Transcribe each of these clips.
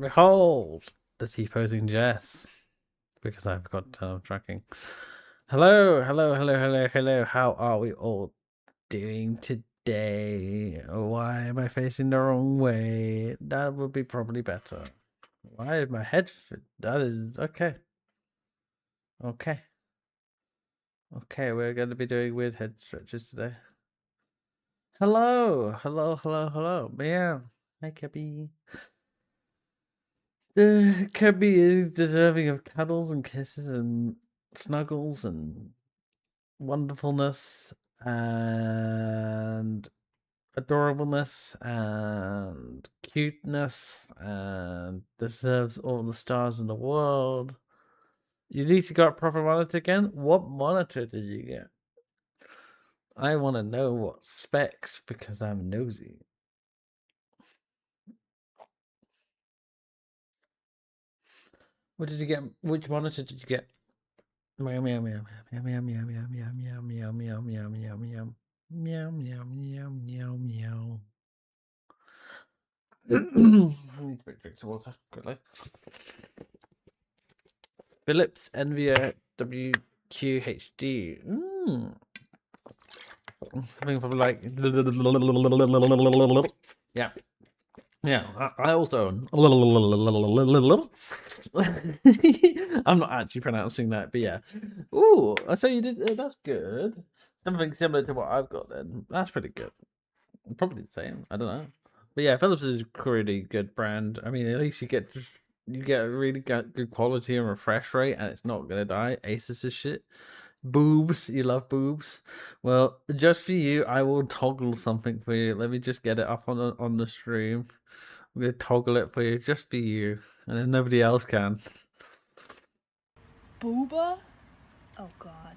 Behold the T-posing Jess, because I've got tracking. Hello, hello, hello, hello, hello. How are we all doing today? Why am I facing the wrong way? That would be probably better. Why is my head? That is okay. Okay. Okay, we're going to be doing weird head stretches today. Hello, hello, hello, hello. Meow. Hi, Cabby. Kirby is deserving of cuddles and kisses and snuggles and wonderfulness and adorableness and cuteness and deserves all the stars in the world. You need to get a proper monitor again? What monitor did you get? I want to know what specs because I'm nosy. What did you get? Which monitor did you get? Meow meow meow meow meow meow meow meow meow meow meow meow meow meow meow meow meow meow meow. I need to drink some water quickly. Philips Envia WQHD. Something probably like yeah. Yeah, I also own. I'm not actually pronouncing that, but yeah. Ooh, so you did. That's good. Something similar to what I've got then. That's pretty good. Probably the same. I don't know. But yeah, Philips is a really good brand. I mean, at least you get a really good quality and refresh rate, and it's not gonna die. Asus is shit. Boobs, you love boobs. Well, just for you, I will toggle something for you. Let me just get it up on the stream. I'm gonna toggle it for you, just for you, and then nobody else can. Booba? Oh god.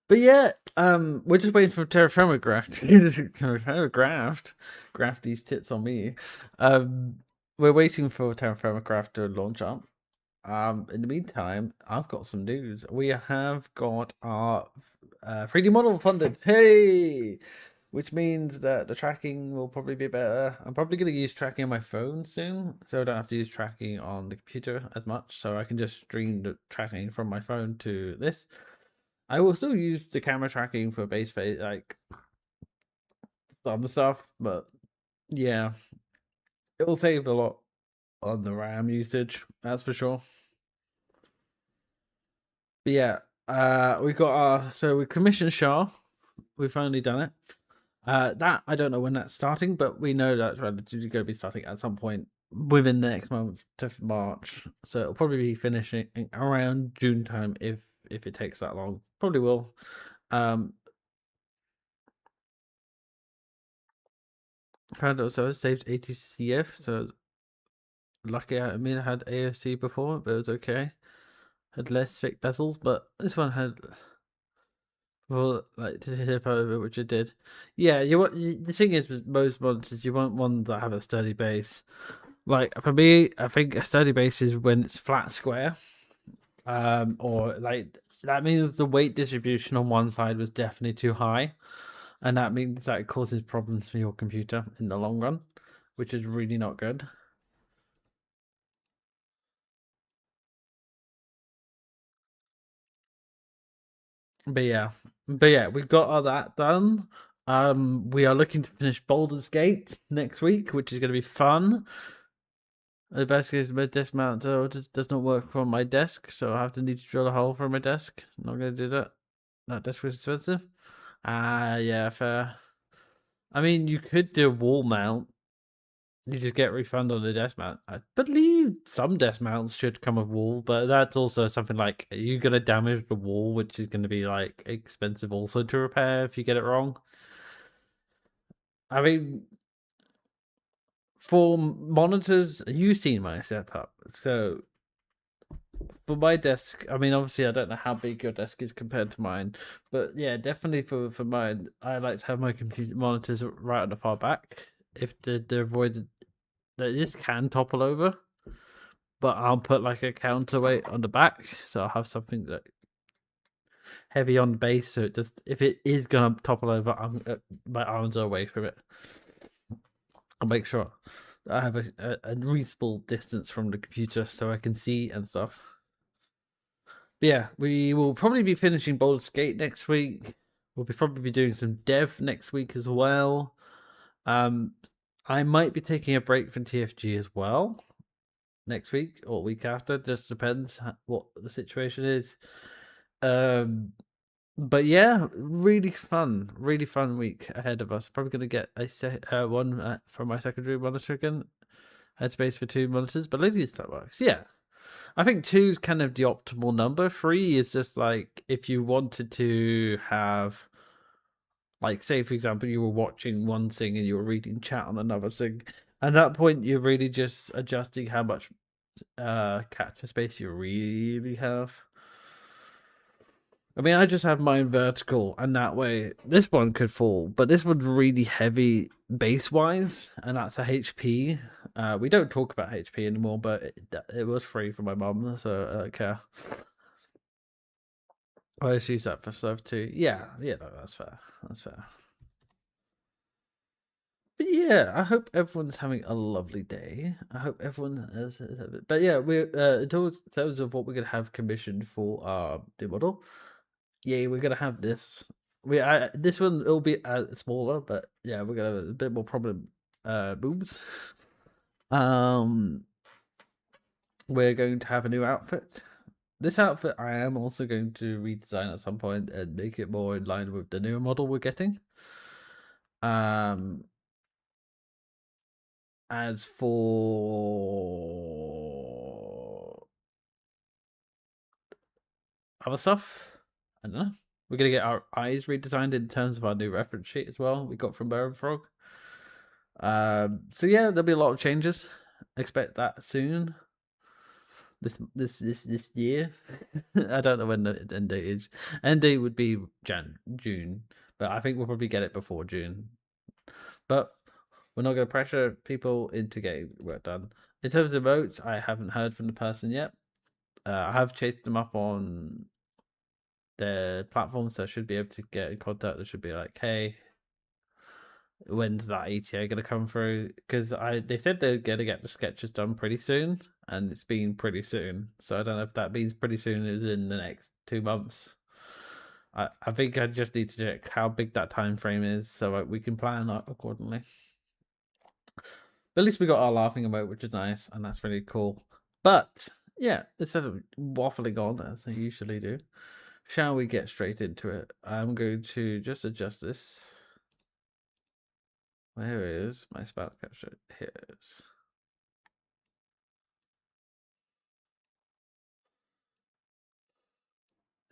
But yeah, we're just waiting for terrafirmagraph. Graph these tits on me. We're waiting for terrafirmagraph to launch up. In the meantime, I've got some news. We have got our 3D model funded. Hey! Which means that the tracking will probably be better. I'm probably going to use tracking on my phone soon, so I don't have to use tracking on the computer as much. So I can just stream the tracking from my phone to this. I will still use the camera tracking for base phase, like some stuff, but yeah, it will save a lot on the RAM usage. That's for sure. But yeah, we got we commissioned Shah. We've finally done it. That I don't know when that's starting, but we know that's relatively going to be starting at some point within the next month to March. So it'll probably be finishing around June time if it takes that long. Probably will. Found out so it saved 80 CF, so lucky. I mean, I had AOC before, but it was okay. Had less thick bezels, but this one had well, like to hip over, which it did. Yeah, the thing is with most monitors, you want ones that have a sturdy base. Like for me, I think a sturdy base is when it's flat square, or like that means the weight distribution on one side was definitely too high, and that means that it causes problems for your computer in the long run, which is really not good. But yeah, we got all that done. We are looking to finish Baldur's Gate next week, which is going to be fun. The best case, my desk mount does not work from my desk, so I have to need to drill a hole for my desk. Not going to do that. That desk was expensive. Yeah, fair. I mean, you could do a wall mount. You just get refund on the desk mount. I believe some desk mounts should come with wall, but that's also something like you're gonna damage the wall, which is gonna be like expensive also to repair if you get it wrong. I mean, for monitors, you've seen my setup, so for my desk, I mean, obviously, I don't know how big your desk is compared to mine, but yeah, definitely for mine, I like to have my computer monitors right on the far back. If the avoided, this can topple over, but I'll put like a counterweight on the back, so I'll have something that heavy on the base, so it does. If it is gonna topple over, my arms are away from it. I'll make sure. I have a reasonable distance from the computer so I can see and stuff. But yeah, we will probably be finishing Baldur's Gate next week. We'll probably be doing some dev next week as well. I might be taking a break from TFG as well next week or week after. Just depends what the situation is. But yeah, really fun week ahead of us. Probably going to get one from my secondary monitor again. Headspace for 2 monitors, but at least that works. Yeah, I think 2's kind of the optimal number. 3 is just like if you wanted to have, like, say for example, you were watching one thing and you were reading chat on another thing. At that point, you're really just adjusting how much capture space you really have. I mean, I just have mine vertical, and that way this one could fall, but this one's really heavy base-wise, and that's a HP. We don't talk about HP anymore, but it was free for my mum, so I don't care. I just use that for stuff too. Yeah, no, that's fair. That's fair. But yeah, I hope everyone's having a lovely day. I hope everyone is. But yeah, we're in terms of what we're gonna have commissioned for our new model. Yeah, we're gonna have this. This one will be smaller, but yeah, we're gonna have a bit more prominent boobs. We're going to have a new outfit. This outfit I am also going to redesign at some point and make it more in line with the newer model we're getting. As for other stuff, I don't know. We're gonna get our eyes redesigned in terms of our new reference sheet as well. We got from Baron Frog. So yeah, there'll be a lot of changes. Expect that soon. This year. I don't know when the end date is. End date would be June, but I think we'll probably get it before June. But we're not going to pressure people into getting work done. In terms of votes, I haven't heard from the person yet. I have chased them up on the platform, so I should be able to get in contact. They should be like, hey, when's that ETA going to come through? Because they said they're going to get the sketches done pretty soon, and it's been pretty soon. So I don't know if that means pretty soon is in the next 2 months. I think I just need to check how big that time frame is so we can plan accordingly. But at least we got our laughing about, which is nice, and that's really cool. But yeah, instead of waffling on as I usually do, shall we get straight into it? I'm going to just adjust this. Where is my spout capture? Here it is.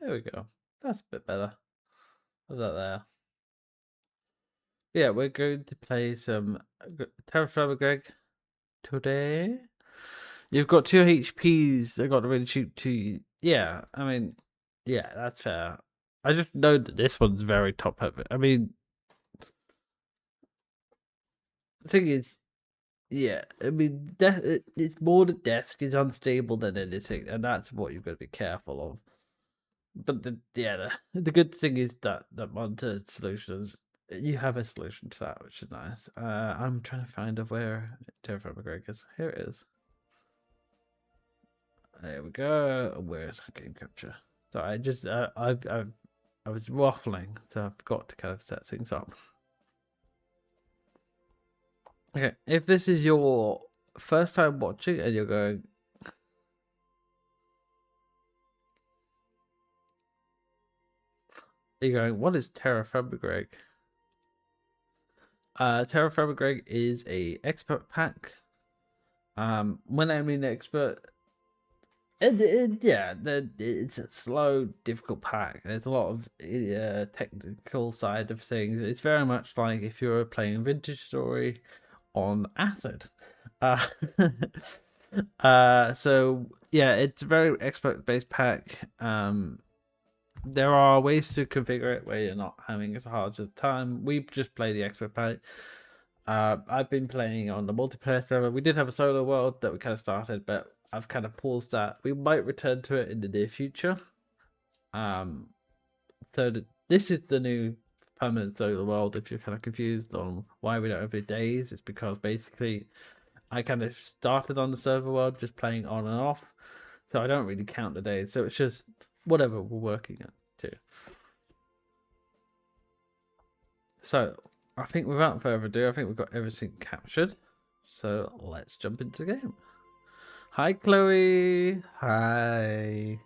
There we go. That's a bit better. How's that there? Yeah, we're going to play some terrafirmapreg today. You've got 2 HPs. I got to really shoot 2. Yeah, I mean, yeah, that's fair. I just know that this one's very top heavy. I mean, the thing is, yeah, I mean, it's more the desk is unstable than anything, and that's what you've got to be careful of. But the good thing is that monitor solutions, you have a solution to that, which is nice. I'm trying to find where terrafirmapreg is. Here it is. There we go. Where's game capture? So I just I was waffling, so I've got to kind of set things up. Okay, if this is your first time watching and you're going, what is terrafirmapreg? Terrafirmapreg is a expert pack. When I mean expert, it's a slow, difficult pack. There's a lot of technical side of things. It's very much like if you're playing Vintage Story on acid. So yeah, it's a very expert based pack. There are ways to configure it where you're not having as hard a time. We just play the expert pack. I've been playing on the multiplayer server. We did have a solo world that we kind of started, but I've kind of paused that. We might return to it in the near future. So this is the new permanent solo world. If you're kind of confused on why we don't have days, it's because basically I kind of started on the server world just playing on and off, so I don't really count the days. So it's just whatever we're working at too. So I think without further ado, I think we've got everything captured. So let's jump into the game. Hi, Chloe. Hi.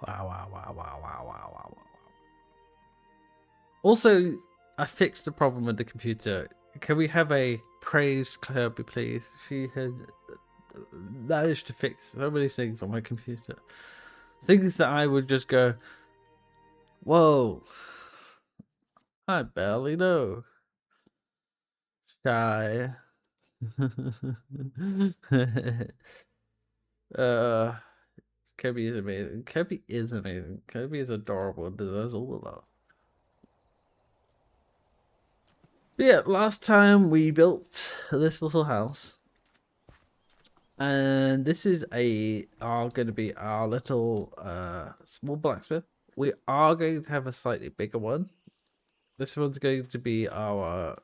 Wow, wow, wow, wow, wow, wow, wow. Also, I fixed the problem with the computer. Can we have a praise Kirby, please? She has managed to fix so many things on my computer. Things that I would just go, whoa, I barely know. Shy. uh, Kirby is amazing. Kirby is amazing. Kirby is adorable and deserves all the love. But yeah, last time we built this little house. And this is going to be our little small blacksmith. We are going to have a slightly bigger one. This one's going to be our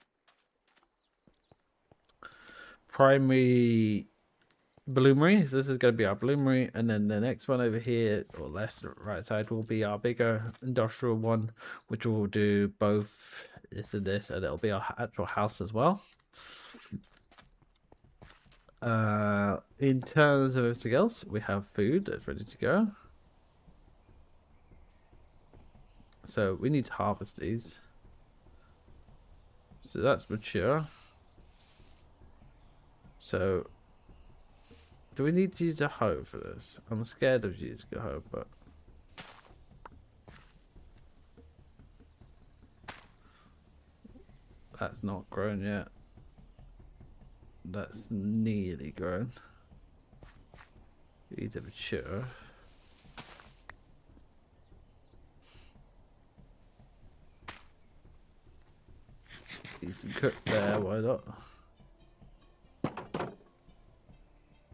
primary bloomery. So this is going to be our bloomery, and then the next one over here, or left or right side, will be our bigger industrial one, which will do both this and this, and it'll be our actual house as well. In terms of everything else, we have food that's ready to go. So we need to harvest these. So that's mature. So do we need to use a hoe for this? I'm scared of using a hoe, but that's not grown yet. That's nearly grown. These are mature. These can cook there, why not?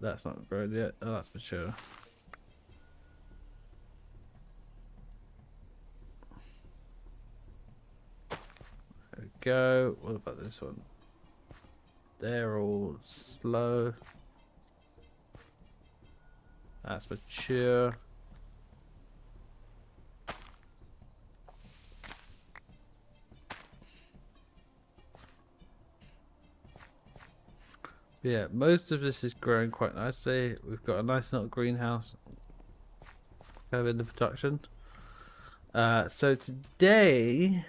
That's not grown yet. Oh, that's mature. There we go. What about this one? They're all slow. That's mature. Yeah, most of this is growing quite nicely. We've got a nice little greenhouse kind of in the production. So today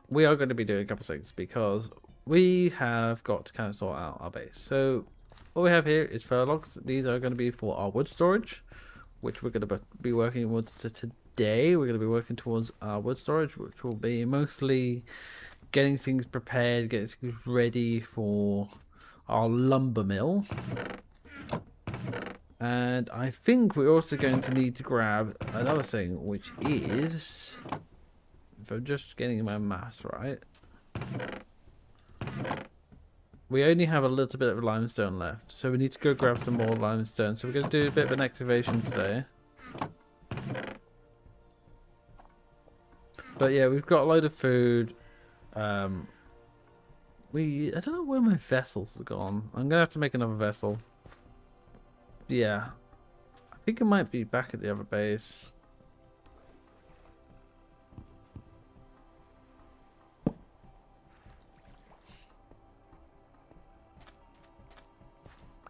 we are going to be doing a couple of things because we have got to kind of sort out our base. So what we have here is furlongs. These are going to be for our wood storage, which we're going to be working towards. So today we're going to be working towards our wood storage, which will be mostly getting things prepared, getting things ready for our lumber mill. And I think we're also going to need to grab another thing, which is, if I'm just getting my maths right, we only have a little bit of limestone left, so we need to go grab some more limestone. So we're going to do a bit of an excavation today. But yeah, we've got a load of food. I don't know where my vessels are gone. I'm gonna have to make another vessel. Yeah, I think it might be back at the other base.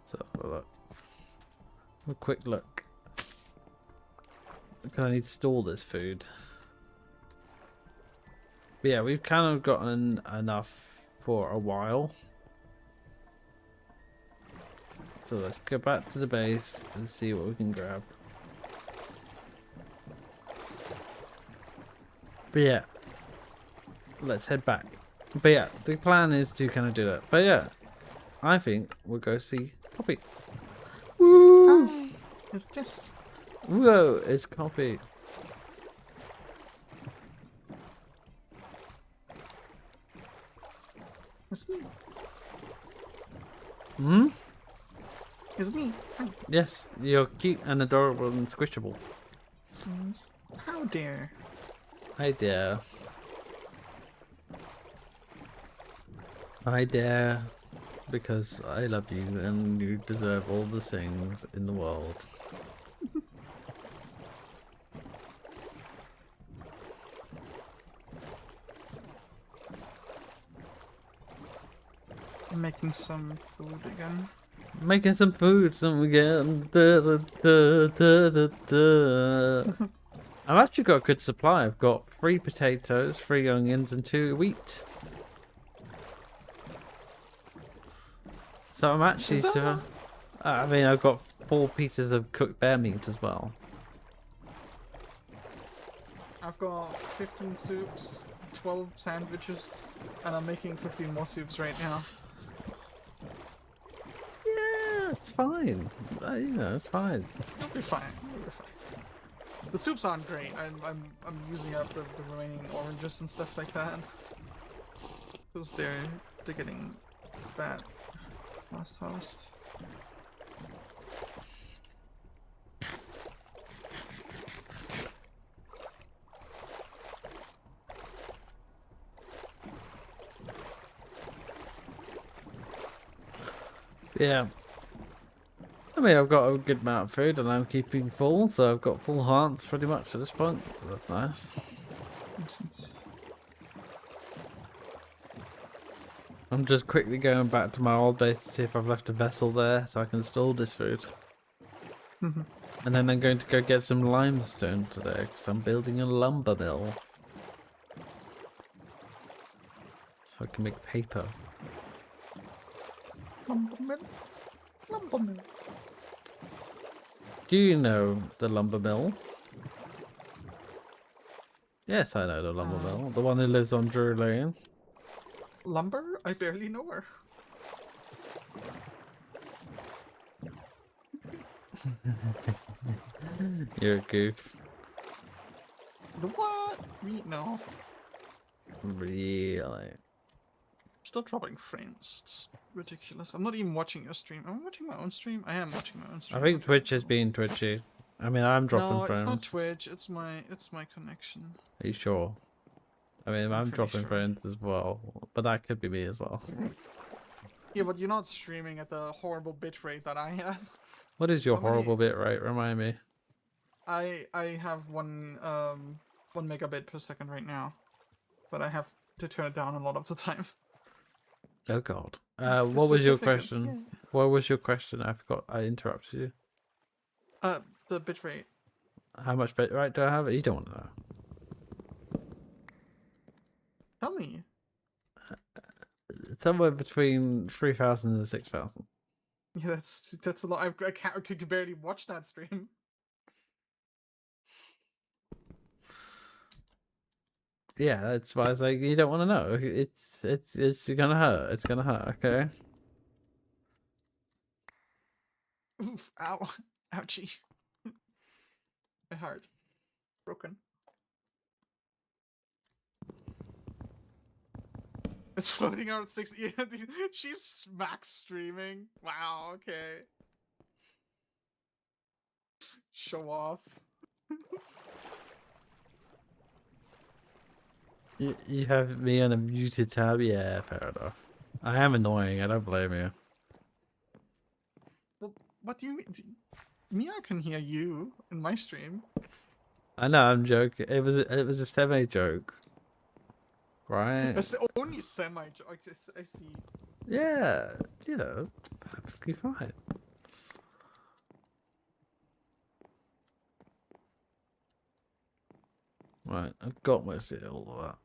So look, a quick look. Because I need to store this food. But yeah, we've kind of gotten enough for a while. So let's go back to the base and see what we can grab. But yeah, let's head back. But yeah, the plan is to kind of do that. But yeah, I think we'll go see Poppy. Woo! Who's this? Whoa, it's Poppy. It's me. Hmm? It's me. Hi. Yes, you're cute and adorable and squishable. How dare? Hi there. Hi there. Because I love you and you deserve all the things in the world. I'm making some food again. Making some food, some again. I've actually got a good supply. I've got 3 potatoes, 3 onions, and 2 wheat. So I'm actually Is that so. I mean, I've got 4 pieces of cooked bear meat as well. I've got 15 soups, 12 sandwiches, and I'm making 15 more soups right now. Yeah, it's fine. You know, it's fine. You'll be fine. You'll be fine. The soups aren't great. I'm using up the remaining oranges and stuff like that. Because they're getting bad last host. Yeah. I mean, I've got a good amount of food and I'm keeping full, so I've got full hearts pretty much at this point. That's nice. I'm just quickly going back to my old base to see if I've left a vessel there so I can store this food. And then I'm going to go get some limestone today because I'm building a lumber mill. So I can make paper. Lumber mill. Lumber mill. Do you know the lumber mill? Yes, I know the lumber mill. The one who lives on Drury Lane. Lumber? I barely know her. You're a goof. The what? Me? No. Really? Still dropping frames. It's ridiculous. I'm not even watching your stream. Am I watching my own stream? I am watching my own stream. I think Twitch is being twitchy. I mean, I'm dropping No, it's not frames. Twitch. It's my connection. Are you sure? I mean, I'm pretty dropping sure. frames as well, but that could be me as well. Yeah, but you're not streaming at the horrible bitrate that I have. What is your How many- horrible bit rate? Remind me. I have 1 megabit per second right now, but I have to turn it down a lot of the time. Oh God. What was your certificates, question? yeah. What was your question? I forgot. I interrupted you. The bitrate. How much bit rate do I have? You don't want to know. Tell me. Somewhere between 3,000 and 6,000. Yeah, that's a lot. I could barely watch that stream. Yeah, that's why I was like, you don't want to know. It's gonna hurt. It's gonna hurt. Okay. Oof! Ow! Ouchie! My heart broken. It's floating out at 60. Yeah, she's max streaming. Wow. Okay. Show off. You have me on a muted tab. Yeah, fair enough. I am annoying. I don't blame you. Well, what do you mean? Mia can hear you in my stream. I know. I'm joking. It was a semi joke, right? It's only semi. I see. Yeah, you know, perfectly fine. Right, I've got most of all of that.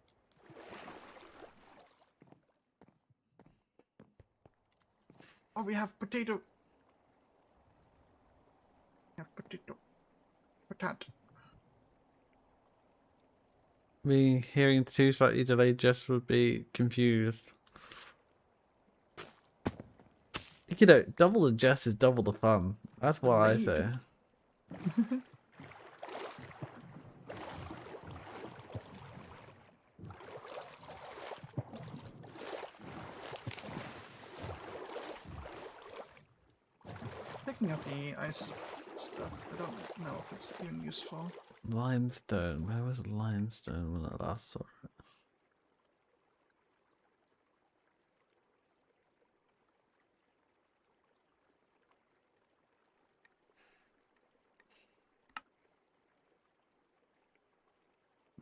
Oh, we have potato. We have potato. Potato. Me hearing 2 slightly delayed just would be confused. You know, double the jest is double the fun. That's what I say. Picking up the ice stuff. I don't know if it's even useful. Limestone. Where was limestone when I last saw it?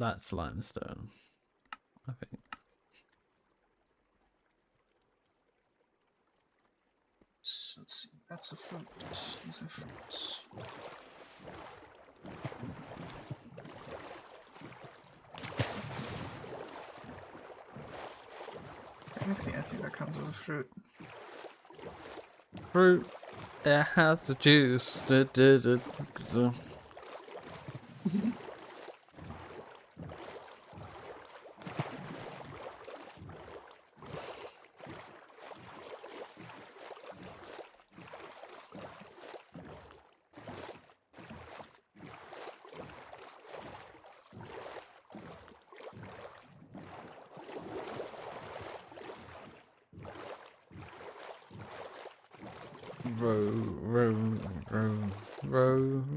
That's limestone, I think. Let's see. That's a fruit. These are fruits. Technically, I think that counts as a fruit. Fruit. It has the juice.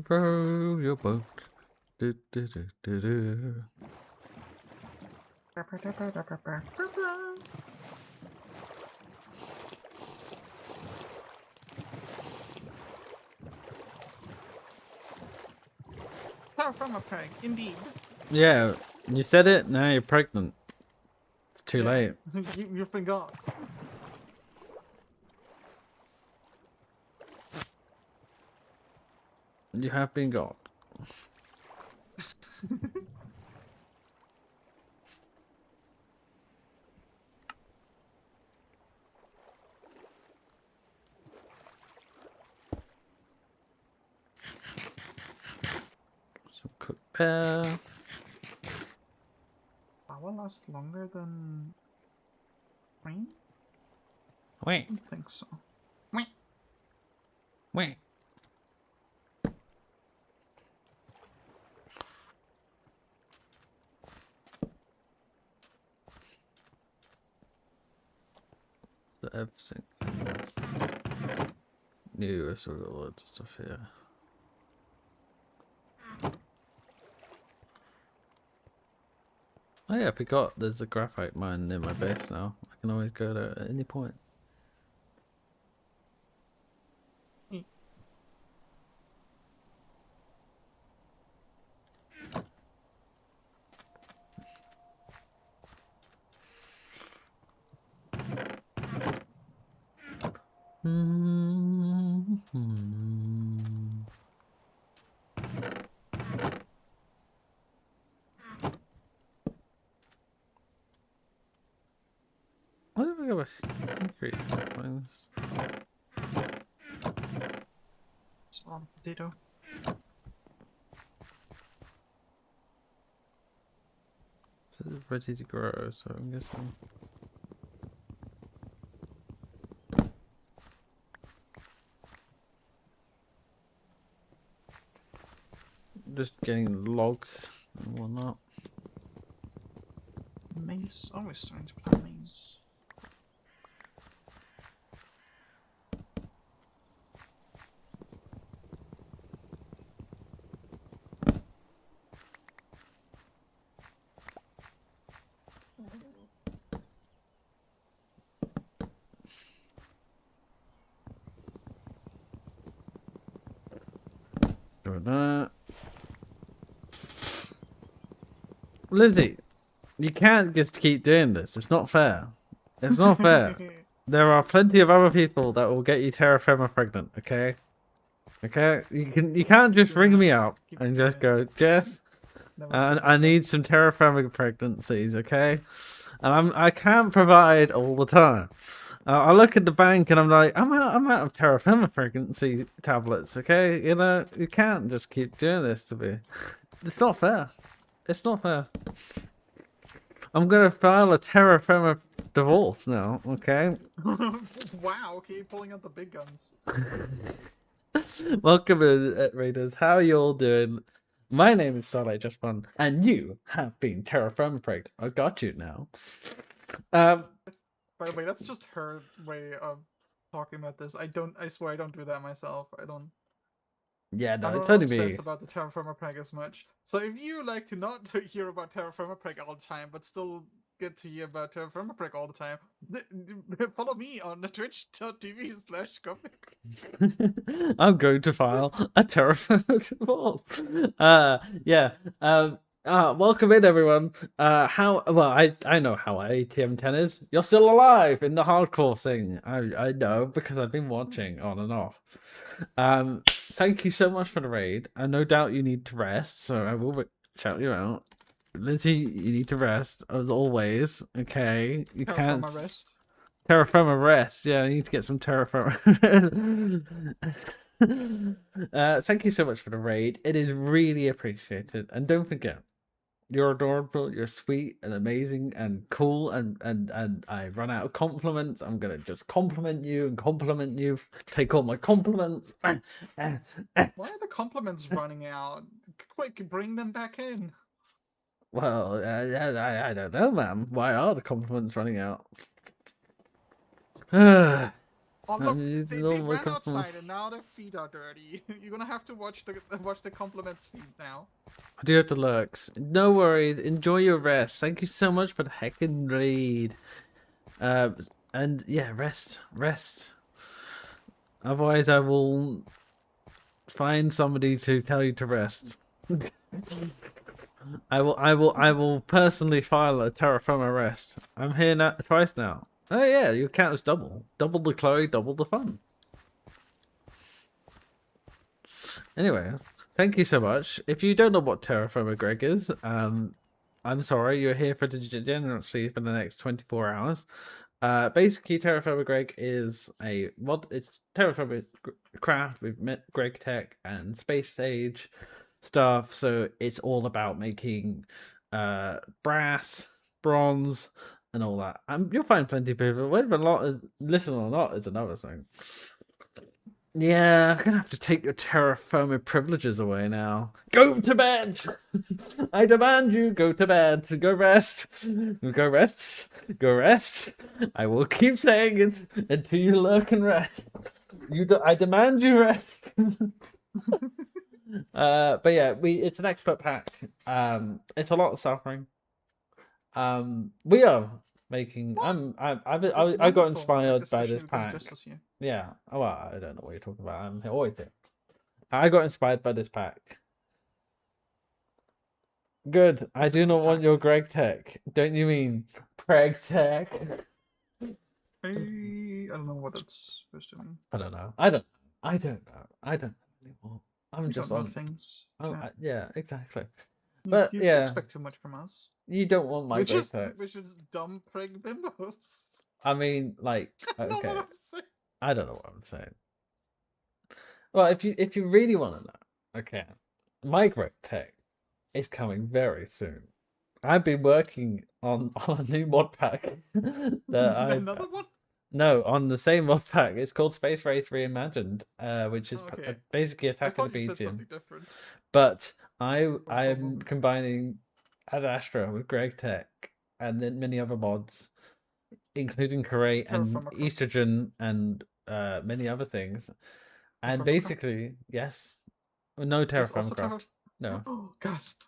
Row your boat. Do, do, do, do, do. Terrafirmapreg, indeed. Yeah, you said it. Now you're pregnant. It's too late. You've been got. You have been got. Some cooked pear. Lava lasts longer than rain? I Wait, don't think so. wait. The everything. New, so got loads of stuff here. Oh yeah, I forgot there's a graphite mine near my base now. I can always go there at any point. Why do we have a concrete mines? It's wrong potato. This is ready to grow, so I'm guessing. Just getting logs and whatnot. Maize. Always starting to plant maize. Doing that. Lindsay, you can't just keep doing this. It's not fair. It's not fair. There are plenty of other people that will get you terra firma pregnant. Okay. Okay. You can't just ring me up and just go, Jess. I need some terra firma pregnancies. Okay. And I can't provide all the time. I look at the bank and I'm like, I'm out of terra firma pregnancy tablets. Okay. You know, you can't just keep doing this to me. It's not fair. It's not fair. I'm gonna file a terra firma divorce now, okay? Wow, okay, pulling out the big guns. Welcome, Raiders. How are you all doing? My name is Starlight Just Fun, and you have been terra firma pregged. I got you now. By the way, that's just her way of talking about this. I swear I don't do that myself. I don't. Yeah, no, I'm it's not only me. obsessed about the terraformapreg as much. So if you like to not hear about terraformapreg all the time, but still get to hear about terraformapreg all the time, follow me on twitch.tv/comic. I'm going to file a terra firma divorce. Yeah. Welcome in, everyone. I know how ATM10 is. You're still alive in the hardcore thing. I know because I've been watching on and off. Thank you so much for the raid. I no doubt you need to rest, so I will shout you out. Lizzie, you need to rest as always. Okay, you can't. Terraforma rest. Terraforma rest. Yeah, I need to get some terraforma. Thank you so much for the raid. It is really appreciated, and don't forget. You're adorable, you're sweet and amazing and cool and I've run out of compliments. I'm gonna just compliment you and compliment you. Take all my compliments. Why are the compliments running out? Quick, bring them back in. Well, I don't know, ma'am. Why are the compliments running out? Oh look, they ran outside and now their feet are dirty. You're gonna have to watch the compliments feed now. I do have the lurks. No worries. Enjoy your rest. Thank you so much for the heckin' raid. And yeah, rest. Otherwise, I will find somebody to tell you to rest. I will personally file a terraform arrest. I'm here now twice now. Oh yeah, your count is double. Double the Chloe, double the fun. Anyway, thank you so much. If you don't know what terrafirmapreg is, I'm sorry, you're here for degeneracy for the next 24 hours. Basically, terrafirmapreg is a mod. It's terraforming craft with Greg Tech and Space Stage stuff. So it's all about making brass, bronze, and all that. You'll find plenty of people. Whether a lot is listen or not is another thing. Yeah, I'm gonna have to take your terraforming privileges away now. Go to bed! I demand you go to bed. Go rest. Go rest. Go rest. I will keep saying it until you lurk and rest. I demand you rest. But yeah, it's an expert pack. It's a lot of suffering. We are making. I got inspired by this pack. Yeah. Oh, well, I don't know what you're talking about. I'm always here. I got inspired by this pack. Good. I do not want your Greg Tech. Don't you mean Preg Tech? I don't know what it's supposed to mean. I don't know. I don't know anymore. I'm just on things. Oh, yeah, exactly. But you yeah, expect too much from us. You don't want my Greg Tech. We're just dumb Preg bimbos. I mean, like, okay. I don't know what I'm saying. Well, if you really want to know, okay, my Greg Tech is coming very soon. I've been working on a new mod pack. Another one? No, on the same mod pack. It's called Space Race Reimagined, which is basically Attack of the Beacon. But I'm combining Ad Astra with Greg Tech and then many other mods, including Corée and Estrogen and many other things. And basically, yes, no Terraformcraft. No. Gasp.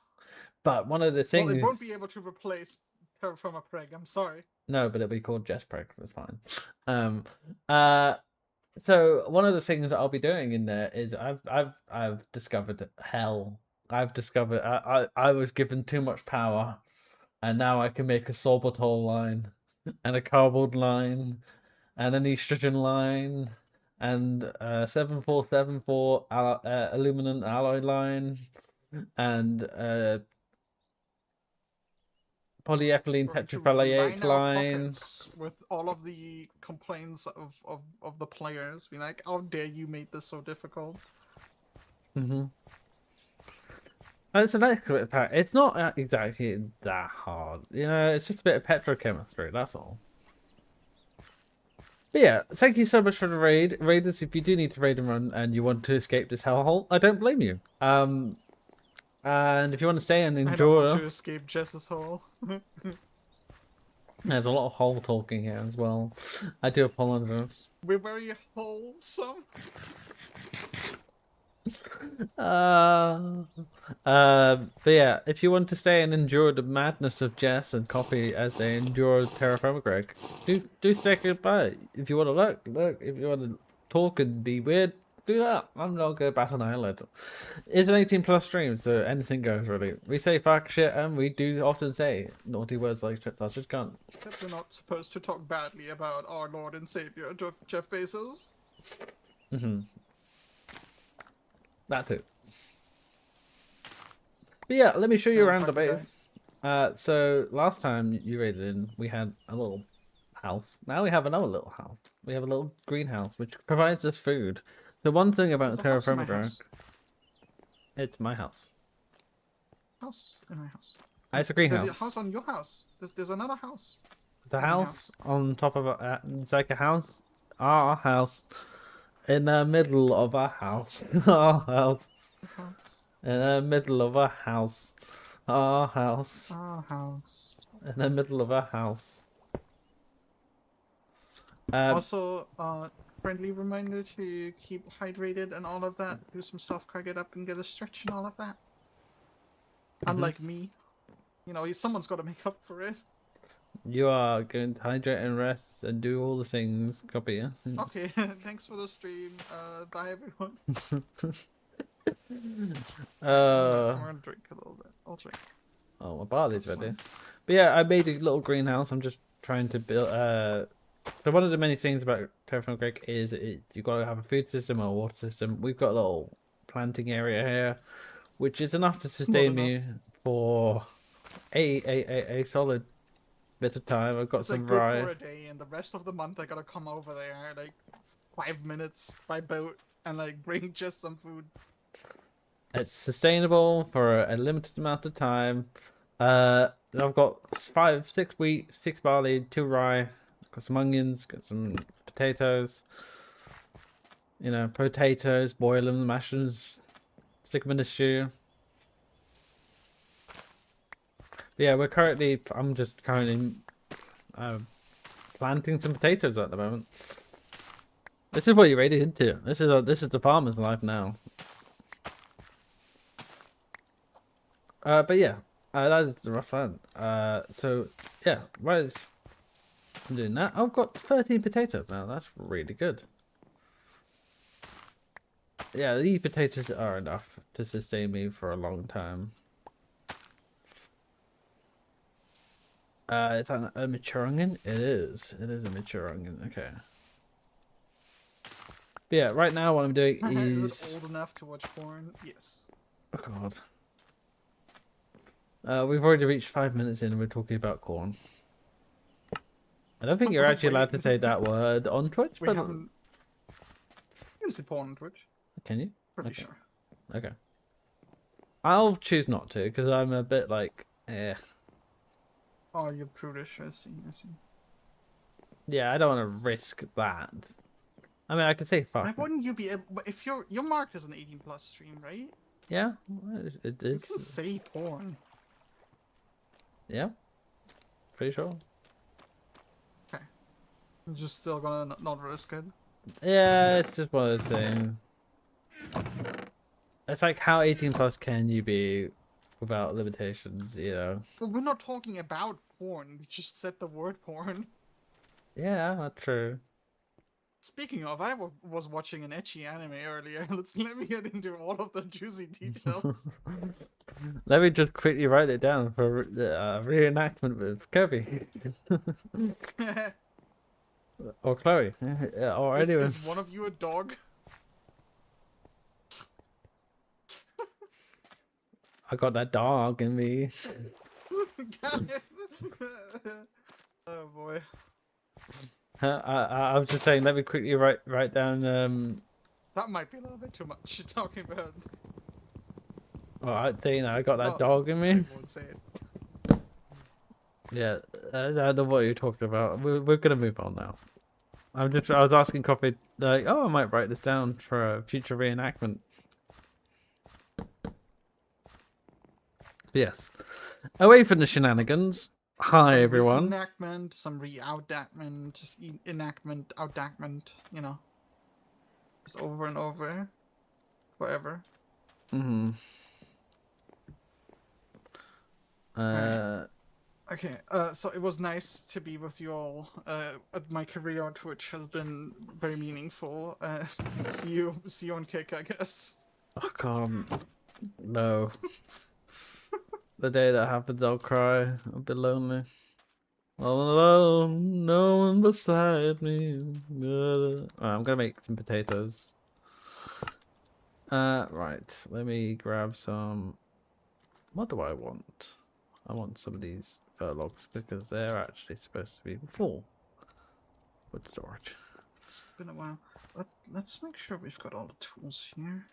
But one of the things. Well, it won't be able to replace terrafirmapreg. I'm sorry. No, but it'll be called JessPreg. That's fine. So one of the things that I'll be doing in there is I've discovered hell. I've discovered I was given too much power, and now I can make a sorbitol line, and a cardboard line, and an estrogen line, and 7474 aluminum alloy line, and polyethylene tetraphthalate line. With all of the complaints of the players, be like, how dare you make this so difficult? It's an excellent pack. It's not exactly that hard, you know. It's just a bit of petrochemistry. That's all. But yeah, thank you so much for the raid, raiders. If you do need to raid and run, and you want to escape this hellhole, I don't blame you. And if you want to stay and enjoy, I don't want to escape Jess's hole. There's a lot of hole talking here as well. I do apologize. We're very wholesome. But yeah, if you want to stay and endure the madness of Jess and Coffee as they endure terrafirmapreg, do stick it by. If you want to look. If you want to talk and be weird, do that. I'm not gonna bat an eyelid. It's an 18 plus stream, so anything goes really. We say fuck shit, and we do often say naughty words like shit. I just can't. But we're not supposed to talk badly about our Lord and Savior, Jeff Bezos. That too. But yeah, let me show you around the Fuck you, base. So last time you raided in, we had a little house. Now we have another little house. We have a little greenhouse, which provides us food. So one thing about There's a house in my terrafirmapreg, house. it's my house. House in my house. It's a There's greenhouse. a house on your house. There's another house. The house on top of it's like a house, our house, in the middle of a house, our house, in the middle of a house, our house, Our house. in the middle of a house. Also, friendly reminder to keep hydrated and all of that. Do some self-care, get up and get a stretch and all of that. Unlike me, you know, someone's got to make up for it. You are going to hydrate and rest and do all the things. Copy, yeah? Okay, thanks for the stream. Bye everyone. I'm gonna drink a little bit. I'll drink. Oh, my barley's That's ready. fine. But yeah, I made a little greenhouse. I'm just trying to build. So one of the many things about terrafirmapreg is you got to have a food system or a water system. We've got a little planting area here, which is enough to sustain me for a solid bit of time. I've got It's some like good rye. for a day, and the rest of the month I gotta come over there like 5 minutes by boat and like bring just some food. It's sustainable for a limited amount of time. I've got 6 wheat, 6 barley, 2 rye. Got some onions, got some potatoes. You know, potatoes, boil them, mash them, stick them in a stew. But yeah, I'm just currently planting some potatoes at the moment. This is what you're ready into. This is the farmer's life now. But yeah, that is the rough plan. So yeah, right. I'm doing that. I've got 13 potatoes now. That's really good. Yeah, these potatoes are enough to sustain me for a long time. Is that a mature onion? It is. It is a mature onion. Okay. But yeah, right now what I'm doing Is is... it old enough to watch porn? Yes. Oh god. We've already reached 5 minutes in and we're talking about corn. I don't think you're actually allowed to say that word on Twitch, We but... haven't... You can say porn on Twitch. Can you? Pretty Okay. sure. Okay. I'll choose not to, because I'm a bit like, eh. Oh, you're prudish. I see. I see. Yeah, I don't want to risk that. I mean, I could say fuck. Why wouldn't you be able... If you're marked as an 18+ stream, right? Yeah, it You is. can say porn. Yeah, pretty sure. Okay. I'm just still gonna not risk it. Yeah, it's just one of those things. It's like, how 18 plus can you be without limitations, you know? But we're not talking about porn. We just said the word porn. Yeah, that's true. Speaking of, I was watching an ecchi anime earlier. Let me get into all of the juicy details. Let me just quickly write it down for reenactment with Kirby. Or Chloe. Or anyone. Is one of you a dog? I got that dog in me. Oh boy. I was just saying, let me quickly write down. That might be a little bit too much you're talking about. I think I got that No, dog in me. I won't say it. Yeah, I don't know what you're talking about. We're gonna move on now. I was asking Coffee, like, oh, I might write this down for a future reenactment. But yes, away from the shenanigans. Hi Some everyone. Reenactment, some re-outdactment, just enactment, outdactment, you know. Just over and over. Forever. Mm-hmm. Okay, so it was nice to be with you all. My career on Twitch has been very meaningful. See you on Kick, I guess. I can't. No. The day that happens, I'll cry. I'll be lonely. All alone, no one beside me. I'm gonna make some potatoes. Right. Let me grab some. What do I want? I want some of these fir logs because they're actually supposed to be full wood storage. It's been a while. Let's make sure we've got all the tools here.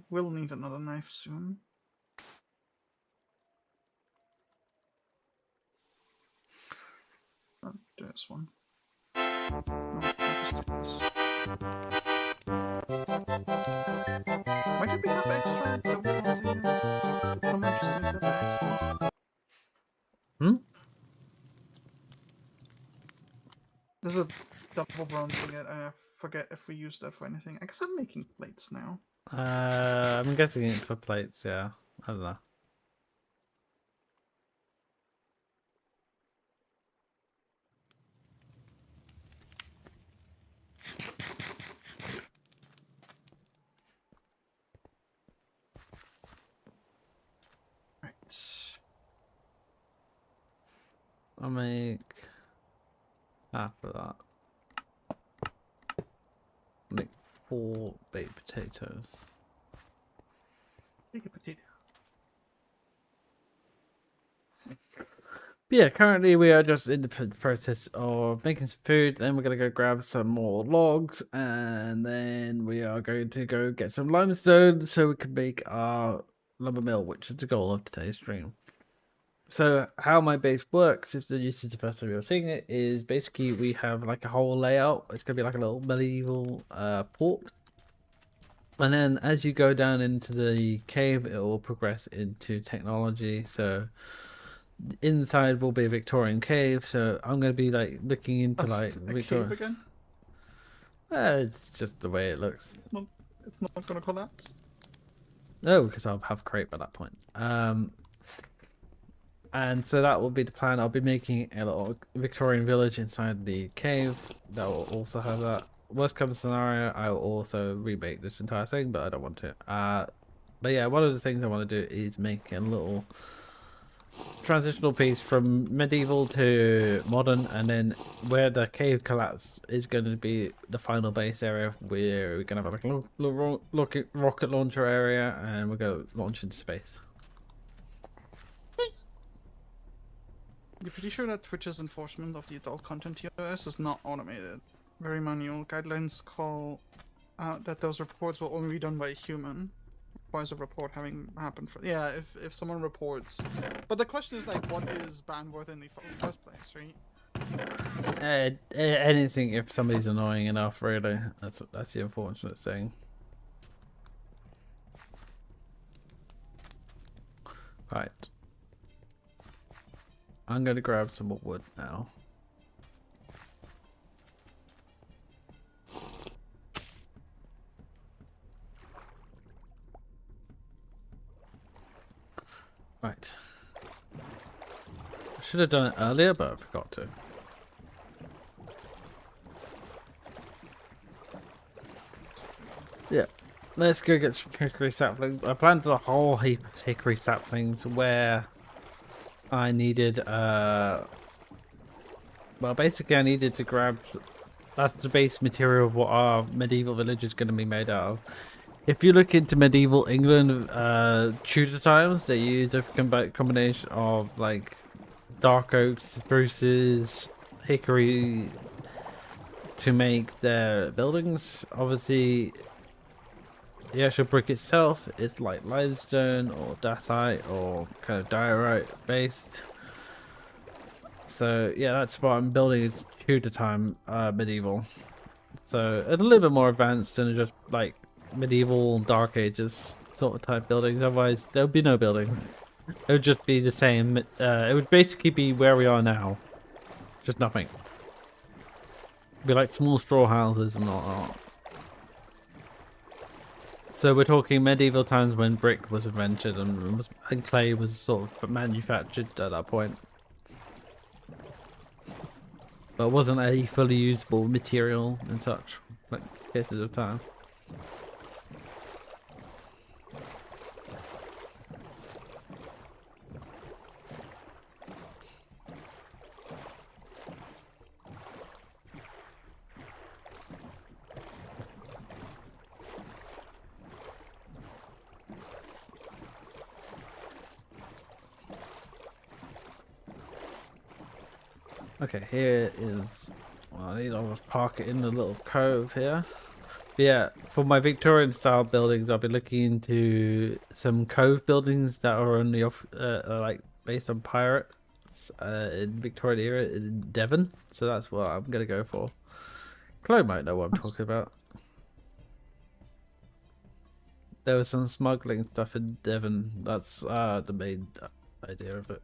We'll need another knife soon. Oh, there's one. No, I'll just take this. Why did we have extra double ones in here? Did someone just make that by accident? Hmm? There's a double bronze ingot. I forget if we use that for anything. I guess I'm making plates now. I'm getting it for plates, yeah. I don't know. Right. I'll make half of that. Make 4 baked potatoes. Take a potato. Yeah, currently we are just in the process of making some food. Then we're going to go grab some more logs. And then we are going to go get some limestone so we can make our lumber mill, which is the goal of today's stream. So how my base works, if this is the first time you're seeing it, is basically we have like a whole layout. It's going to be like a little medieval port. And then as you go down into the cave, it will progress into technology. So inside will be a Victorian cave. So I'm going to be like looking into like a Victorian. cave again? It's just the way it looks. It's not gonna collapse. No, because I'll have crepe by that point. And so that will be the plan. I'll be making a little Victorian village inside the cave. That will also have that. Worst comes scenario, I will also remake this entire thing, but I don't want to. But yeah, one of the things I want to do is make a little transitional piece from medieval to modern, and then where the cave collapse is going to be the final base area, where we're going to have like a little rocket launcher area, and we're going to launch into space. You're pretty sure that Twitch's enforcement of the adult content TOS is not automated. Very manual. Guidelines call out that those reports will only be done by a human. Requires a report having happened for... Yeah, if someone reports... But the question is, like, what is ban worth in the first place, right? Anything if somebody's annoying enough, really. That's the unfortunate thing. Right. I'm going to grab some more wood now. Right. I should have done it earlier, but I forgot to. Yeah. Let's go get some hickory saplings. I planted a whole heap of hickory saplings where I needed, well, basically I needed to grab, that's the base material of what our medieval village is going to be made out of. If you look into medieval England, Tudor times, they use a combination of like dark oaks, spruces, hickory to make their buildings. Obviously, the actual brick itself is like limestone or dacite or kind of diorite based. So yeah, that's what I'm building is Tudor time medieval. So a little bit more advanced than just like medieval Dark Ages sort of type buildings. Otherwise, there would be no building. It would just be the same. It would basically be where we are now, just nothing. It'd be like small straw houses and whatnot. So we're talking medieval times when brick was invented and clay was sort of manufactured at that point. But it wasn't a fully usable material and such, like cases of time. Okay, here is. Well, I need to park it in the little cove here. But yeah, for my Victorian style buildings, I'll be looking into some cove buildings that are only like based on pirates in Victorian era in Devon. So that's what I'm gonna go for. Chloe might know what I'm talking about. There was some smuggling stuff in Devon. That's the main idea of it.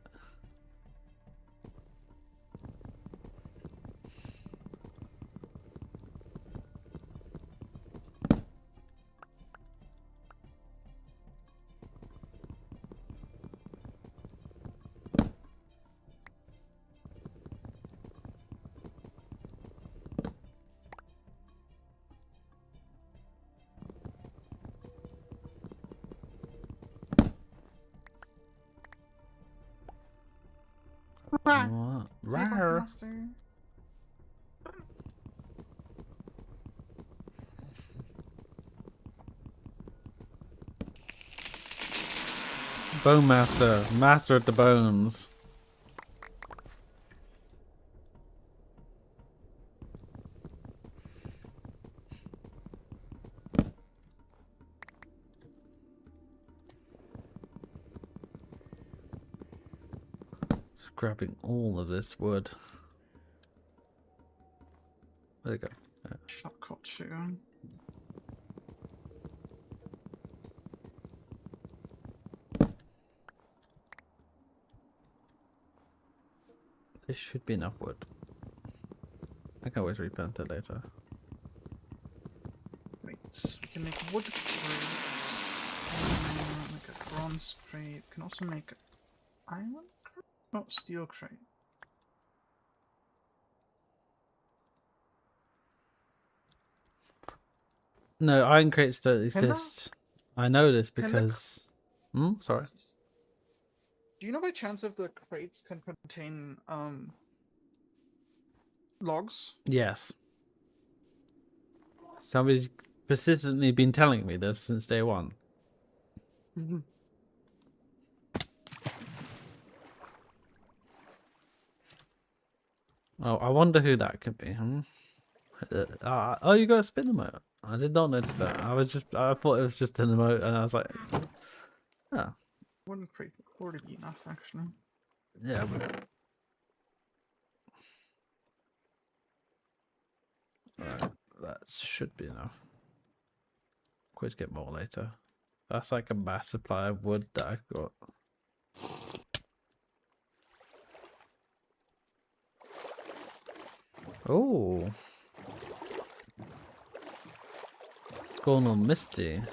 What? Rawr. Master. Bone master, master of the bones. Just grabbing all of this wood. There you go. Yeah. Shotcut too. This should be enough wood. I can always replant it later. Wait, we can make wood crates. Make a bronze crate. We can also make iron crate? No, steel crate. No, iron crates don't exist. I know this because... sorry. Do you know by chance if the crates can contain logs? Yes. Somebody's persistently been telling me this since day one. Oh, I wonder who that could be. Oh, you got a spin emote. I did not notice that. I thought it was just an emote, and I was like, oh. One crate would already be enough, actually. Yeah, but... Alright, that should be enough. Quiz get more later. That's like a mass supply of wood that I got. Oh. It's going on misty.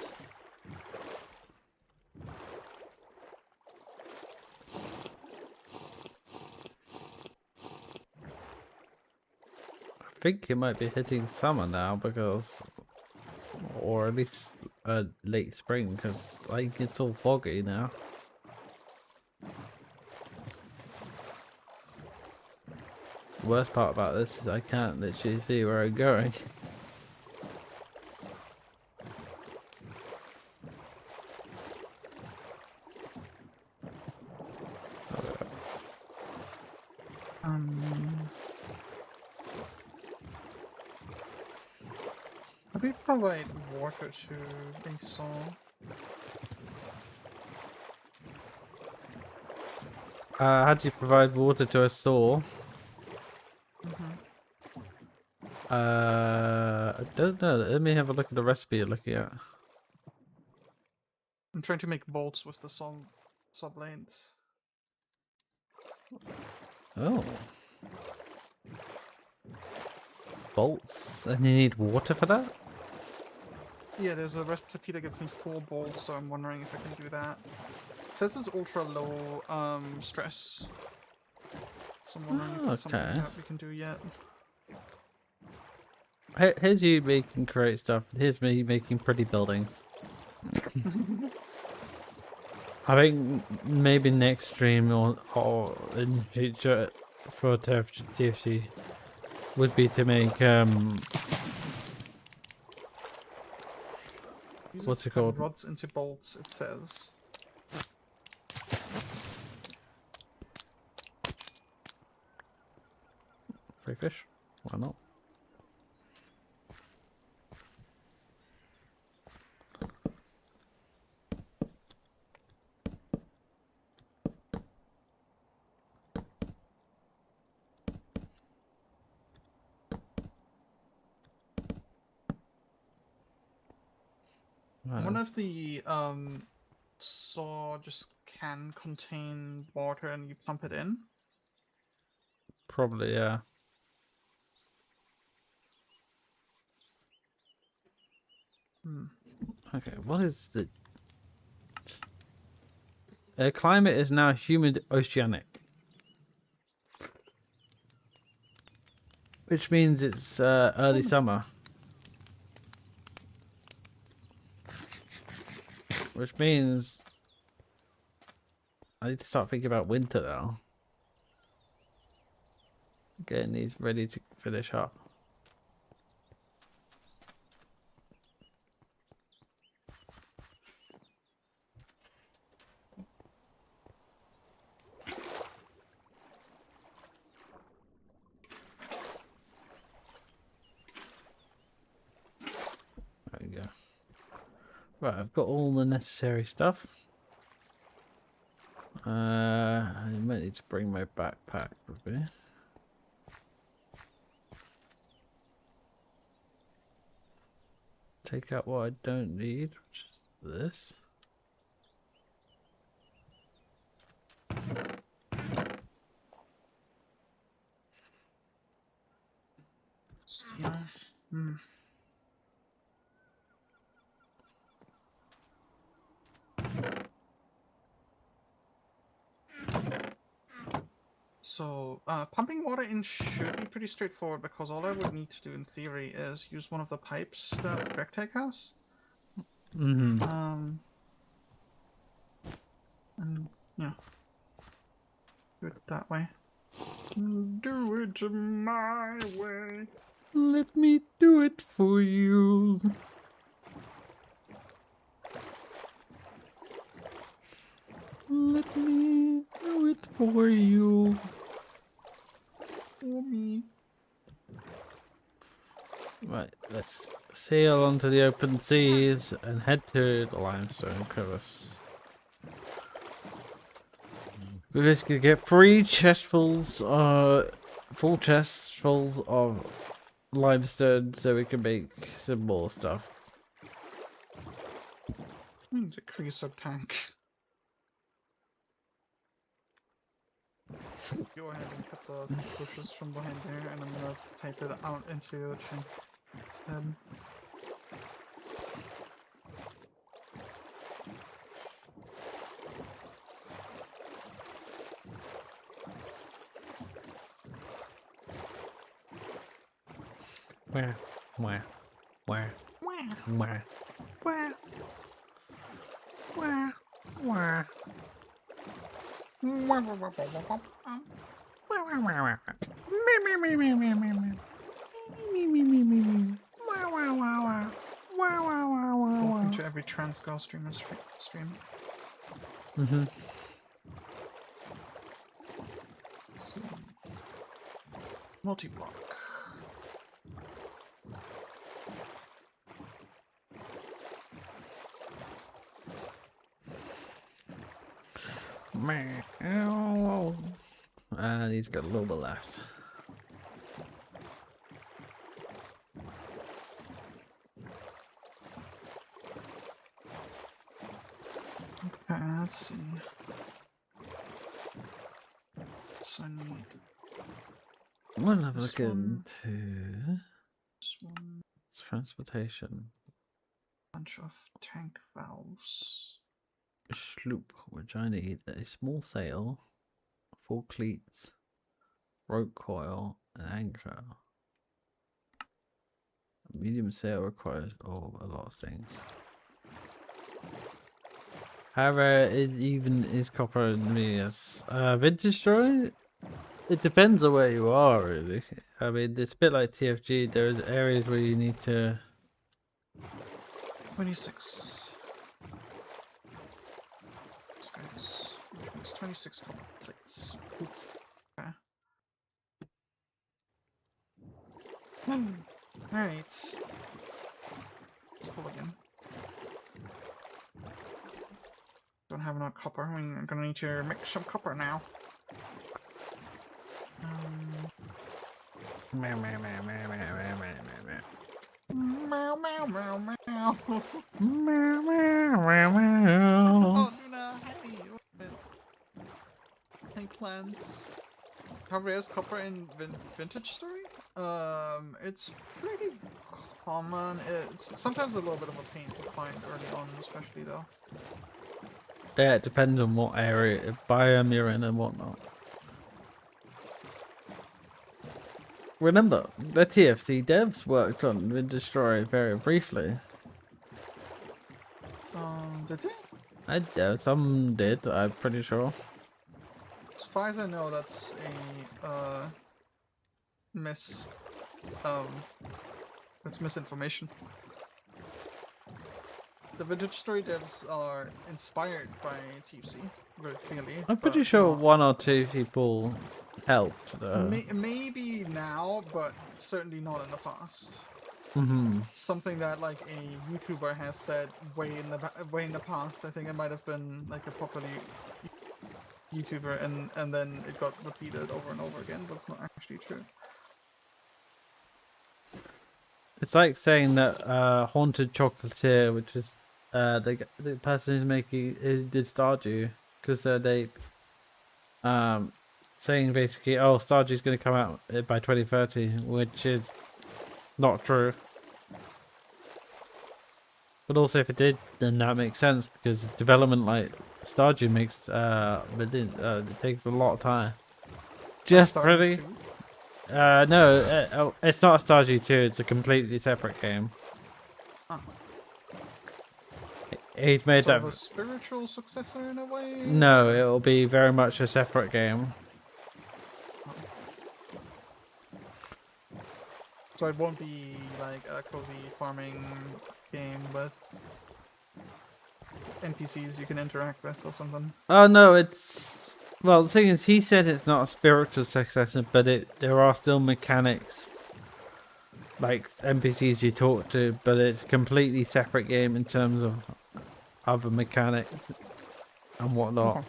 I think it might be hitting summer now because, or at least late spring, because like it's all foggy now. The worst part about this is I can't literally see where I'm going. How do we provide water to a saw? How do you provide water to a saw? I don't know. Let me have a look at the recipe you're looking at. I'm trying to make bolts with the saw blades. Oh. Bolts? And you need water for that? Yeah, there's a recipe that gets me 4 bolts, so I'm wondering if I can do that. It says it's ultra low stress. So I'm wondering if Oh, that's something okay. that we can do yet. Here's you making great stuff. Here's me making pretty buildings. I think maybe next stream or in future for TFG would be to make Use it what's to it turn called? rods into bolts, it says. Free fish? Why not? I wonder if the saw just can contain water and you pump it in. Probably, yeah. Hmm. Okay, what is the climate is now humid oceanic, which means it's early summer, which means I need to start thinking about winter now. Getting these ready to finish up. There we go. Right, I've got all the necessary stuff. I might need to bring my backpack with me. Take out what I don't need, which is this. Steel. Hmm. So, pumping water in should be pretty straightforward because all I would need to do in theory is use one of the pipes that Rectech has. Mm-hmm. And yeah, do it that way. Do it my way. Let me do it for you. Let me do it for you. For me. Right, let's sail onto the open seas and head to the limestone crevice. We're just gonna get 3 chestfuls, full chestfuls of limestone so we can make some more stuff. Decrease our tank. Go ahead and cut the bushes from behind there, and I'm gonna pipe it out into the tank instead. Where? Where? Where? Where? Where? Where? Where? Welcome to every Transgal streamer stream. Mm-hmm. Let's see. Multi-block. And he's got a little bit left. Okay, let's see. So I need I'm gonna have a this look one. into This one. transportation. bunch of tank valves. Sloop, which I need a small sail, 4 cleats, rope coil, and anchor. A medium sail requires a lot of things. How rare is copper in Venus? Vintage story? It depends on where you are, really. I mean, it's a bit like TFG. There's areas where you need to. 26. This guy's which means 26 copper plates. Oof. Okay. Alright. Let's pull again. Don't have enough copper. I'm gonna need to make some copper now. Meow, meow, meow, meow, meow, meow, meow, Meow meow meow meow. meow. Meow, meow, meow, meow. Oh, Luna, hey! Hey, plants. How rare is copper in Vintage Story? It's pretty common. It's sometimes a little bit of a pain to find early on, especially though. Yeah, it depends on what area, biome you're in and whatnot. Remember, the TFC devs worked on Vintage Story very briefly. Did they? Some did, I'm pretty sure. As far as I know, that's a that's misinformation. The Vintage Story devs are inspired by TFC, very clearly. I'm pretty but sure not- 1 or 2 people helped. maybe now, but certainly not in the past. Mm-hmm. Something that like a YouTuber has said way in the past. I think it might have been like a popular YouTuber, and then it got repeated over and over again, but it's not actually true. It's like saying that Haunted Chocolatier, which is the person who's making did Stardew, because they saying basically, oh, Stardew's going to come out by 2030, which is not true. But also, if it did, then that makes sense because development like Stardew makes it takes a lot of time. Just Stardew pretty. 2? No, it's not a Stardew 2. It's a completely separate game. Huh. He's made Sort that. of a spiritual successor in a way? No, it'll be very much a separate game. So it won't be like a cozy farming game with NPCs you can interact with or something. Oh no, it's well. The thing is, he said it's not a spiritual successor, but there are still mechanics like NPCs you talk to, but it's a completely separate game in terms of other mechanics and whatnot. Okay.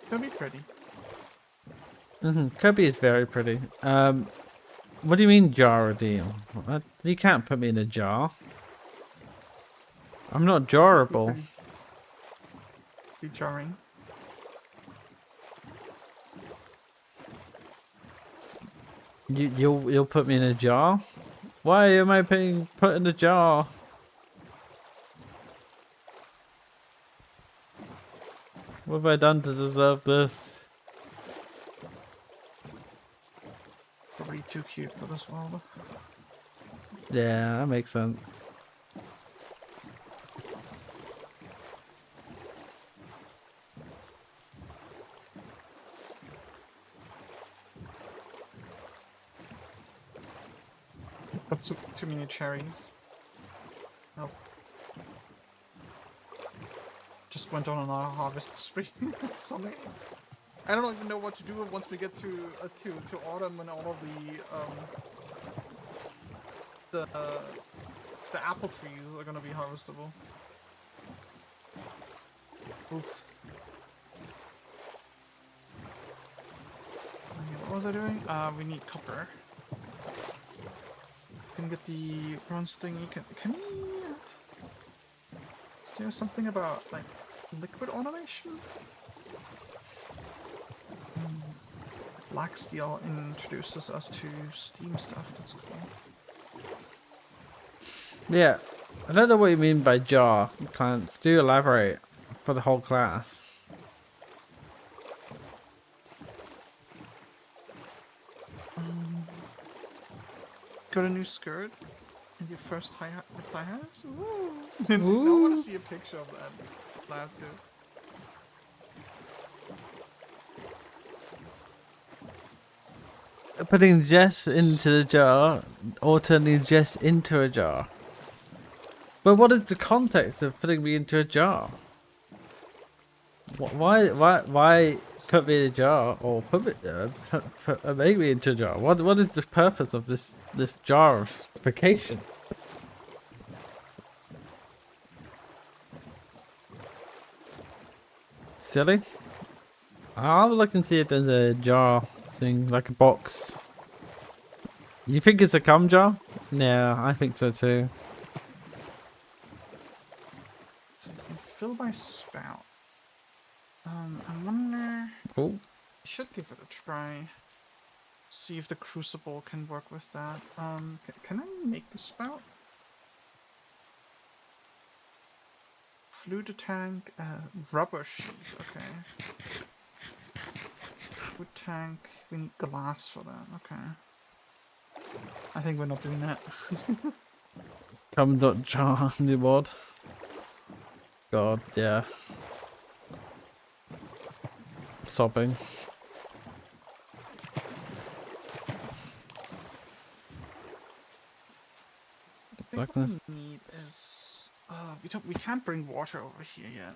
It'll be pretty. Kirby is very pretty. What do you mean jar a deal? You can't put me in a jar. I'm not jarable. Be jarring. You'll put me in a jar? Why am I being put in a jar? What have I done to deserve this? Probably too cute for this world. Yeah, that makes sense. That's too many cherries. Oh. Just went on a harvest spree. So many. I don't even know what to do once we get to autumn and all of the apple trees are gonna be harvestable. Oof. Okay, what was I doing? We need copper. Can get the bronze thingy. Can we? Is there something about like liquid automation? Black steel introduces us to steam stuff. That's cool. Yeah, I don't know what you mean by jar clients. Do elaborate for the whole class. Got a new skirt and your first high highs? Woo! I want to Ooh. see a picture of that. I have to. Putting Jess into the jar or turning Jess into a jar. But what is the context of putting me into a jar? Why put me in a jar or make me into a jar? What is the purpose of this jarification? Silly. I'll look and see if there's a jar thing, like a box. You think it's a cum jar? Yeah, I think so too. So you can fill my spout. I wonder. Oh, I should give it a try. See if the crucible can work with that. Can I make the spout? Fluid tank, rubber sheet. Okay. Wood tank. We need glass for that. Okay. I think we're not doing that. cum.jar new mod. God, yeah. Sobbing. I think what we need is we can't bring water over here yet.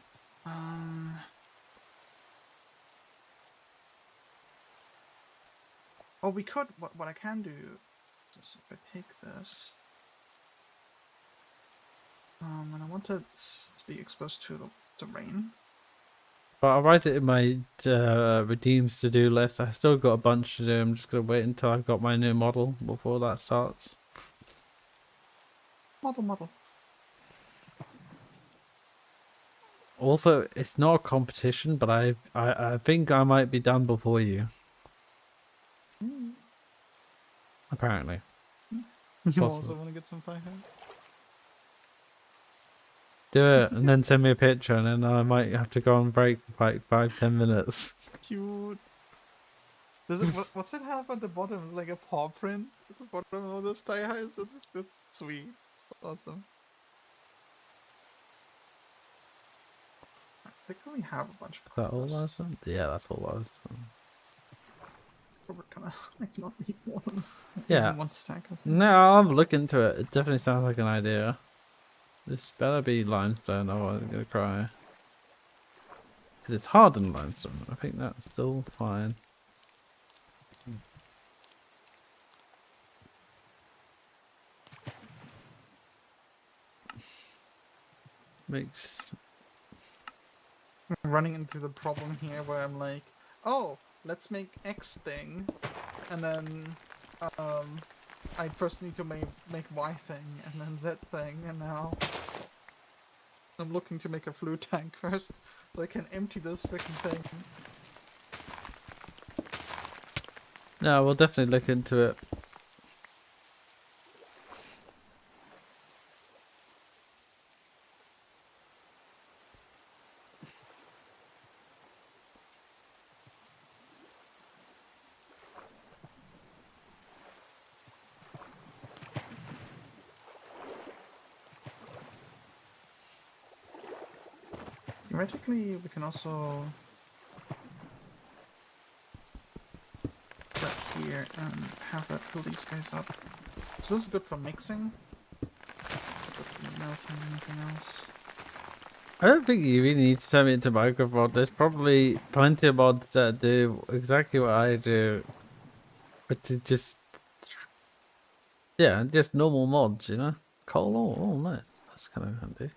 Oh, we could. What I can do is if I take this, and I want it to be exposed to the rain. But I'll write it in my redeems to do list. I still got a bunch to do. I'm just gonna wait until I've got my new model before that starts. Model. Also, it's not a competition, but I think I might be done before you. Apparently. You also want to get some fire hands? Do it and then send me a picture, and then I might have to go on break for like 5-10 minutes. Cute. Does it? What's it have at the bottom? It's like a paw print at the bottom of this tie highs. That's sweet. Awesome. I think we have a bunch of. Is that all I was done? Yeah, that's all I was done. We're gonna not need one. Yeah. One stack. No, I'll look into it. It definitely sounds like an idea. This better be limestone, or I'm gonna cry. It's hardened limestone. I think that's still fine. Makes. I'm running into the problem here where I'm like, oh, let's make X thing, and then I first need to make Y thing, and then Z thing, and now I'm looking to make a fluid tank first, so I can empty this freaking thing. No, we'll definitely look into it. Theoretically, we can also put that here and have that fill these guys up. So this is good for mixing. It's good for melting and anything else. I don't think you really need to turn me into Micromod. There's probably plenty of mods that do exactly what I do. But to just... Yeah, just normal mods, you know? Coal, oh nice. That's kind of handy.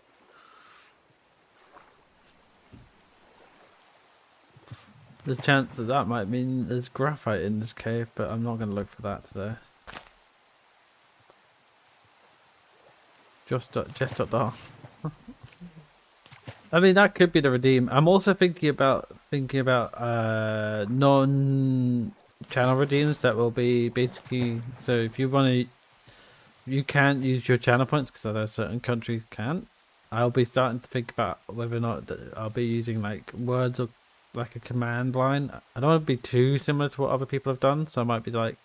There's a chance that might mean there's graphite in this cave, but I'm not going to look for that today. Just dark. I mean, that could be the redeem. I'm also thinking about non-channel redeems that will be basically. So if you want to you can't use your channel points because other certain countries can't. I'll be starting to think about whether or not I'll be using like words or like a command line. I don't want to be too similar to what other people have done, so I might be like,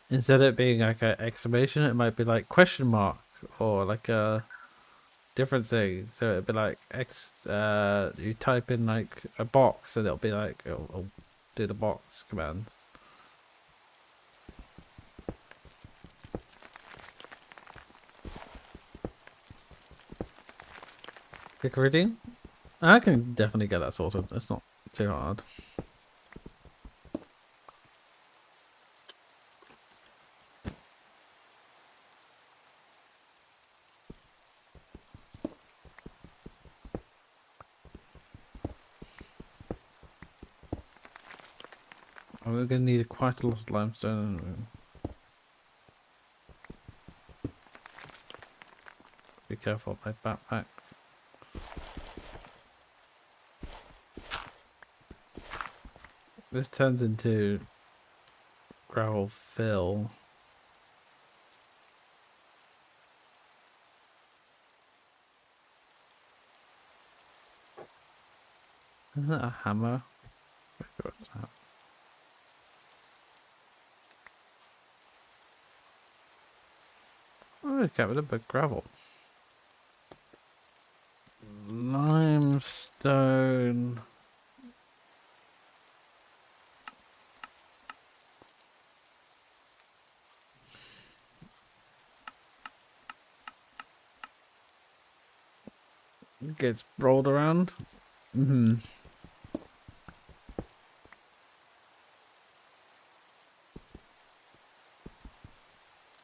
instead of it being like an exclamation, it might be like question mark or like a different thing. So it'd be like you type in like a box and it'll be like it'll do the box command. Pick a reading. I can definitely get that sorted. It's not too hard. We're gonna need quite a lot of limestone. Be careful of my backpack. This turns into gravel fill. Isn't that a hammer? Oh, it's got rid of the gravel. Limestone. Gets rolled around. Mm-hmm.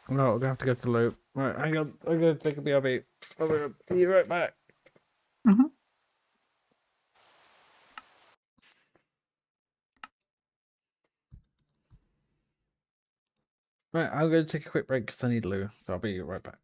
No, we're gonna have to go to loop. Right, hang on. I'm gonna take a BRB. I'm gonna be right back. Mm-hmm. Right, I'm gonna take a quick break because I need loo. So I'll be right back.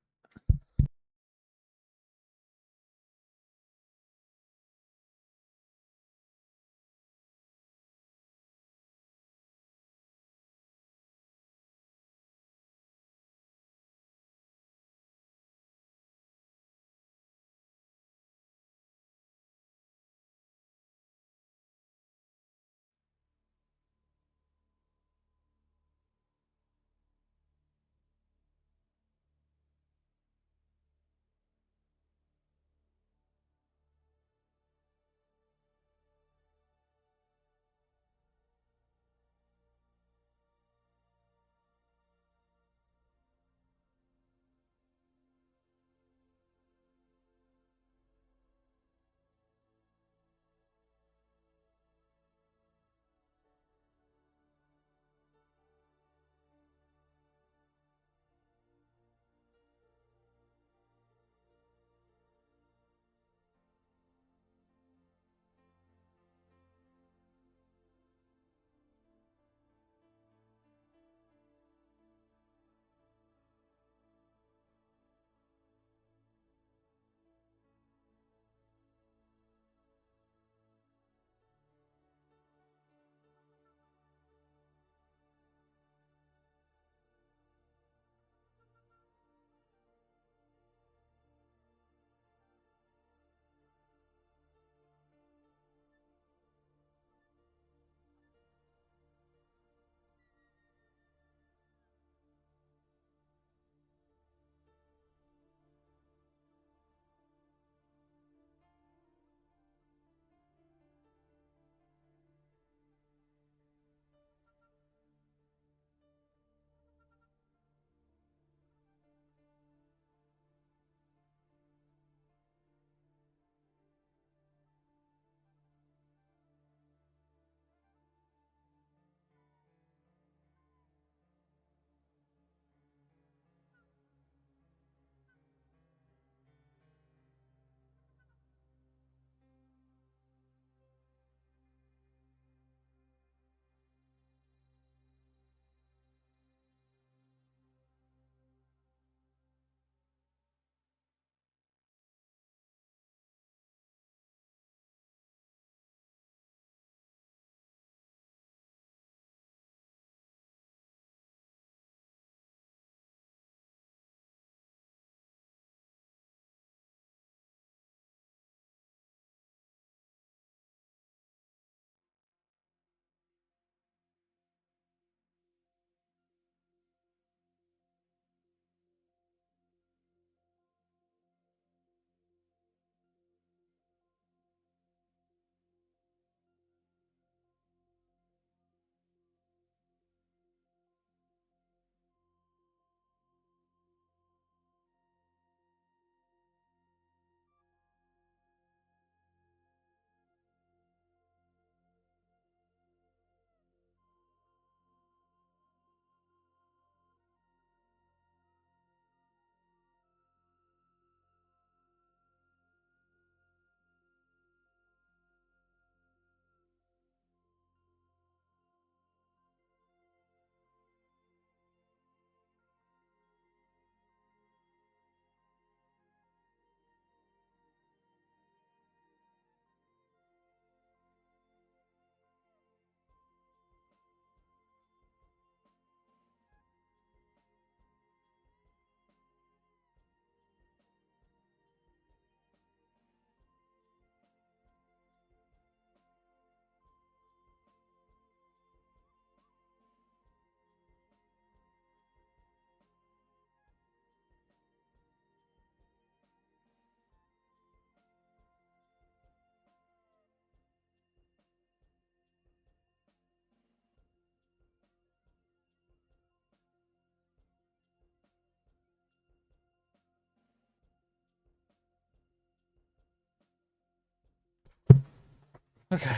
Okay,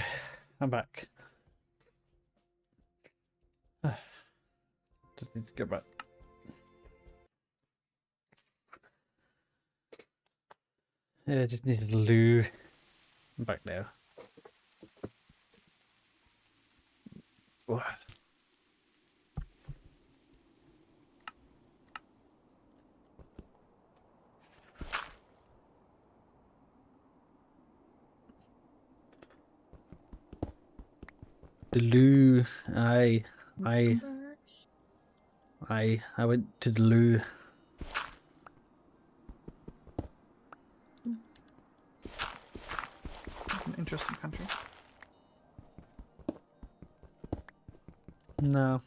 I'm back. Just need to get back. Yeah, just needed a loo. I'm back now. What? The loo. I went to the loo. An interesting country. No.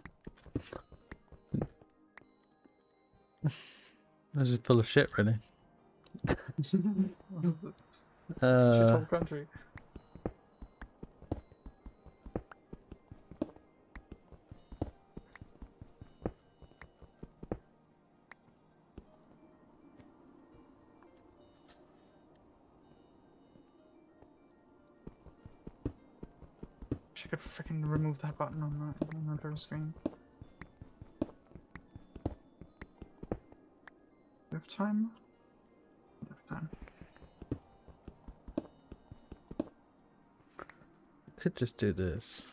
This is full of shit, really. Shithole country. She could freaking remove that button on the screen. We have time? We have time. Could just do this.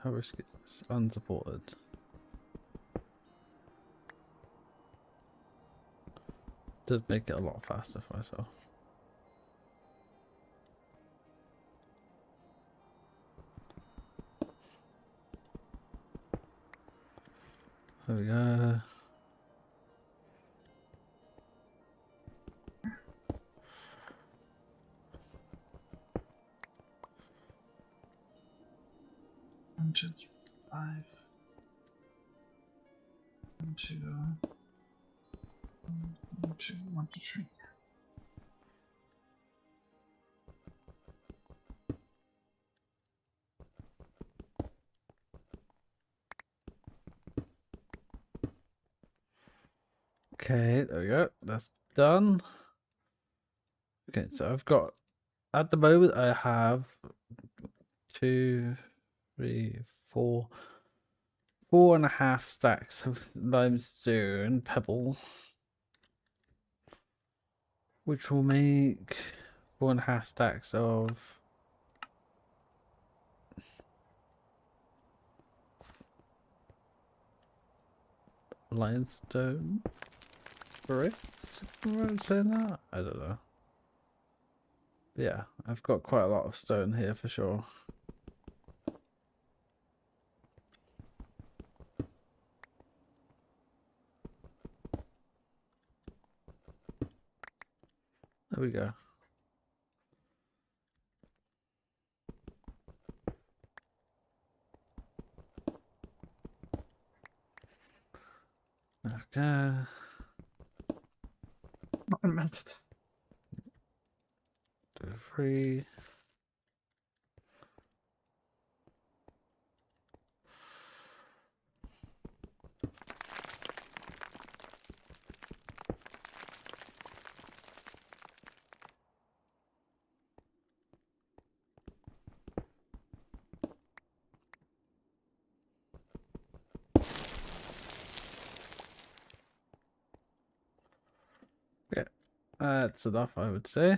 How risky is this? Unsupported. Does make it a lot faster for myself. There we go. One, two, three, 5. 1, 2. 1, 2, 1, 2, 3. Okay, there we go. That's done. Okay, so I've got, at the moment, I have 2, 3, 4, 4.5 stacks of limestone pebble, which will make 4.5 stacks of limestone bricks. Am I right in saying that? I don't know. Yeah, I've got quite a lot of stone here for sure. There we go. There we go. I meant it. 2, 3. Yeah, that's enough, I would say.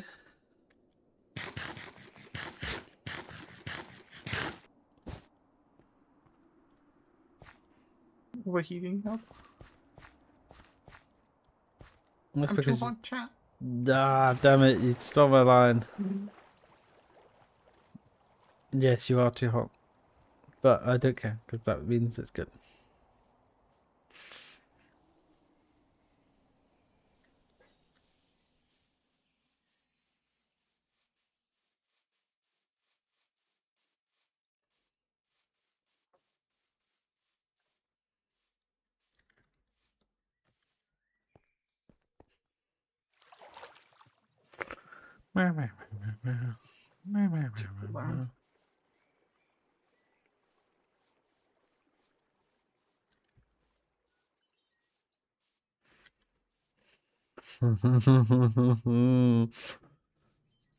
Overheating help? That's I'm too because hot, chat. ah, damn it, you stole my line. Yes, you are too hot. But I don't care, because that means it's good. Too loud.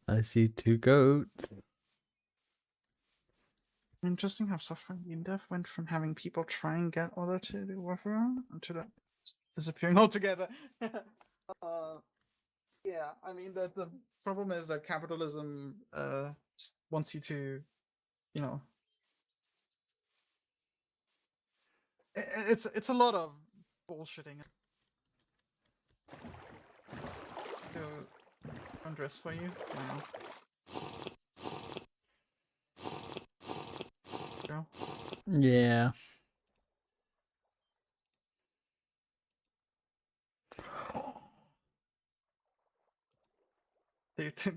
I see 2 goats. Interesting how software game dev went from having people try and get order to do workaround to that disappearing altogether. Yeah, I mean the problem is that capitalism wants you to, you know, it's a lot of bullshitting. Do undress for you? Wow. Girl. Yeah.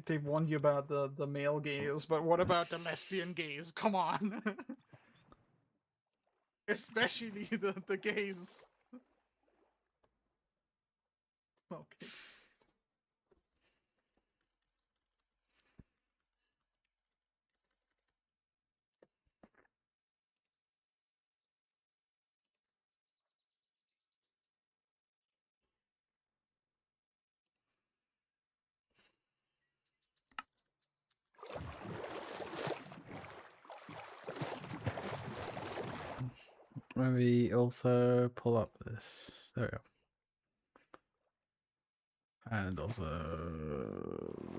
They warned you about the male gays, but what about the lesbian gays? Come on. Especially the gays. Okay. Maybe also pull up this. There we go. And also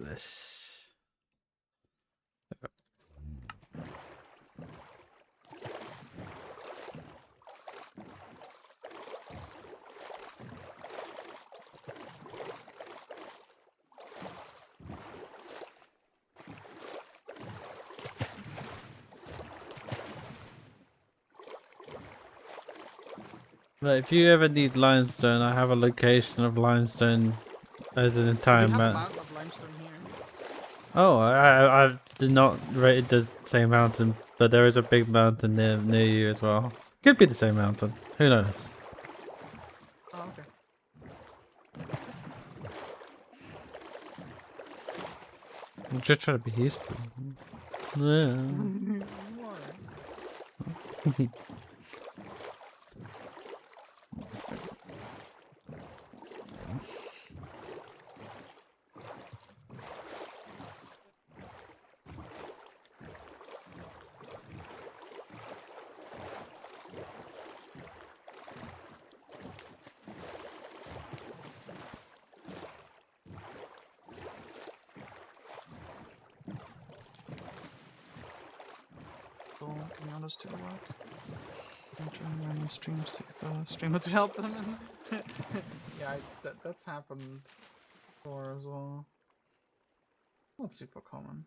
this. But if you ever need limestone, I have a location of limestone as an We entire have a map. mountain of limestone here. Oh, I did not rate it the same mountain, but there is a big mountain near you as well. Could be the same mountain. Who knows? Oh, okay. I'm just trying to be useful. Yeah. You are. Can you honest to the work? I'm trying to run streams to get the streamer to help them. Yeah, that's happened before as well. Not super common.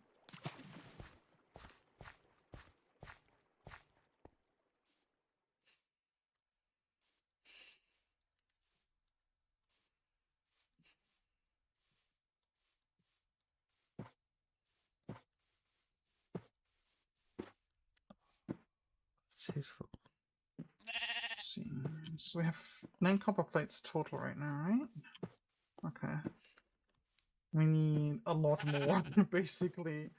It's useful. Let's see. So we have 9 copper plates total right now, right? Okay. We need a lot more, basically.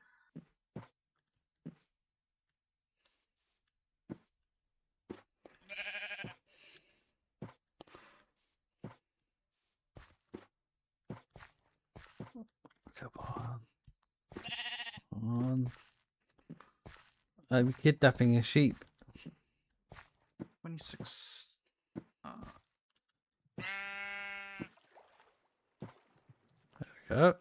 Come on. Come on. I'm kidnapping a sheep. 26. There we go.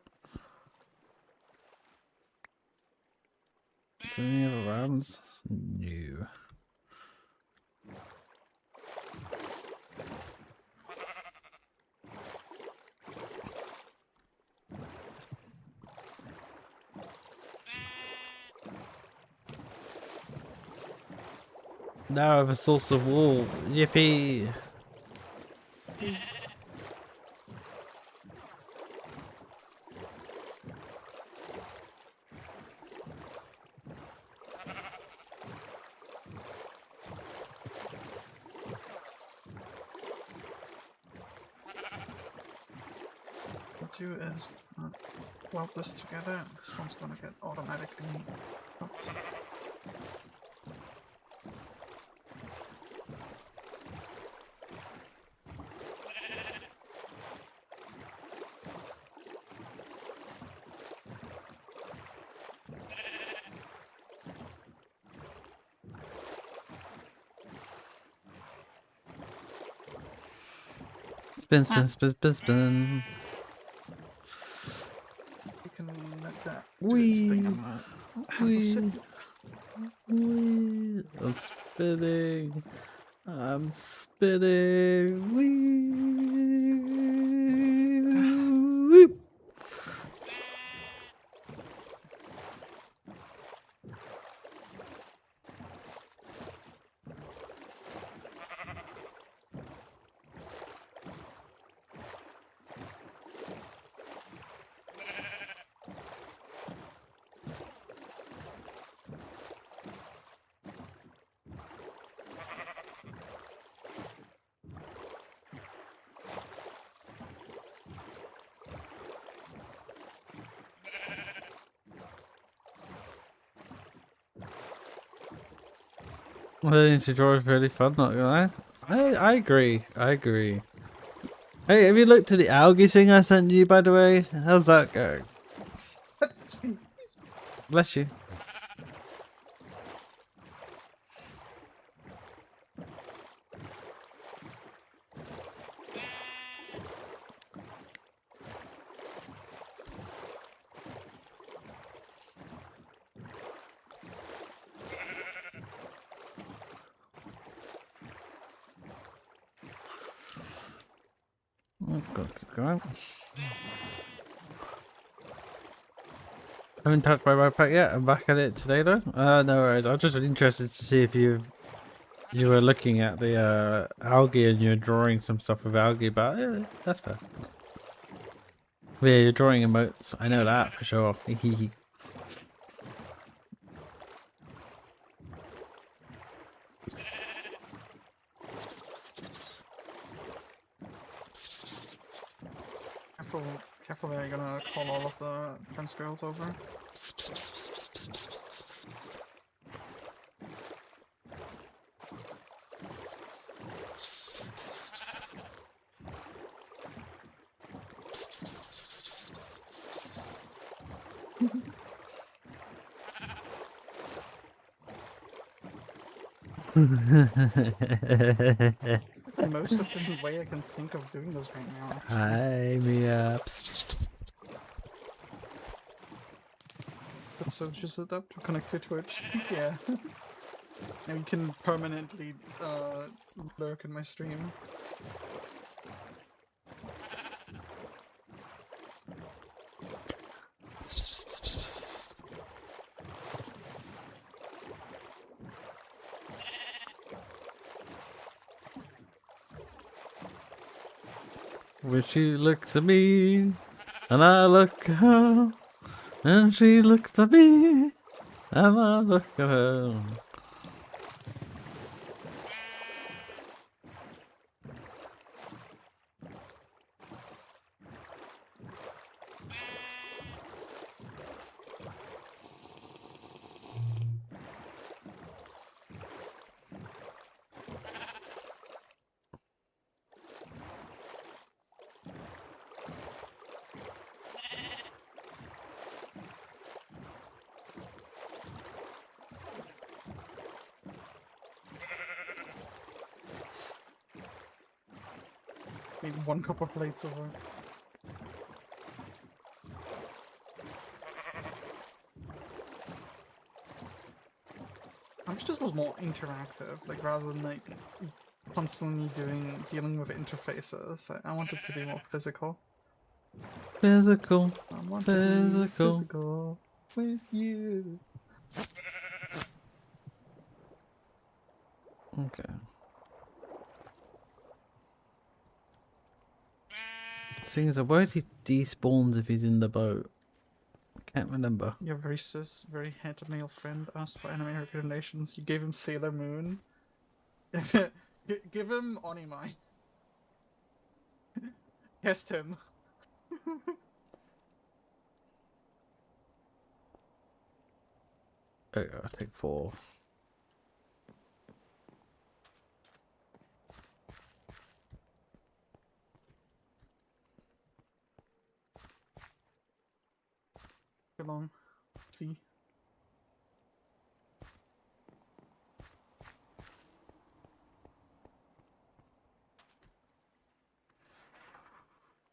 Is there any other rounds? No. Now I have a source of wool. Yippee! What I'll do is weld this together. This one's gonna get automatically hooked. Spin, spin, spin, spin, spin. You can let that do Wee. its thing and have a sip. Wee. I'm spinning. I'm spinning. Wee. I think the draw is really fun, not gonna lie. I agree. I agree. Hey, have you looked at the algae thing I sent you, by the way? How's that going? Bless you. Oh, God, keep going. Haven't touched my backpack yet. I'm back at it today, though. No worries. I'm just interested to see if you were looking at the algae and you're drawing some stuff with algae, but yeah, that's fair. Yeah, you're drawing emotes. I know that for sure. Careful, careful there, you're gonna call all of the Prince girls over. The most efficient way I can think of doing this right now, actually. Hi, Mia. But so just set up to connect to Twitch. Yeah. Now you can permanently lurk in my stream. When she looks at me, and I look at her, and she looks at me, and I look at her. Need one copper plates over. I wish this was more interactive, like rather than like constantly dealing with interfaces. I want it to be more physical. Physical. I want to be physical with you. Okay. Thing is, where he despawns if he's in the boat? Can't remember. Your very cis, very het male friend asked for anime recommendations. You gave him Sailor Moon. Give him Onimai. Test him. Oh, I'll take 4. Come on. See.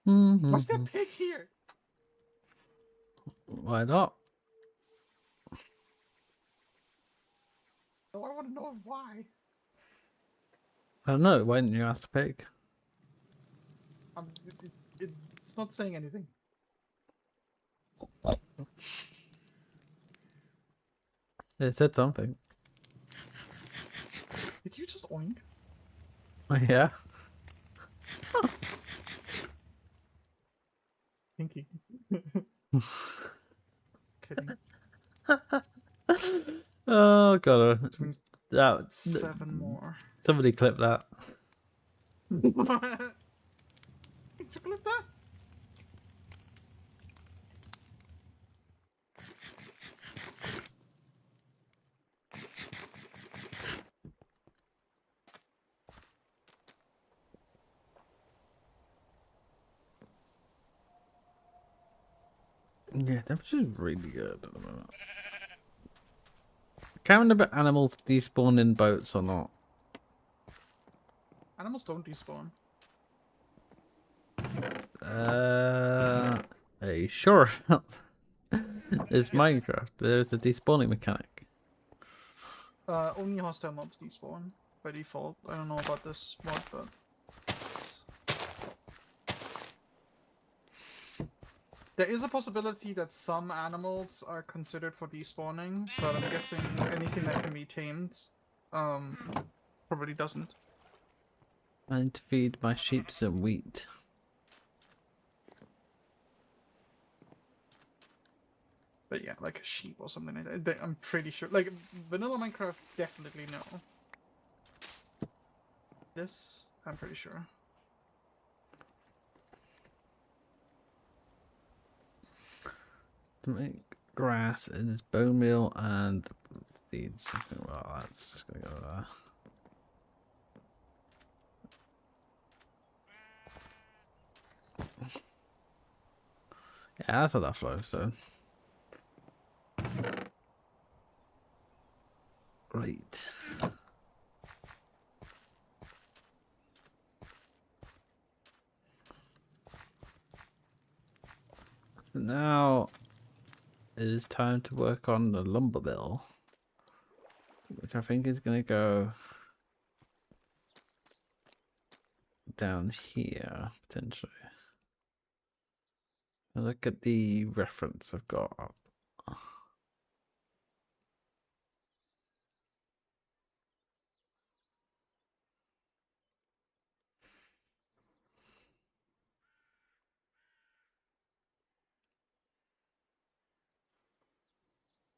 Why's there a pig here? Why not? Oh, I want to know why. I don't know. Why didn't you ask the pig? It's not saying anything. It said something. Did you just oink? Oh, yeah. Pinky. Kidding. Oh god. Between That 7 more. somebody clip that. What? Did you clip that? Yeah, temperature's really good at the moment. Can't remember if animals despawn in boats or not. Animals don't despawn. Are you sure? It's Yes. Minecraft. There's a despawning mechanic. Only hostile mobs despawn by default. I don't know about this mod, but there is a possibility that some animals are considered for despawning, but I'm guessing anything that can be tamed, probably doesn't. I need to feed my sheep some wheat. But yeah, like a sheep or something like that. I'm pretty sure. Like, vanilla Minecraft, definitely no. This, I'm pretty sure. To make grass is bone meal and seeds. Well, that's just gonna go there. Yeah, that's enough flowstone. Right. So now it is time to work on the lumber mill, which I think is going to go down here potentially. Now look at the reference I've got up.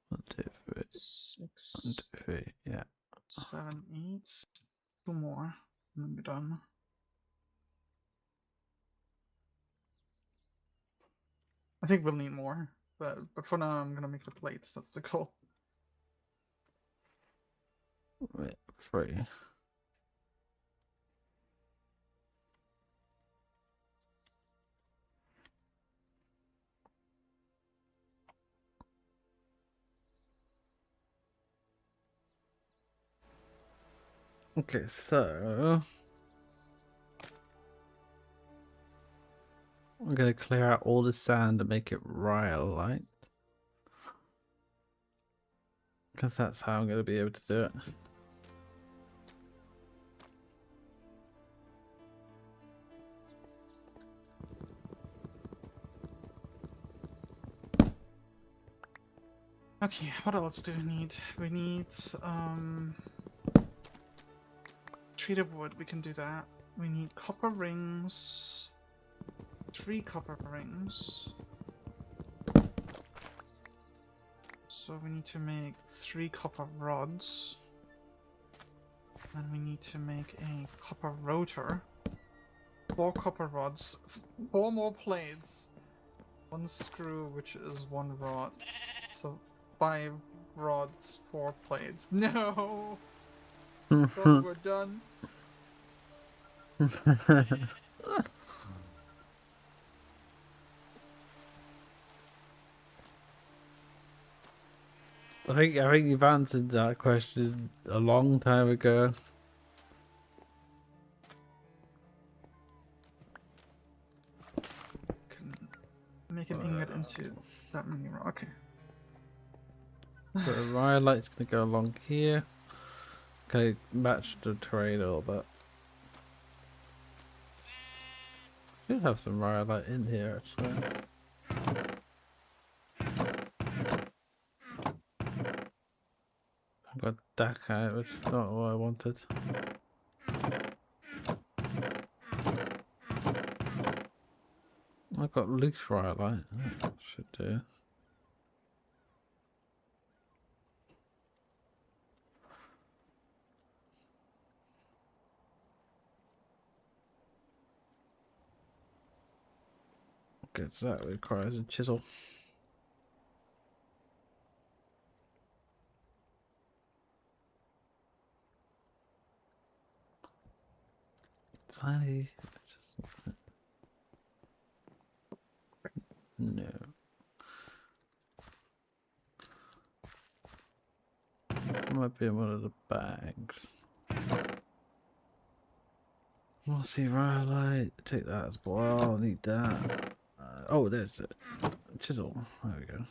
One, two, three. 6, 1, 2, 3. Yeah. 7, 8. 2 more, and then we're done. I think we'll need more, but for now I'm gonna make the plates. That's the goal. Wait, 3. Okay, so I'm gonna clear out all the sand and make it rhyolite, because that's how I'm gonna be able to do it. Okay, what else do we need? We need treated wood. We can do that. We need copper rings. 3 copper rings. So we need to make 3 copper rods. And we need to make a copper rotor. 4 copper rods. 4 more plates. 1 screw, which is 1 rod. So 5 rods, 4 plates. No! Thought we're done. I think you've answered that question a long time ago. make an ingot into that many. Okay. So the rhyolite's gonna go along here. Okay, match the terrain a little bit. Should have some rhyolite in here actually. I've got Dak out, which is not what I wanted. I've got loose rhyolite. That should do. Guess that requires a chisel. Tiny. No. Might be in one of the bags. Mossy rhyolite. Take that as well. Need that. Oh, there's it. Chisel. There we go.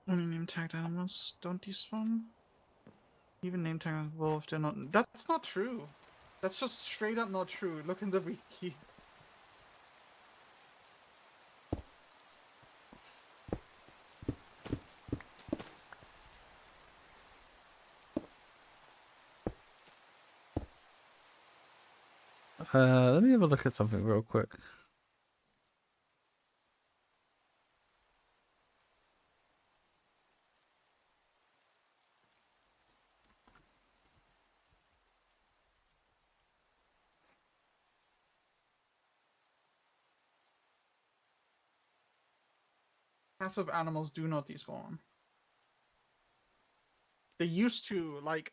Only name tagged animals don't despawn. Even name tagged wolves, they're not. That's not true. That's just straight up not true. Look in the wiki. Let me have a look at something real quick. Passive animals do not despawn. They used to, like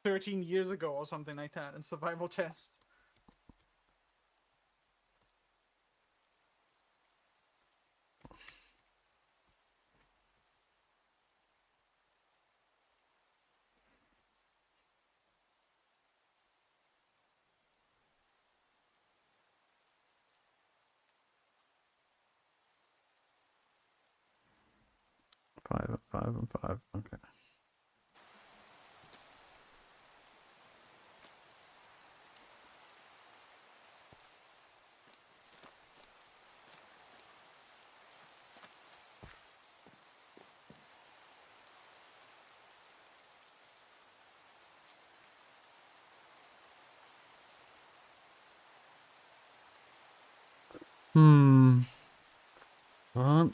13 years ago or something like that in survival test. Five and five. Okay. Want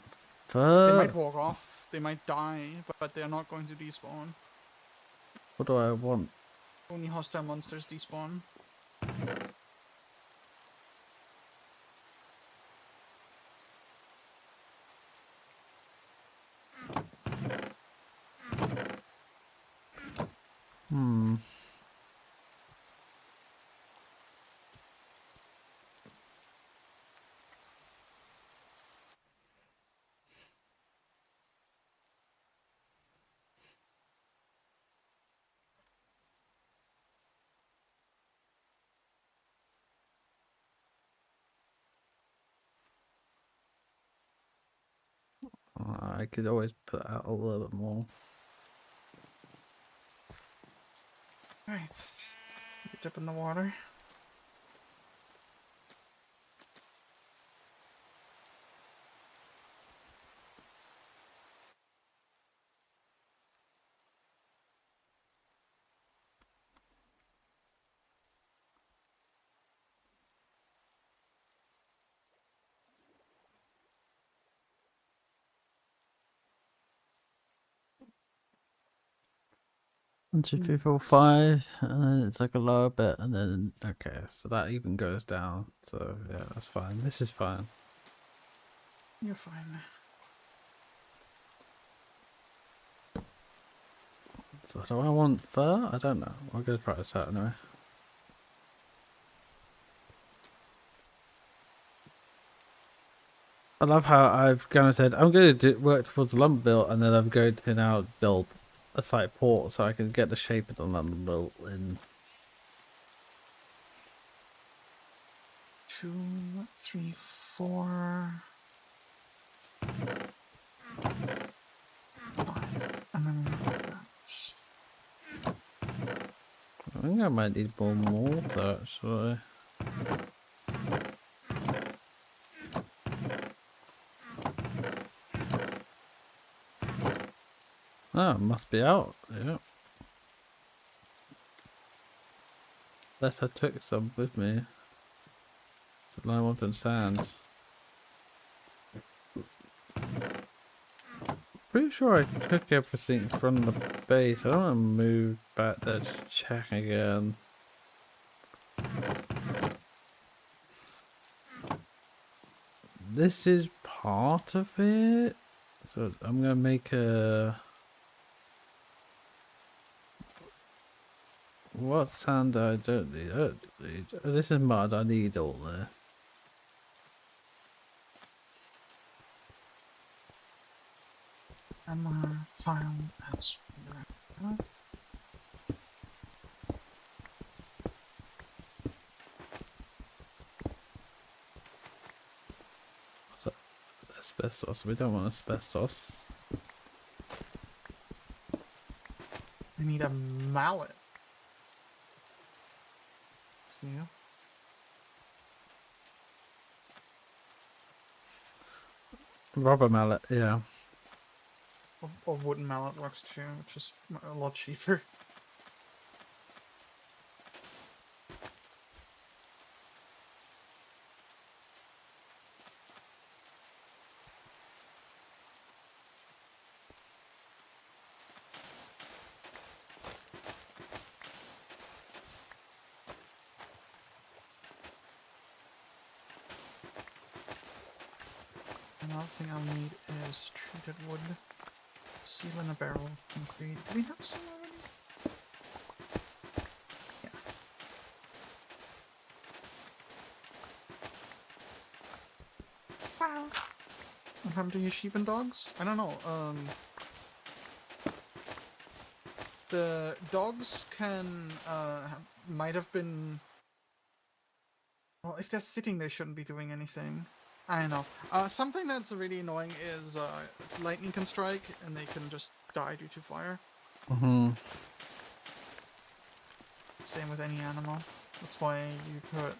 They fur? might walk off, they might die, but they're not going to despawn. What do I want? Only hostile monsters despawn. I could always put out a little bit more. Alright. Take a dip in the water. One, two, three, four, five, and then it's like a lower bit, and then okay, so that even goes down. So yeah, that's fine. This is fine. You're fine. So do I want fur? I don't know. We're gonna try this out anyway. I love how I've kind of said I'm going to work towards a lumber build, and then I'm going to now build a site port so I can get the shape of the lumber build in. 2, 3, 4, 5, and then that. I think I might need more mortar actually. Oh, it must be out. Yeah. Unless I took some with me. It's lime water and sand. Pretty sure I took everything from the base. I don't want to move back there to check again. This is part of it. So I'm gonna make a. What sand I don't need? I don't need. This is mud. I need all there. File as. So, asbestos. We don't want asbestos. I need a mallet. It's new. Rubber mallet. Yeah. Or wooden mallet works too, which is a lot cheaper. Another thing I'll need is treated wood. Seal in a barrel of concrete. Do we have some already? Yeah. Wow. What happened to your sheep and dogs? I don't know. The dogs can might have been. Well, if they're sitting, they shouldn't be doing anything. I know. Something that's really annoying is lightning can strike and they can just die due to fire. Same with any animal. That's why you put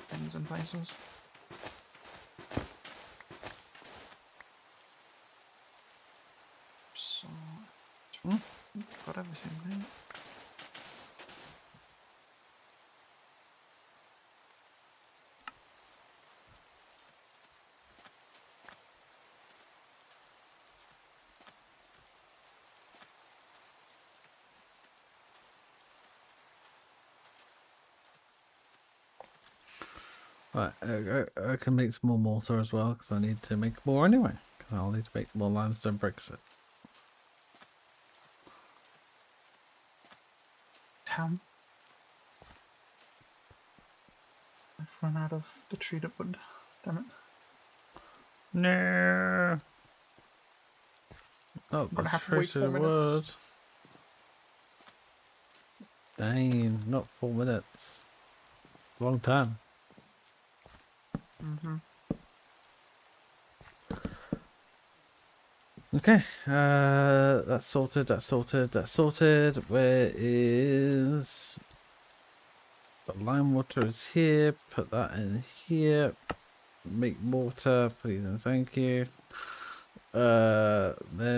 things in places. So got everything right. Right, I can make some more mortar as well because I need to make more anyway. I'll need to make more limestone bricks. Damn. I've run out of the treated wood. Damn it. No. Oh, I'm gonna that's have to wait 4 treated minutes. wood. Dang, not 4 minutes. Long time. Okay, that's sorted, that's sorted, that's sorted. Where is... The lime water is here, put that in here. Make mortar, please and thank you. Then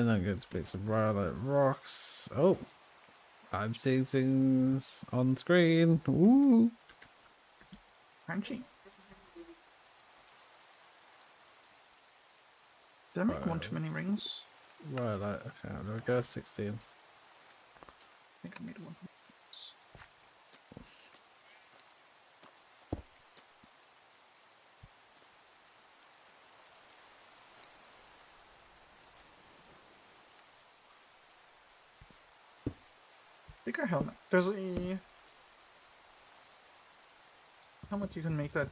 I'm going to make some violet rocks. Oh, I'm seeing things on screen. Ooh. Crunchy. Did I make one too many rings? Violet, okay, there we go, 16. I think I made one. Bigger helmet. There's a... how much you can make that.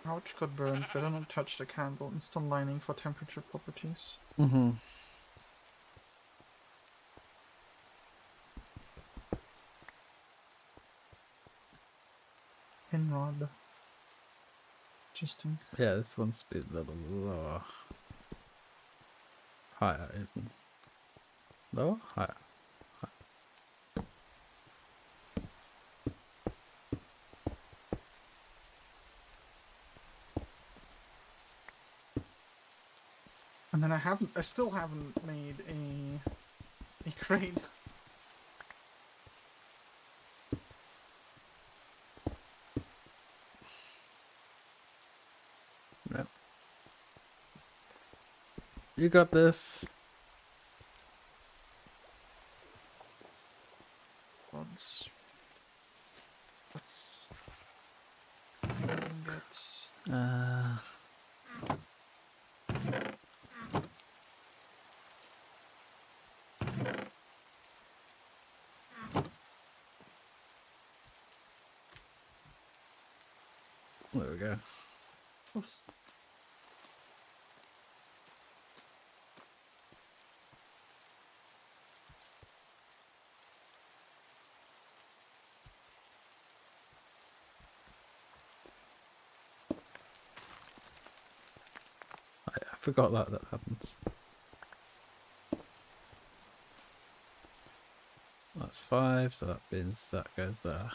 Ouch, got burned. Better not touch the candle. Instant lining for temperature properties. Mm-hmm. Pin rod. Interesting. Yeah, this one's a bit little lower. Higher, even. Lower? Higher. And then I still haven't made a crate. Yep. You got this. Let's get There we go. oops. I forgot that happens. That's 5, so that means that goes there.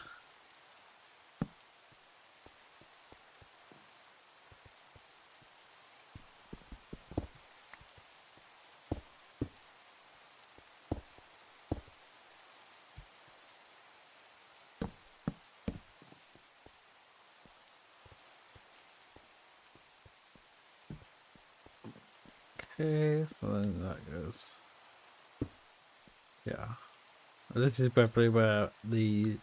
Okay, so then that goes. Yeah. This is probably where the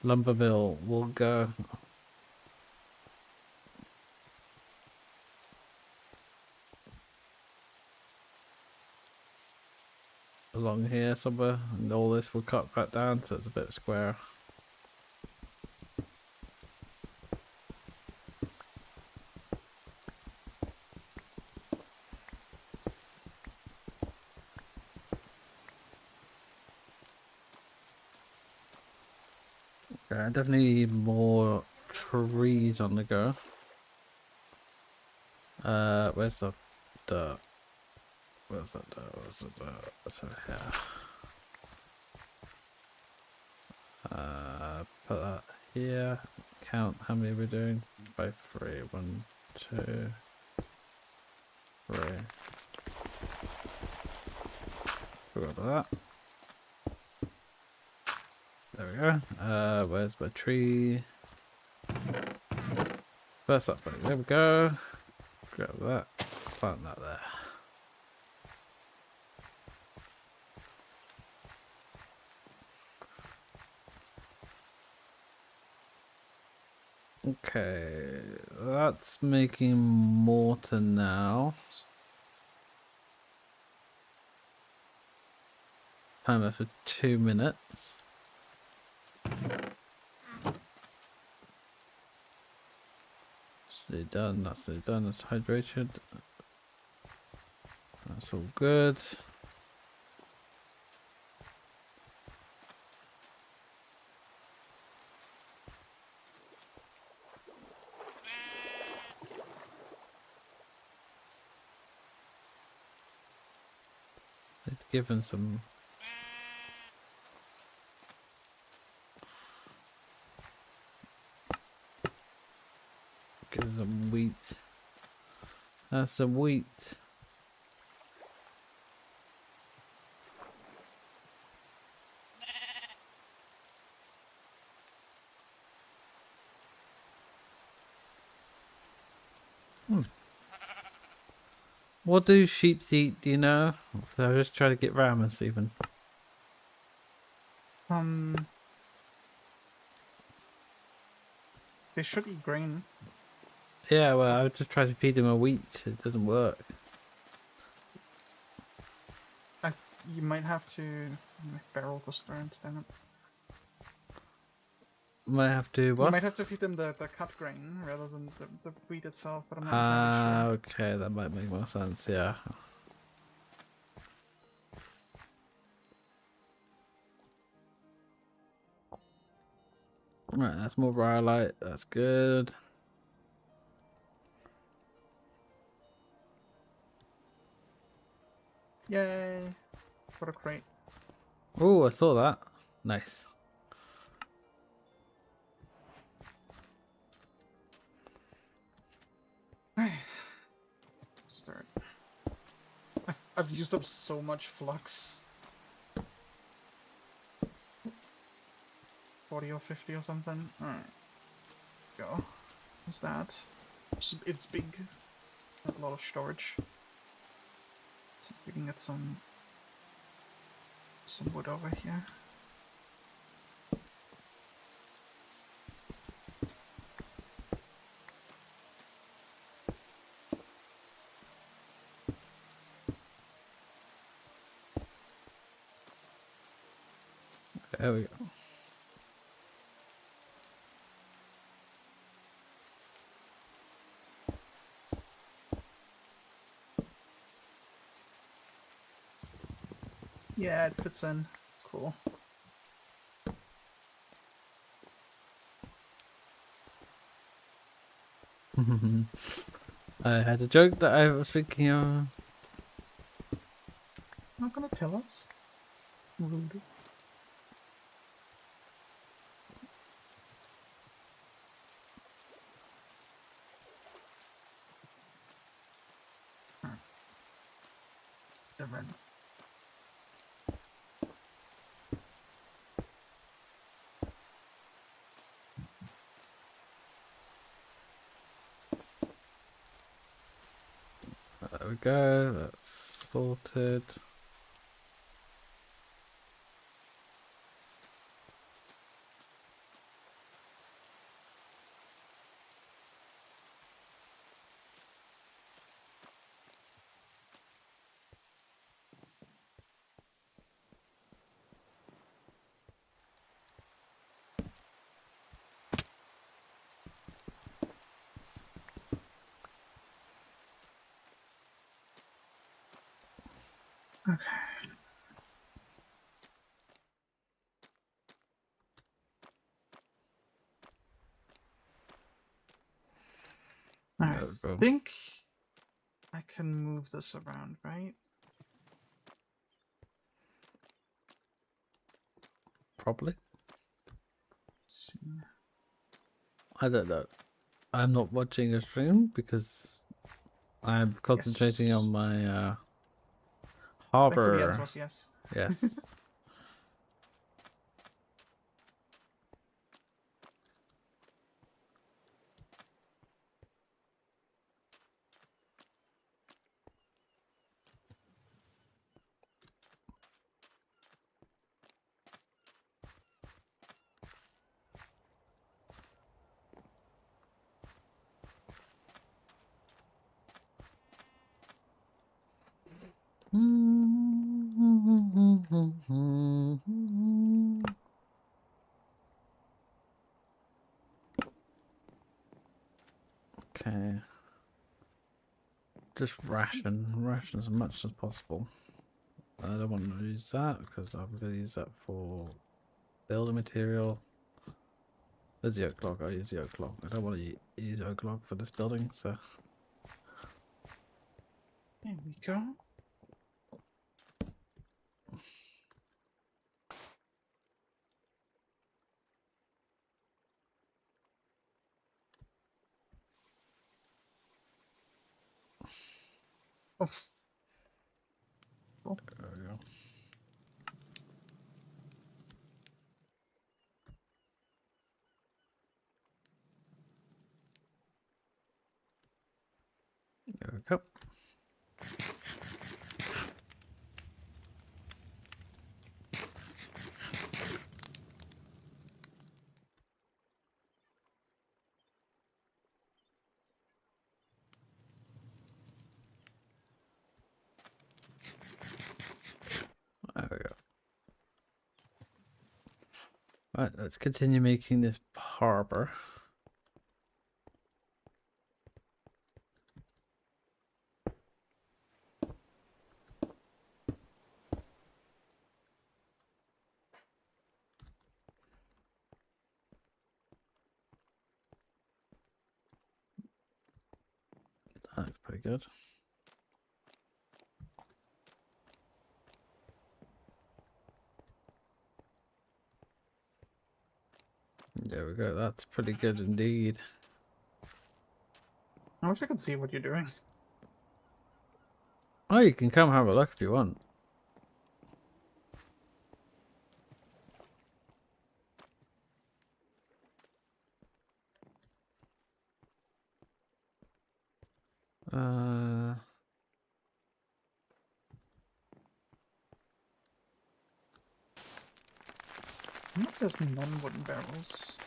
lumber mill will go. Along here somewhere, and all this will cut back down, so it's a bit square. Okay, I definitely need more trees on the go. Where's the dirt? Where's the dirt? Where's the dirt? What's over here? Put that here. Count how many we're doing by 3. 1, 2, 3. Forgot about that. There we go. Where's my tree? First up, buddy. There we go. Grab that. Plant that there. Okay, that's making mortar now. Timer for 2 minutes. That's done. That's done. That's hydrated. That's all good. It's given some. Give some wheat. That's some wheat. What do sheep eat? Do you know? I just try to get ramus even. They should eat grain. Yeah, well, I would just try to feed them a wheat. It doesn't work. You might have to My barrel was burnt, damn it. Might have to You what? might have to feed them the cut grain rather than the wheat itself, but I'm not entirely sure. Okay, that might make more sense, yeah. Right, that's more rhyolite, that's good. Yay! What a crate. Oh, I saw that. Nice. Alright. Start. I've used up so much flux. 40 or 50 or something. Alright. Go. What's that? It's big. Has a lot of storage. So we can get some wood over here. There we go. Yeah, it fits in. Cool. I had a joke that I was thinking of. Not gonna tell us. Rude. The rent. There we go, that's sorted. Okay. I There we go. think I can move this around, right? Probably. Let's see. I don't know. I'm not watching a stream because I'm concentrating Yes. on my Thankfully, the answer harbor. was yes. Yes. Okay. Just ration as much as possible. I don't want to use that because I'm going to use that for building material. There's the oak log. I use the oak log. I don't want to use oak log for this building, so. There we go. Oh. Cool. There we go. There we go. There we go. Right, let's continue making this harbor. That's pretty good. There we go. That's pretty good indeed. I wish I could see what you're doing. Oh, you can come have a look if you want. Not just non-wooden barrels.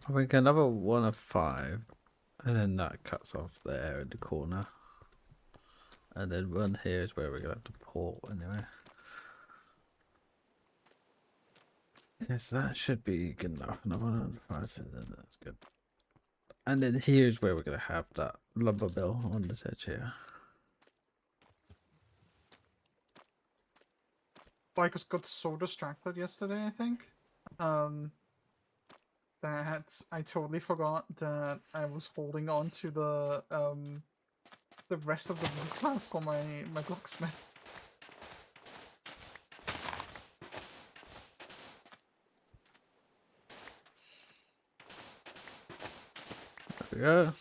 I think another 1 of 5, and then that cuts off there in the corner. And then 1 here is where we're gonna have to pour anyway. Yes, that should be good enough. Another 1 of 5, so then that's good. And then here's where we're gonna have that lumber mill on this edge here. Like, I got so distracted yesterday, I think. That I totally forgot that I was holding on to the rest of the wood class for my blacksmith. There we go.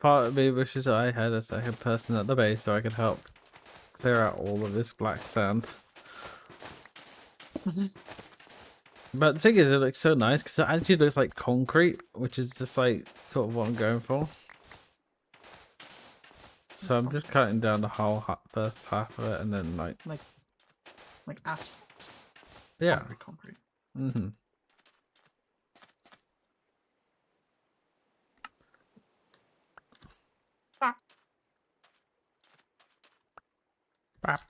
Part of me wishes I had a second person at the base so I could help clear out all of this black sand. But the thing is, it looks so nice because it actually looks like concrete, which is just like sort of what I'm going for. So I'm just cutting down the whole first half of it, and then like asphalt. yeah, Concrete. mm-hmm. Ah. Bap.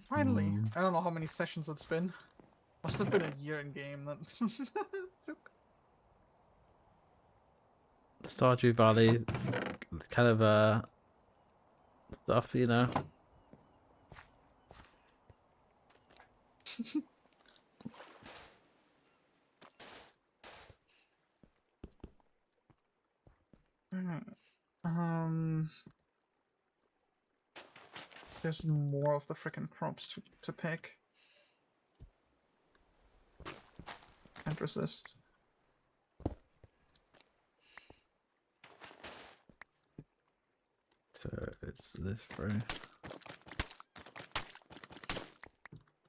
Finally, I don't know how many sessions it's been. Must have been a year in game that took. Stardew Valley kind of stuff, you know. There's more of the frickin' crops to pick. Can't resist. So it's this through.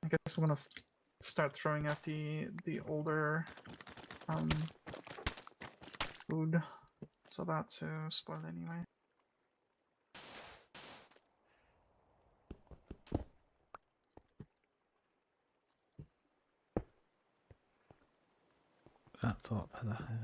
I guess we're gonna start throwing out the older food. It's about to spoil anyway. That's all better. Yeah.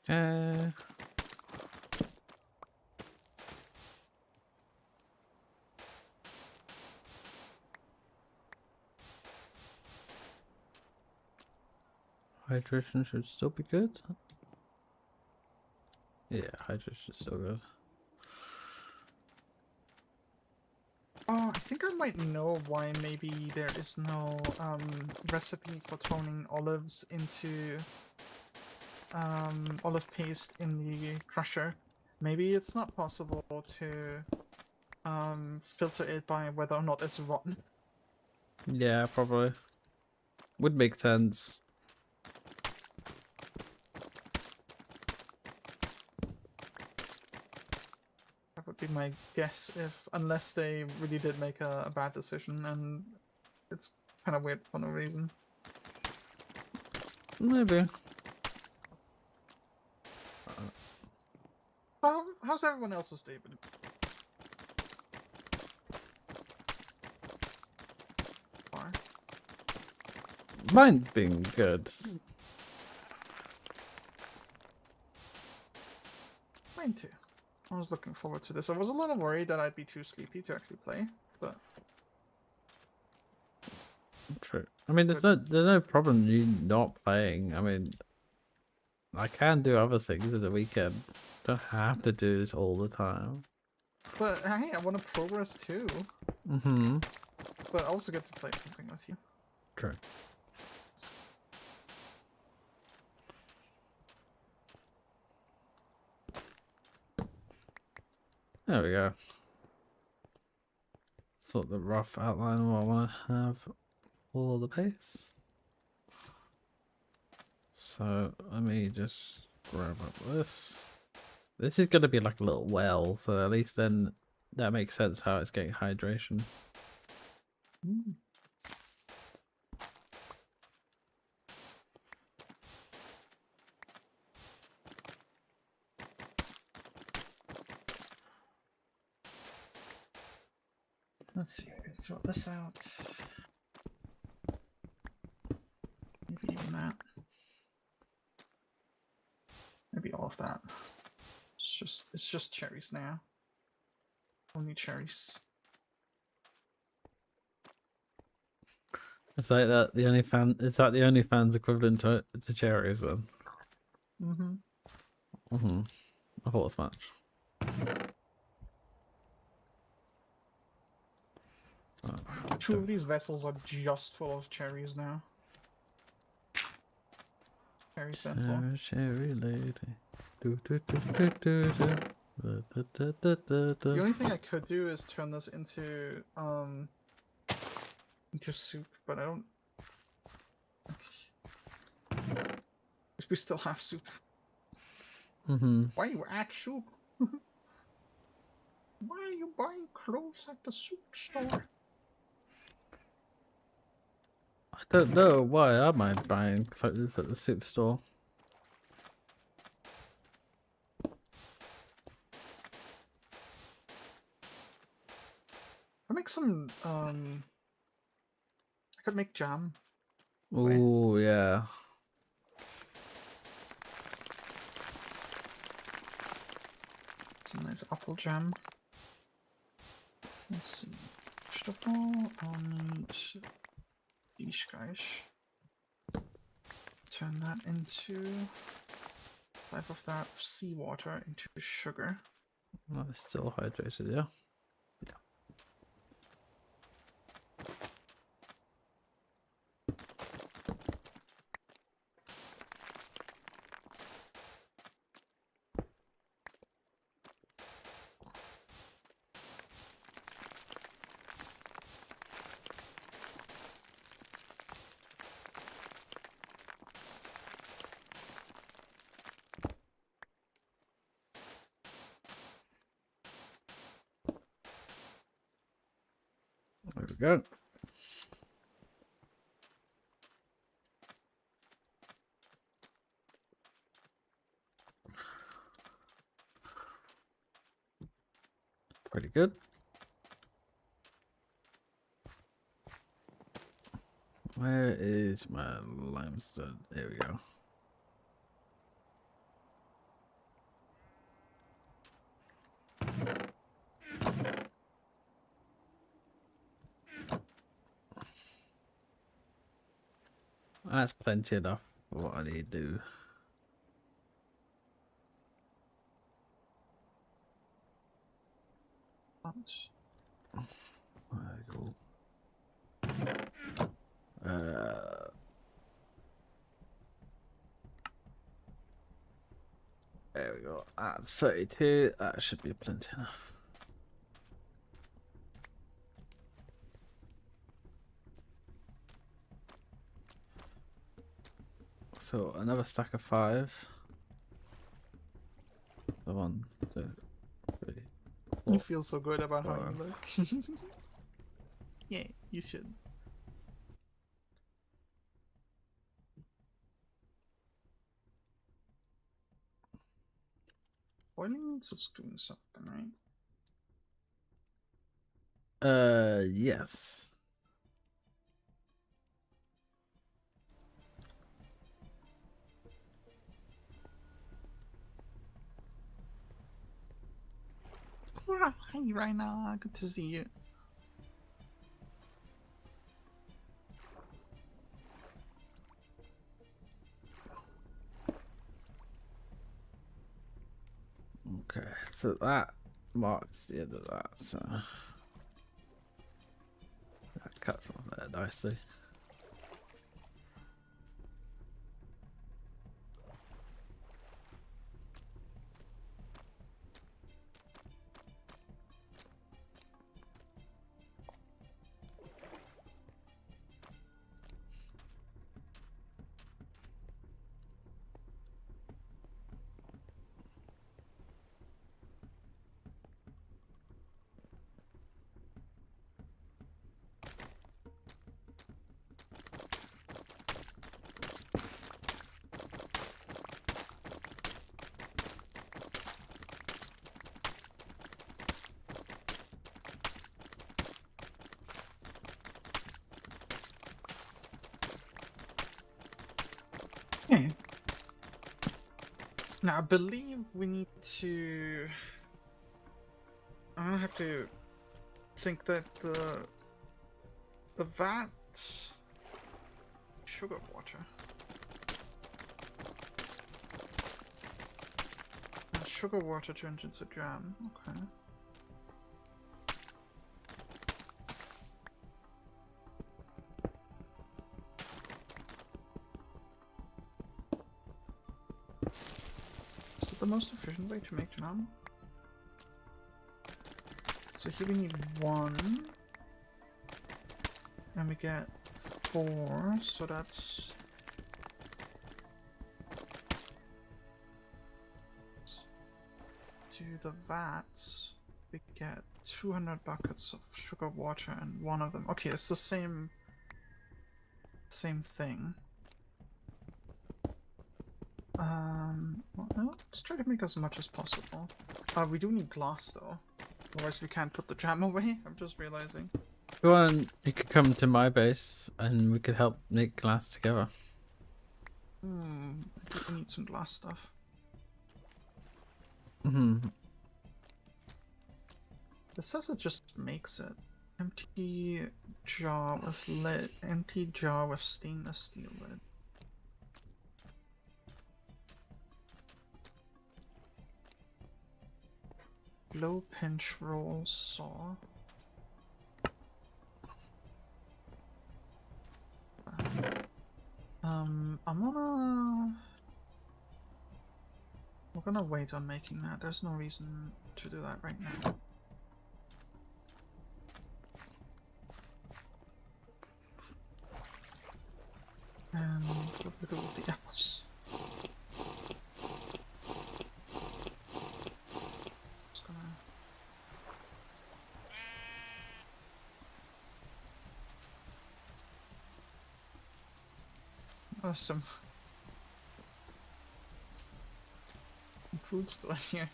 Okay. Hydration should still be good. Yeah, hydration is still good. Oh, I think I might know why maybe there is no recipe for turning olives into olive paste in the crusher. Maybe it's not possible to filter it by whether or not it's rotten. Yeah, probably. Would make sense. That would be my guess, if unless they really did make a bad decision, and it's kind of weird for no reason. Maybe. How's everyone else's day been? Far? Mine's been good. Mine too. I was looking forward to this. I was a little worried that I'd be too sleepy to actually play, but True. I mean, there's no problem you not playing. I mean, I can do other things at the weekend. Don't have to do this all the time. But hey, I want to progress too. Mm-hmm. But I also get to play something with you. True. There we go. Sort the rough outline of what I want to have for the base. So let me just grab up this. This is going to be like a little well, so at least then that makes sense how it's getting hydration. Let's see, we can sort this out. Maybe even that. Maybe all of that. It's just cherries now. Only cherries. Is that the only fan? Is that the only fans equivalent to cherries then? Mm-hmm. Mm-hmm. I thought as much. Two of these vessels are just full of cherries now. Cherry central. Cherry lady. Do, do, do, do, do, do. Da, da, da, da, da. The only thing I could do is turn this into soup, but I don't. We still have soup. Mm-hmm. Why you at soup? Why are you buying clothes at the soup store? I don't know why am I buying clothes at the soup store. I make some I could make jam. Oh yeah. Some nice apple jam. Let's see. First of all, I'll need these guys. Turn that into 5 of that seawater into sugar. Oh, it's still hydrated, yeah. go. Pretty good. Where is my limestone? There we go. That's plenty enough for what I need to do. There we go. There we go. That's 32. That should be plenty enough. So another stack of 5. So 1, 2, 3. You feel so good about how 4. you look. Yeah, you should. Boiling means it's doing something, right? Yes. Hi, Raina. Good to see you. Okay, so that marks the end of that. So that cuts off there nicely. Yeah. Now, I believe we need to... I'm gonna have to think that the vat... Sugar water. Sugar water turns into jam. Okay. Is it the most efficient way to make jam? So here we need 1. And we get 4, so that's... To the vats, we get 200 buckets of sugar water and 1 of them. Okay, it's the same thing. Well, let's try to make as much as possible. We do need glass though, otherwise we can't put the jam away. I'm just realizing. Go on, you could come to my base and we could help make glass together. I think we need some glass stuff. This says it just makes it. Empty jar with lid. Empty jar with stainless steel lid. Low pinch roll saw. We're gonna wait on making that. There's no reason to do that right now. And what do we do with the apples? Just gonna... Oh, some food store here.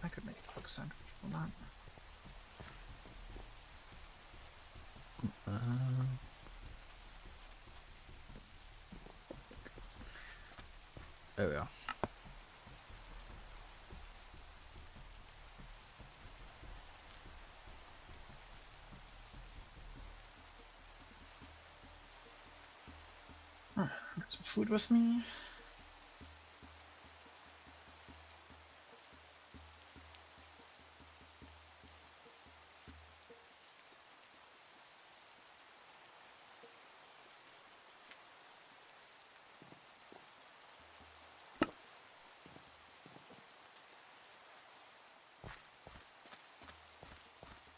I could make a quick sandwich from that. There we are. Got some food with me.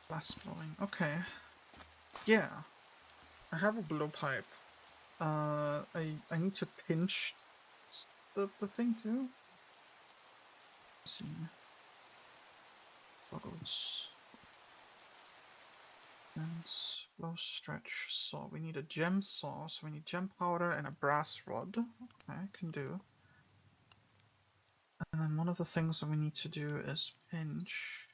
Glass blowing. Okay. Yeah. I have a blowpipe. I need to pinch the thing too. Let's see. Bottles. And slow stretch saw. We need a gem saw, so we need gem powder and a brass rod. Okay, I can do. And then one of the things that we need to do is pinch.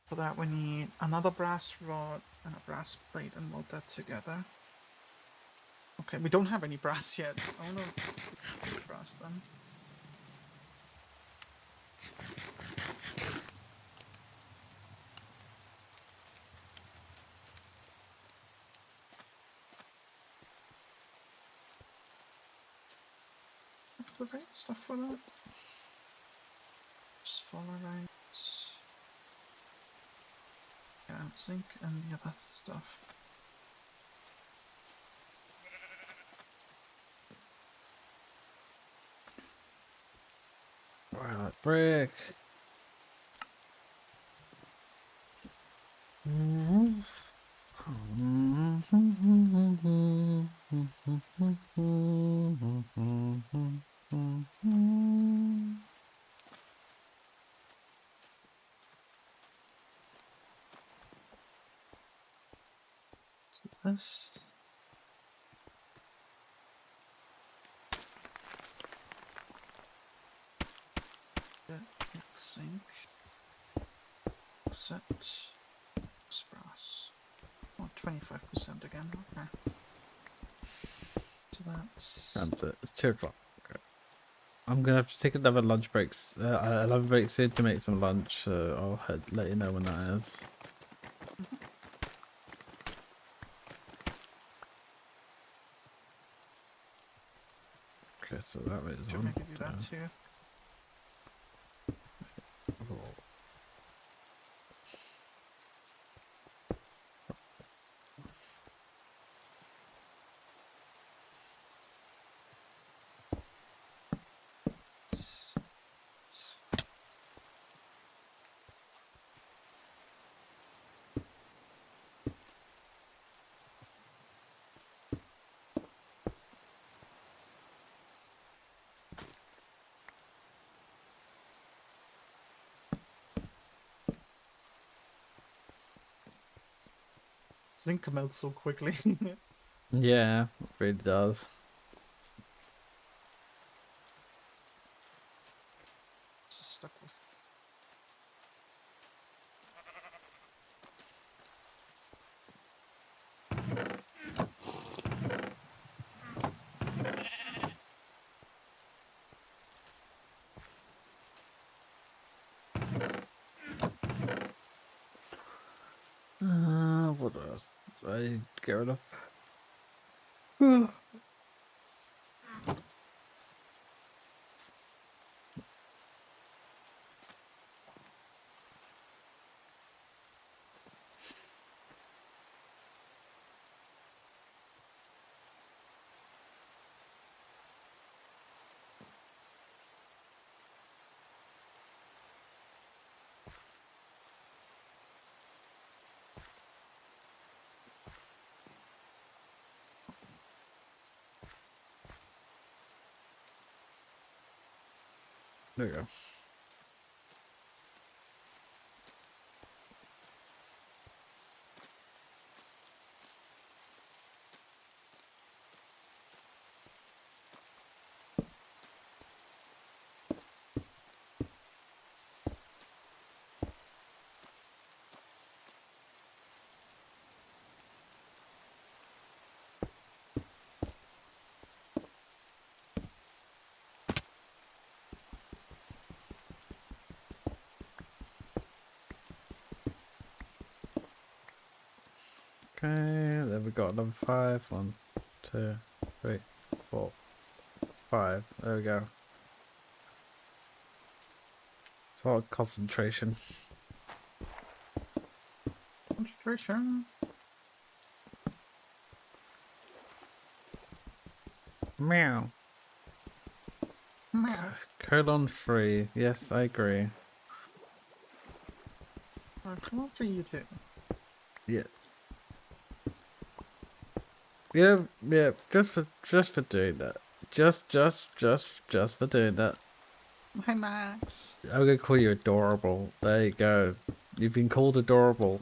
For that we need another brass rod and a brass plate and weld that together. Okay, we don't have any brass yet. I wanna get brass then. The right stuff for that. Solarite. Yeah, zinc and the other stuff. Right, brick. So this. Zinc. Set. Brass. Oh, 25% again. Okay. So That's it. It's 2 o'clock. Okay. I'm gonna have to take another lunch breaks. 11 breaks in to make some lunch. So I'll let you know when that is. Okay, so that is sure, one. I could do that too. Zinc melts so quickly. Yeah, it really does. Just stuck with. What else? I get rid of. There you go. Okay, then we got number 5. 1, 2, 3, 4, 5. There we go. It's all concentration. Concentration. Meow. Meow. Colon 3. Yes, I agree. Come on for you too. Yeah. Yeah, just for doing that. Just for doing that. Hi, Max. I'm gonna call you adorable. There you go. You've been called adorable.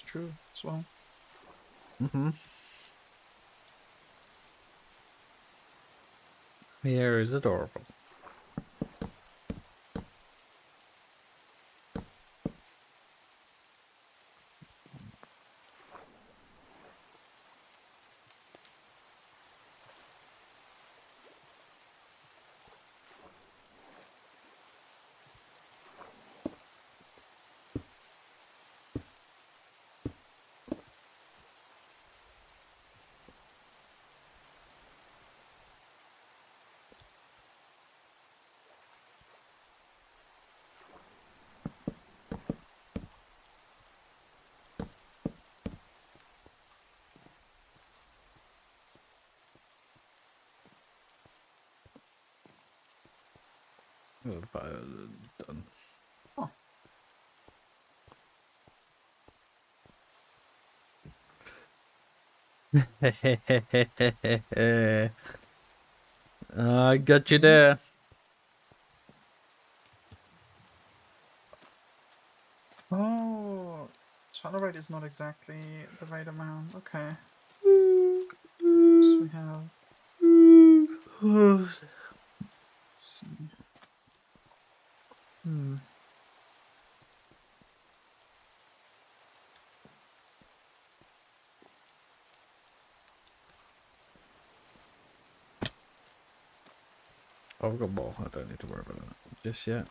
It's true as well. Mm-hmm. Here is adorable. Done. Oh. I got you there. Oh, Tolerate is not exactly the right amount. Okay. So we have. Let's see. I've got more. I don't need to worry about that just yet.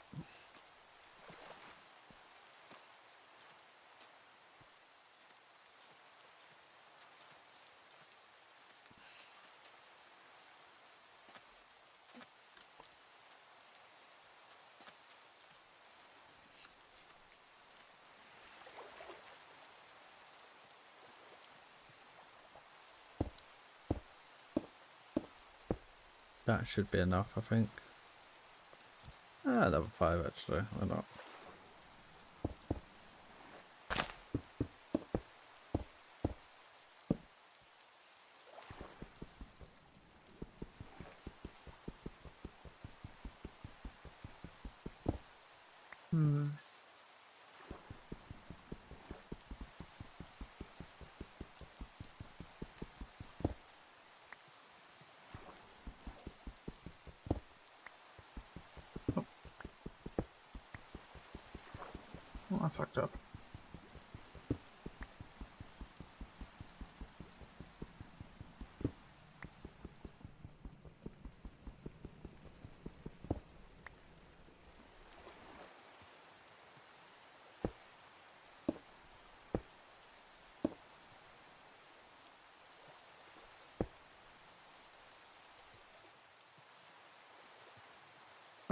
That should be enough, I think. Number 5 actually. Why not? Oh, I fucked up.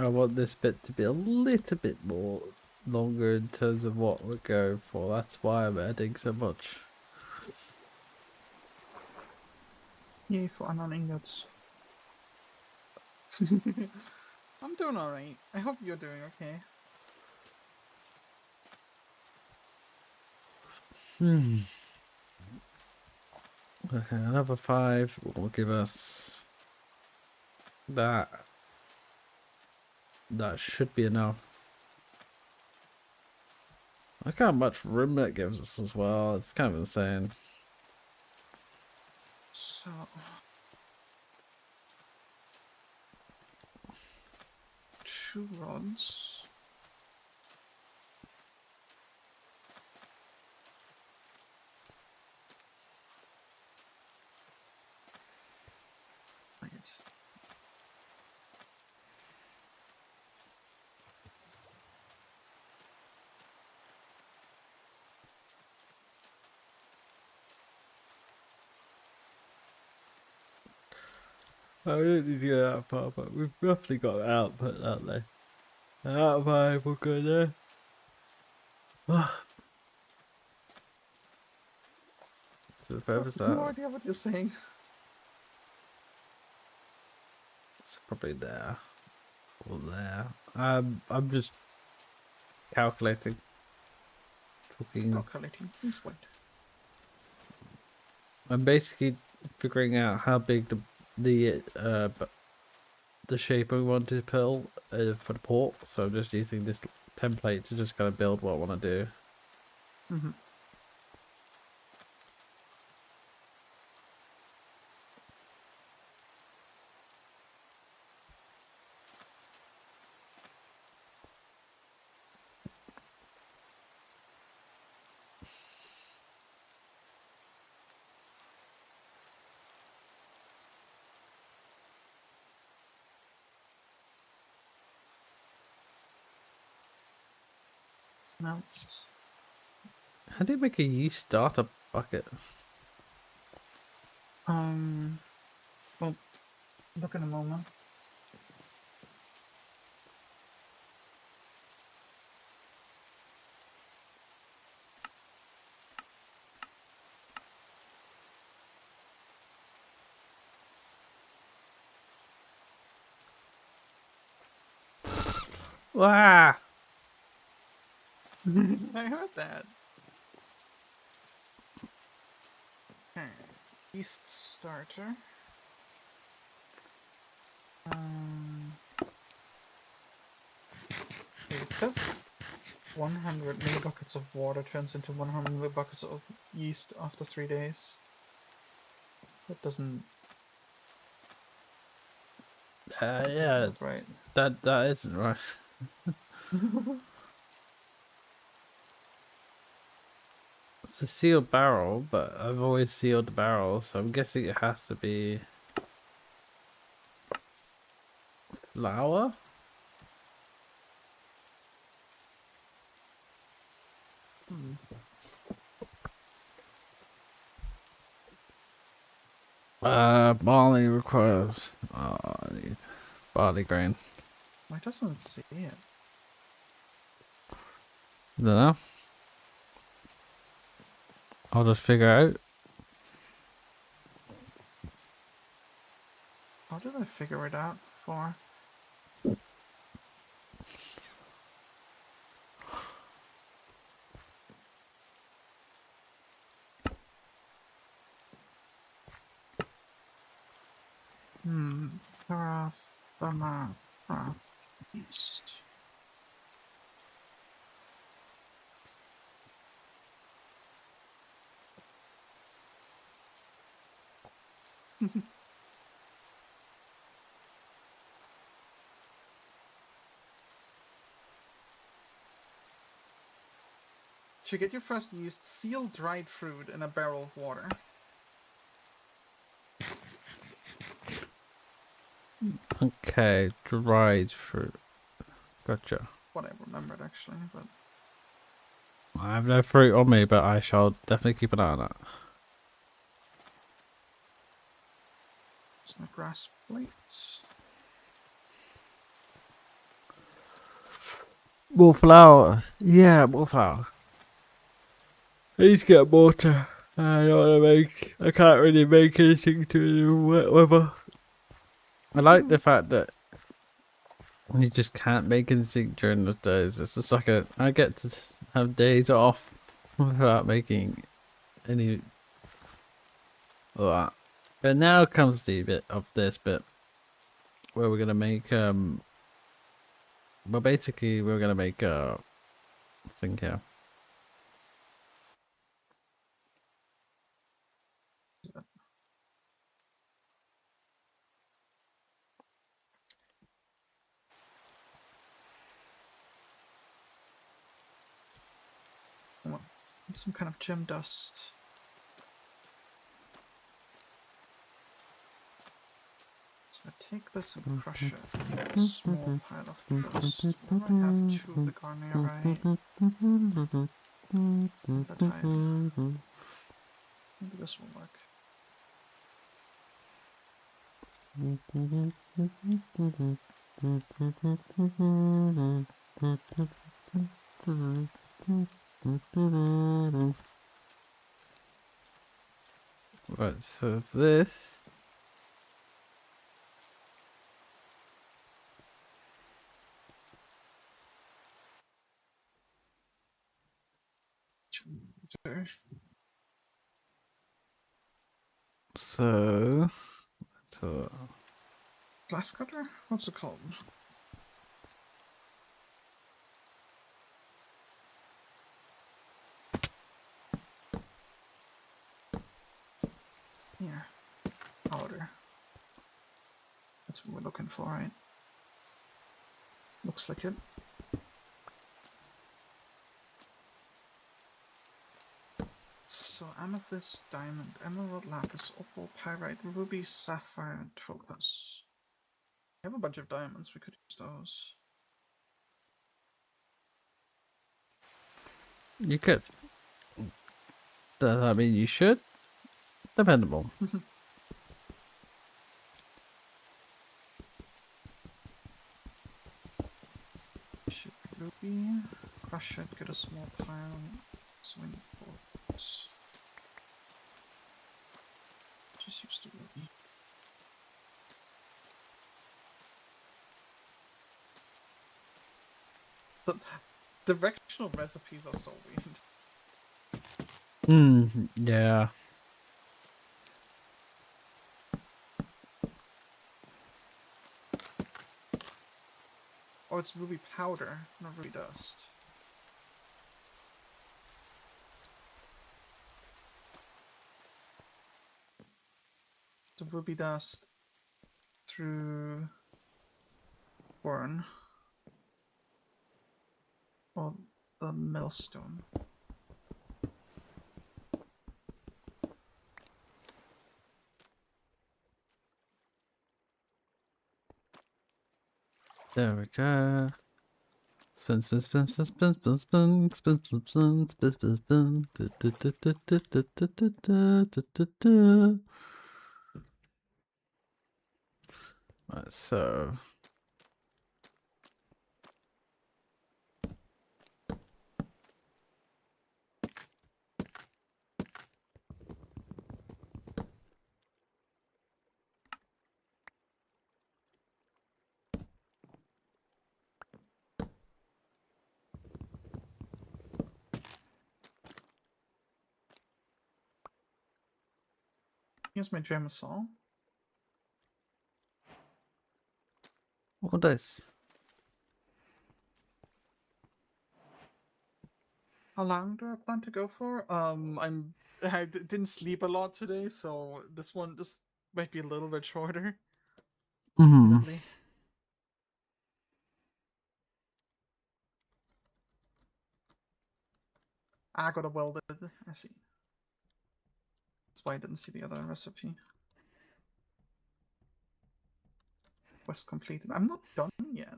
I want this bit to be a little bit more longer in terms of what we're going for. That's why I'm adding so much. Yay for unknown ingots. I'm doing alright. I hope you're doing okay. Okay, another 5 will give us that. That should be enough. Look how much room that gives us as well. It's kind of insane. So. 2 rods. Right. I don't need to go that far, but we've roughly got an output out there. Out of we'll go there. So the furthest No out, idea what you're saying. it's probably there or there. I'm just calculating, talking. Calculating. Please wait. I'm basically figuring out how big the shape I want to build for the port. So I'm just using this template to just kind of build what I want to do. Mm-hmm. Mounts. How do you make a yeast starter bucket? Well, look in a moment. Wow! I heard that. Okay. Yeast starter. It says 100 millibuckets of water turns into 100 millibuckets of yeast after 3 days. That doesn't Yeah, look right. that isn't right. It's a sealed barrel, but I've always sealed the barrel, so I'm guessing it has to be flour. Barley requires. Oh, I need barley grain. Why doesn't see it? Don't know. I'll just figure out. How did I figure it out before? Terrafirmapreg yeast. To get your first yeast, seal dried fruit in a barrel of water. Okay, dried fruit. Gotcha. What I remembered actually, but I have no fruit on me, but I shall definitely keep an eye on that. it's my grass plates. More flour. Yeah, more flour. I need to get water. I don't want to make. I can't really make anything to the wet weather. I like the fact that you just can't make anything during those days. It's just like I get to have days off without making any of that. But now comes the bit of this bit where we're gonna make well basically we're gonna make a thing here. Well, some kind of gem dust. So I take this and crush it. A small pile of dust. Where do I have 2 of the garnier? But maybe this will work. Right, so this. So Glass cutter? What's it called? Here. Powder. That's what we're looking for, right? Looks like it. So amethyst, diamond, emerald, lapis, opal, pyrite, ruby, sapphire, and topaz. We have a bunch of diamonds, we could use those. you could. Does that mean you should? Dependable. Ship ruby, crush it, get a small pile, swing bolts. Just use the ruby. The directional recipes are so weird. Yeah. Oh, it's ruby powder, not ruby dust. The ruby dust through Burn. Or the millstone. There we go. Spin, spin, spin, spin, spin, spin, spin, spin, spin, spin, spin, spin, spin. Du, du, du, du, du, du, du, du, du, du, du, du. Right, so Here's my Jamasol. what is? How long do I plan to go for? I didn't sleep a lot today, so this might be a little bit shorter. Definitely. I got a welded. I see. That's why I didn't see the other recipe. Quest completed. I'm not done yet.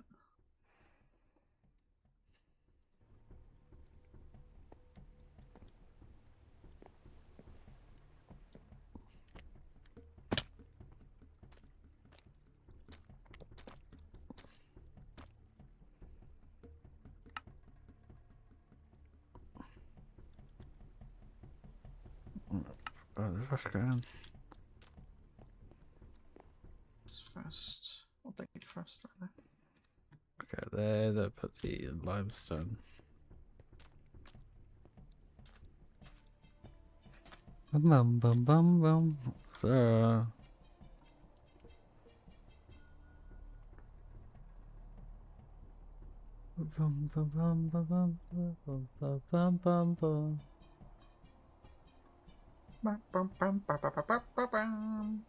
What's going? It's first. I'll take it first, rather. Okay, there. They put the limestone. Bum bum bum bum bum. So. Bum bum bum bum bum bum bum bum bum bum. Bum, bum, bum, bum, bum, bum, bum, bum.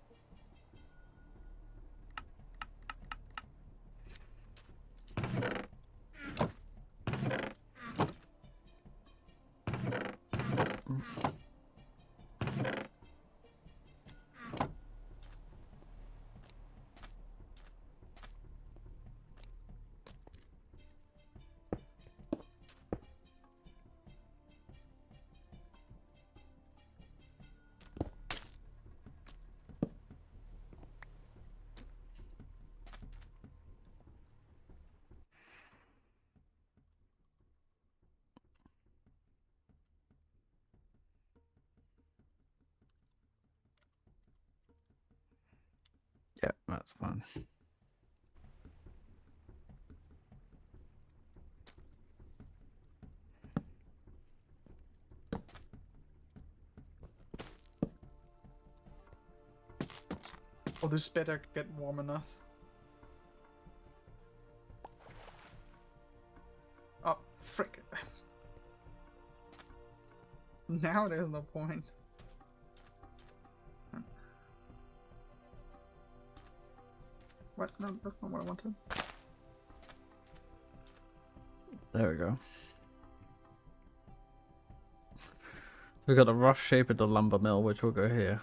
Yeah, that's fine. Oh, this better get warm enough. Oh, frick. Now there's no point. What? No, that's not what I wanted. There we go. So we've got a rough shape of the lumber mill, which will go here.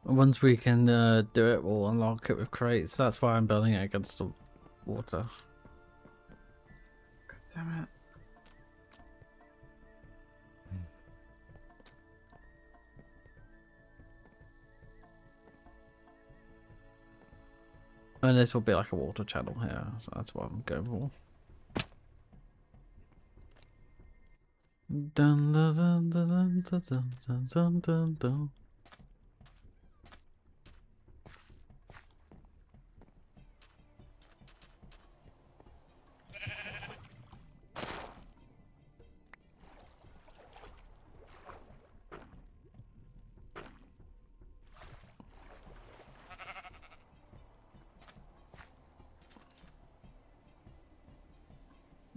And once we can do it, we'll unlock it with crates. That's why I'm building it against the water. God damn it. And this will be like a water channel here, so that's what I'm going for. Dun, dun, dun, dun, dun, dun, dun, dun, dun, dun.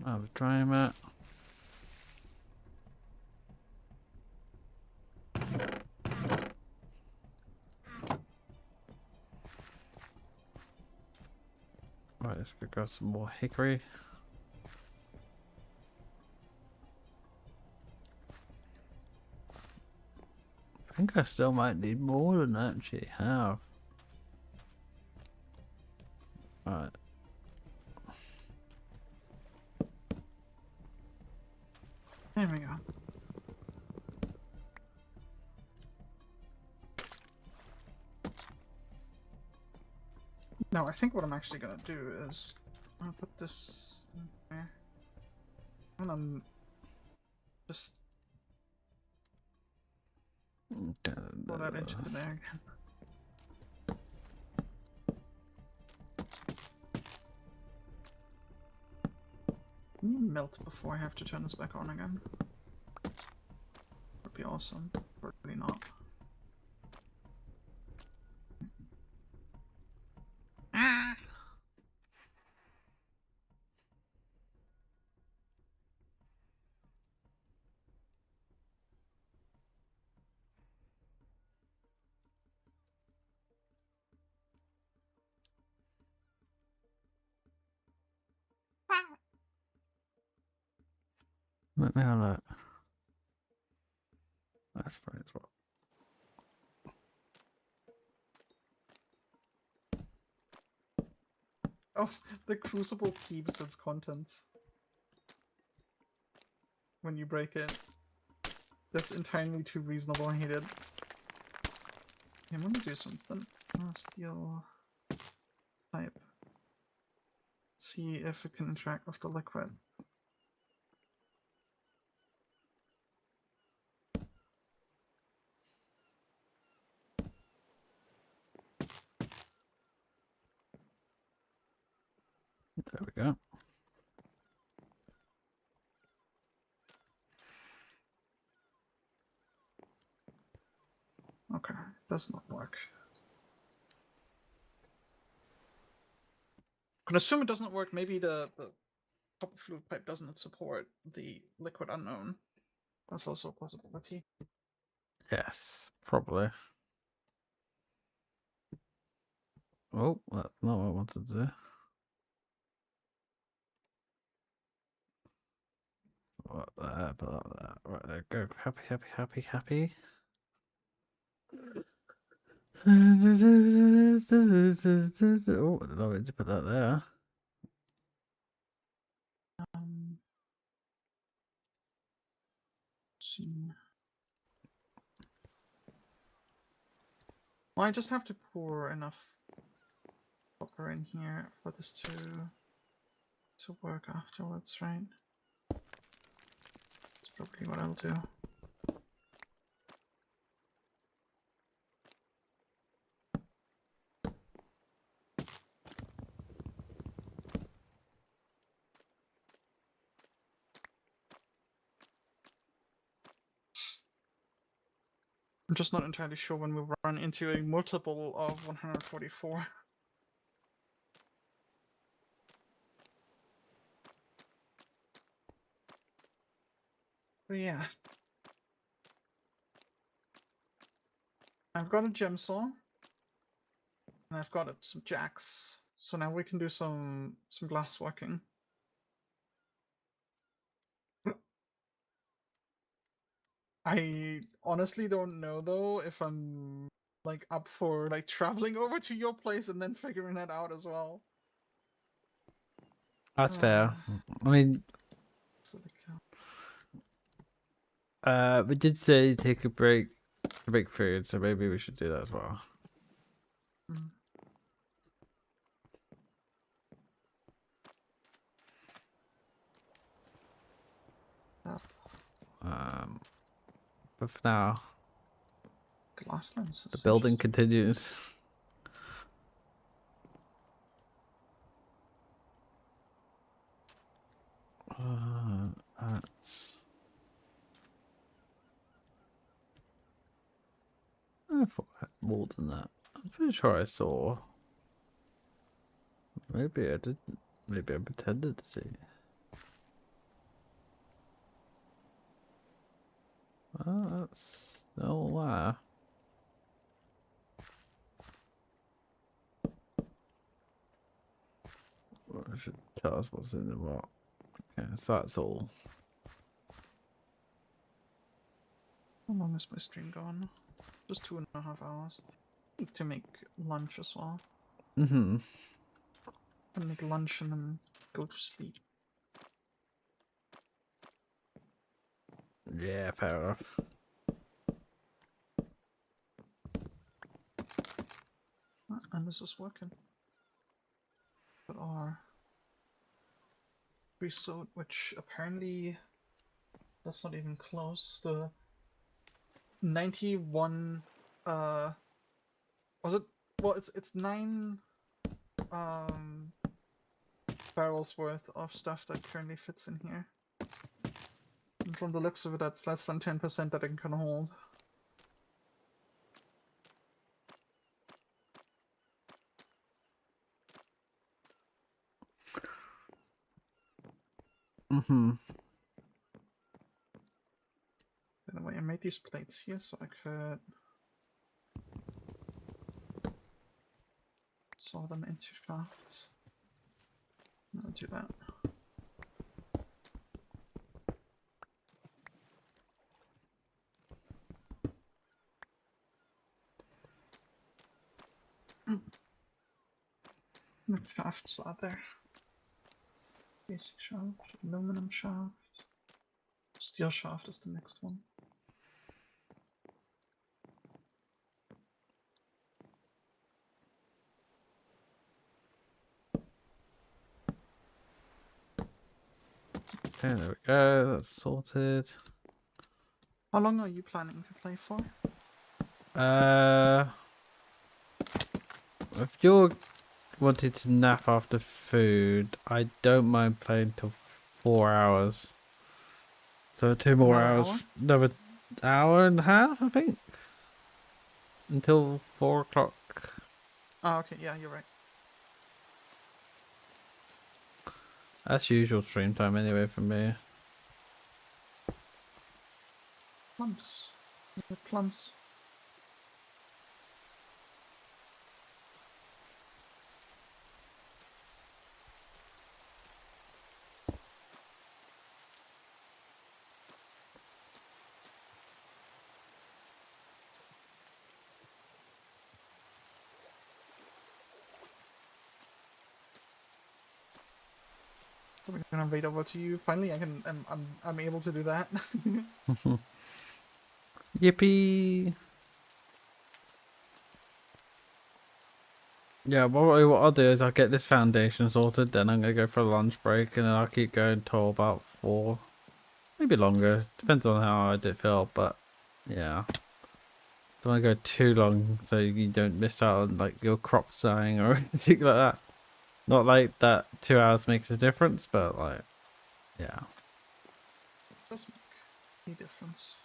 I have a dry mat. Right, let's go grab some more hickory. I think I still might need more than I actually have. Alright. There we go. No, I think what I'm actually gonna do is I'm gonna put this in there. And I'm just pull that into there again. Can you melt before I have to turn this back on again? Would be awesome. Probably not. Ah! Let me have that. That's fine as well. Oh, the crucible keeps its contents when you break it. That's entirely too reasonable. I hate it. I'm gonna do something. I'm gonna steal type. See if it can interact with the liquid. There we go. Okay, does not work. I can assume it doesn't work. Maybe the copper fluid pipe doesn't support the liquid unknown. That's also a possibility. Yes, probably. Oh, that's not what I wanted to do. What that, that. Right there, go. Happy, happy, happy, happy. Oh, I didn't know to put that there. See. Well, I just have to pour enough copper in here for this to work afterwards, right? That's probably what I'll do. I'm just not entirely sure when we run into a multiple of 144. But yeah. I've got a gem saw. And I've got some jacks. So now we can do some glass working. I honestly don't know though if I'm like up for like traveling over to your place and then figuring that out as well. That's fair. I mean, we did say take a break to make food, so maybe we should do that as well. Mm. But for now, Glass lenses. the building continues. That's. I thought I had more than that. I'm pretty sure I saw. Maybe I didn't. Maybe I pretended to see. Oh, that's still there. Well, I should tell us what's in the what. Okay, so that's all. How long is my stream gone? Just 2.5 hours. I need to make lunch as well. Mm-hmm. And make lunch and then go to sleep. Yeah, fair enough. And this is working. But our resort, which apparently that's not even close. The 91 was it, well, it's 9 barrels worth of stuff that currently fits in here. And from the looks of it, that's less than 10% that it can hold. Mm-hmm. Anyway, I made these plates here so I could saw them into shafts. I'll do that. What shafts are there? Basic shaft, aluminum shaft, steel shaft is the next one. Okay, there we go. That's sorted. How long are you planning to play for? If you're wanting to nap after food, I don't mind playing till 4 hours. So 2 more Another hours, hour? another hour and a half, I think, until 4 o'clock. Oh, okay, yeah, you're right. That's usual stream time anyway for me. Plums. Plums. We're gonna wait over to you. Finally, I'm able to do that. Yippee! Yeah, what I'll do is I'll get this foundation sorted, then I'm gonna go for a lunch break, and then I'll keep going till about 4, maybe longer. Depends on how I did feel, but yeah, don't want to go too long so you don't miss out on like your crops dying or anything like that. Not like that 2 hours makes a difference, but like, yeah. Does make a difference.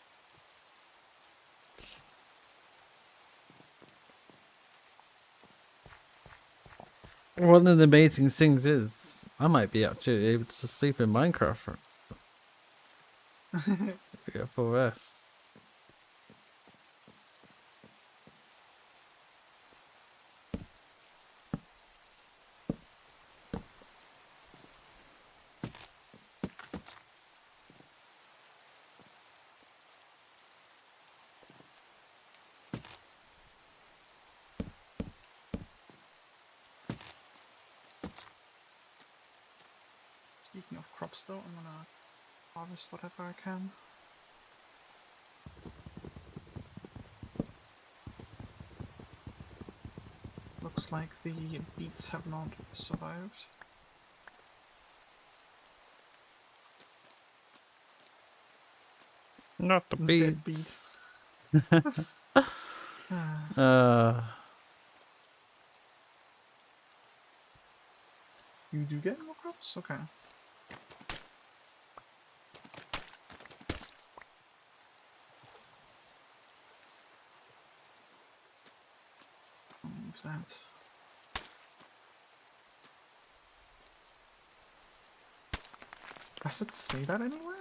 One of the amazing things is I might be actually able to sleep in Minecraft. We got 4S. Speaking of crops though, I'm gonna harvest whatever I can. Looks like the beets have not survived. Not the Dead beats. beet. You do get more crops? Okay. I'll move that. Does it say that anywhere?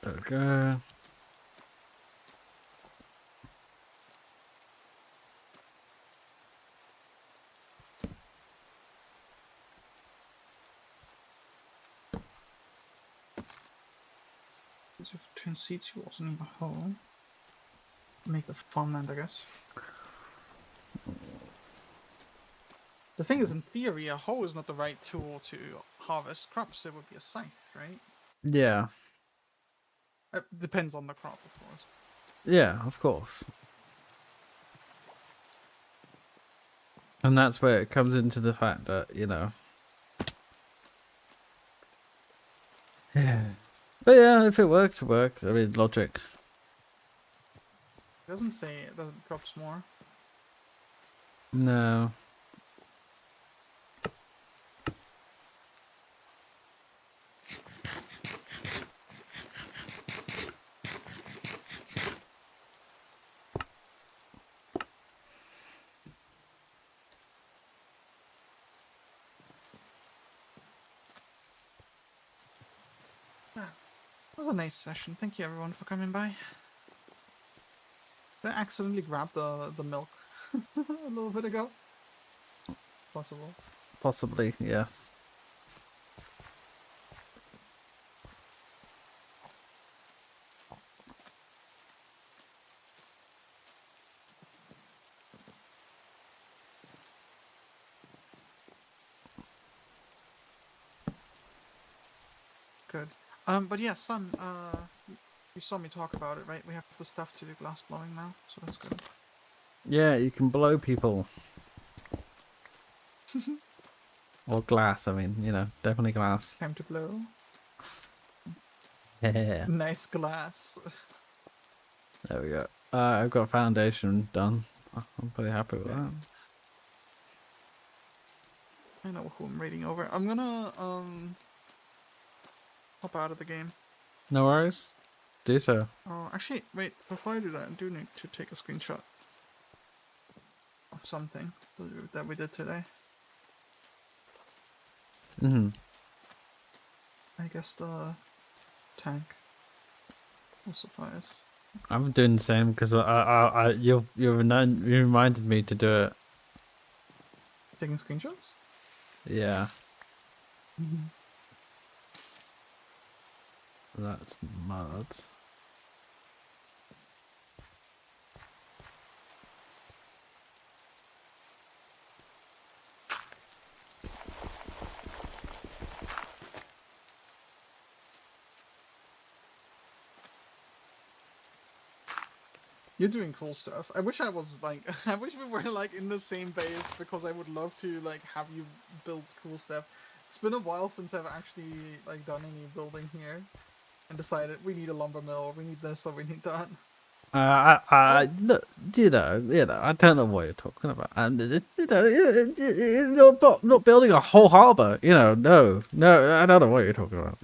Okay. If you turn seeds, you also need a hoe. Make a farmland, I guess. The thing is, in theory, a hoe is not the right tool to harvest crops. It would be a scythe, right? Yeah. It depends on the crop, of course. Yeah, of course. And that's where it comes into the fact that, you know. Yeah. But yeah, if it works, it works. I mean, logic. It doesn't say it doesn't drops more. No. Yeah, it was a nice session. Thank you, everyone, for coming by. Did I accidentally grab the milk a little bit ago? Possible. Possibly, yes. Good. But yeah, son, you saw me talk about it, right? We have the stuff to do glass blowing now, so that's good. Yeah, you can blow people. Or glass, I mean, you know, definitely glass. Time to blow. Yeah. Nice glass. There we go. I've got foundation done. I'm pretty happy with Okay. that. I know who I'm raiding over. I'm gonna hop out of the game. No worries. Do so. Oh, actually, wait. Before I do that, I do need to take a screenshot of something that we did today. I guess the tank will suffice. I'm doing the same because you reminded me to do it. Taking screenshots? Yeah. That's mud. You're doing cool stuff. I wish I was like, I wish we were like in the same base because I would love to like have you build cool stuff. It's been a while since I've actually like done any building here and decided we need a lumber mill, we need this or we need that. Look, I don't know what you're talking about, and you're not building a whole harbor. No, I don't know what you're talking about.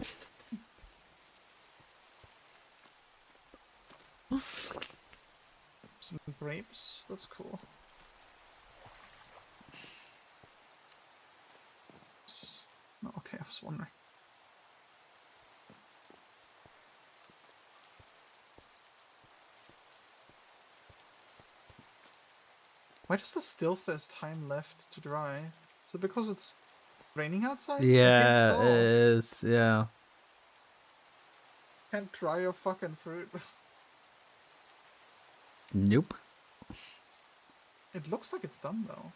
Some grapes. That's cool. Oh, okay, I was wondering. Why does this still says time left to dry? Is it because it's raining outside? I guess Yeah, so. it is. Yeah. Can't dry your fucking fruit. Nope. It looks like it's done though.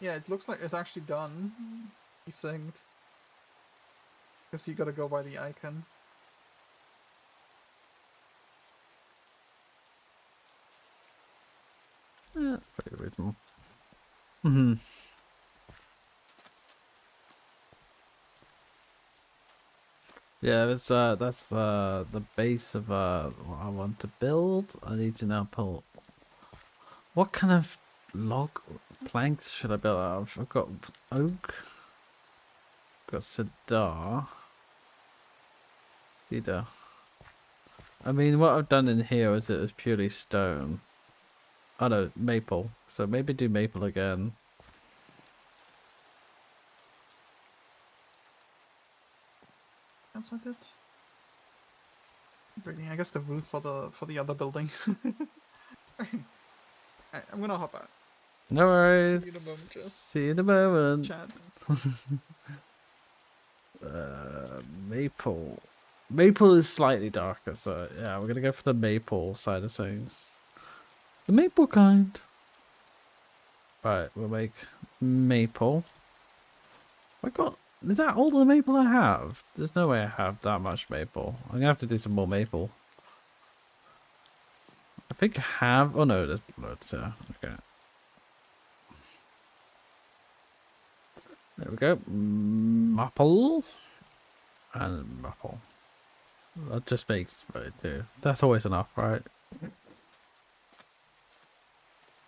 Yeah, it looks like it's actually done. It's desynced. Guess you gotta go by the icon. Yeah, pretty original. Hmm. Yeah, that's the base of what I want to build. I need to now pull. What kind of log planks should I build out of? I've got oak, got cedar. I mean, what I've done in here is it was purely stone. Oh no, maple. So maybe do maple again. That's what I did. Really, I guess the roof for the other building. I'm gonna hop out. No worries. See you in a moment, Jess. See you in a moment. Chad. Maple. Maple is slightly darker, so yeah, we're gonna go for the maple side of things. The maple kind. Right, we'll make maple. Is that all the maple I have? There's no way I have that much maple. I'm gonna have to do some more maple. I think I have. Oh no, there's loads here. Okay. There we go. Maple. And maple. That just makes right too. That's always enough, right?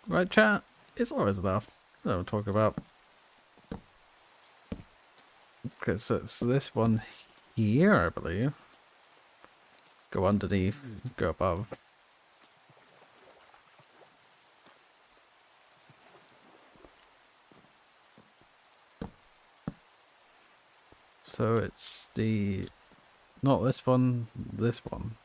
Right, chat? It's always enough. That's what I'm talking about. Okay, so it's this one here, I believe. Go underneath, go above. So it's not this one, this one.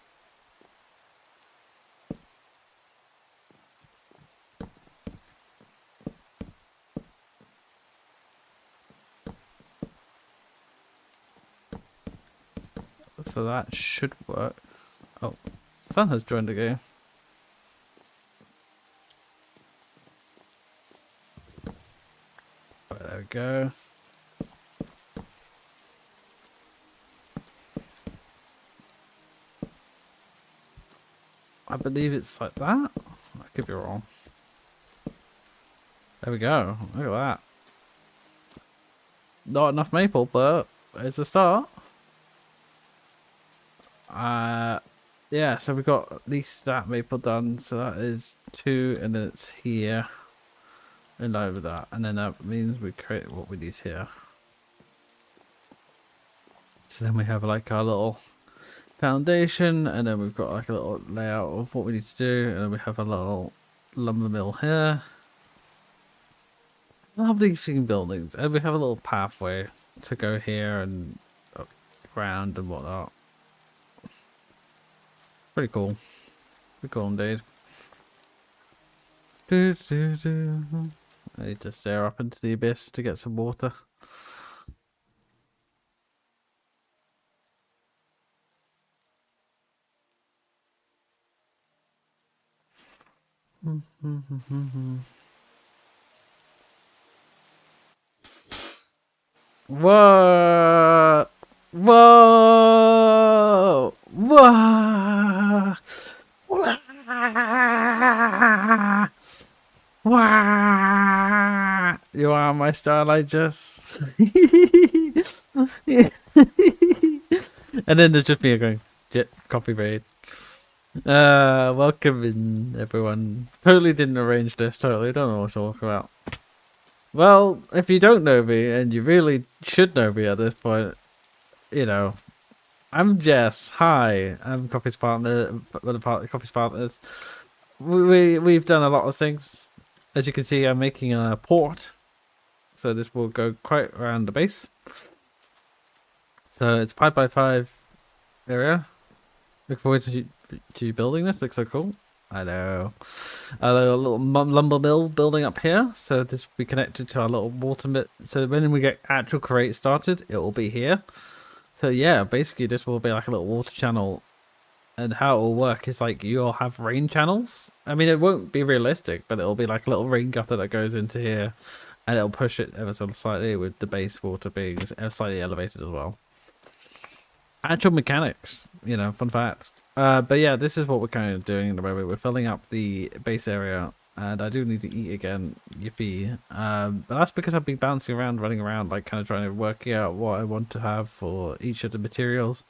So that should work. Oh, Sun has joined the game. Right, there we go. I believe it's like that. I could be wrong. There we go. Look at that. Not enough maple, but it's a start. Yeah, so we got at least that maple done. So that is 2, and then it's here. And over that. And then that means we create what we need here. So then we have like our little foundation, and then we've got like a little layout of what we need to do, and then we have a little lumber mill here. Lovely theme buildings, and we have a little pathway to go here and around and whatnot. Pretty cool. Pretty cool indeed. I need to stare up into the abyss to get some water. Whoa! Whoa! Whoa! Wah! Wah! You are my starlight, Jess. And then there's just me going, copy raid. Welcome in, everyone. Totally didn't arrange this. Totally don't know what to talk about. Well, if you don't know me, and you really should know me at this point, you know, I'm Jess. Hi, I'm Coffee's partner. One of Coffee's partners. We've done a lot of things. As you can see, I'm making a port, so this will go quite around the base. So it's 5x5 area. Look forward to building this. Looks so cool. I know. A little lumber mill building up here. So this will be connected to our little water mill. So when we get actual create started, it will be here. So yeah, basically this will be like a little water channel. And how it will work is like you'll have rain channels. I mean, it won't be realistic, but it'll be like a little rain gutter that goes into here. And it'll push it ever so slightly with the base water being slightly elevated as well. Actual mechanics, you know, fun facts. But yeah, this is what we're kind of doing at the moment. We're filling up the base area, and I do need to eat again. Yippee! But that's because I've been bouncing around, running around, like kind of trying to work out what I want to have for each of the materials.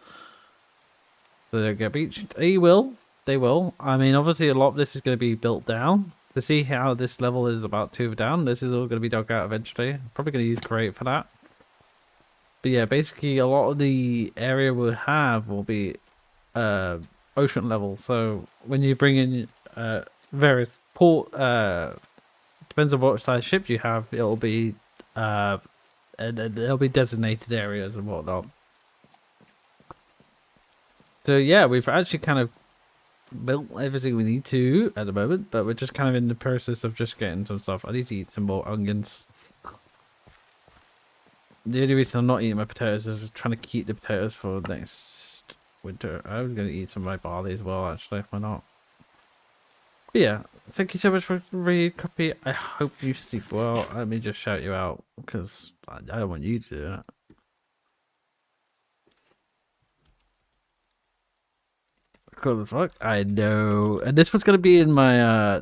So they get beached. They will. I mean, obviously, a lot of this is going to be built down. To see how this level is about 2 down, this is all going to be dug out eventually. Probably going to use Create for that. But yeah, basically a lot of the area we'll have will be ocean level. So when you bring in various port, depends on what size ship you have, it'll be and there'll be designated areas and whatnot. So yeah, we've actually kind of built everything we need to at the moment, but we're just kind of in the process of just getting some stuff. I need to eat some more onions. The only reason I'm not eating my potatoes is trying to keep the potatoes for next winter. I was going to eat some of my barley as well, actually. Why not? But yeah, thank you so much for reading copy. I hope you sleep well. Let me just shout you out, because I don't want you to do that. Cool as fuck. I know. And this was going to be in my,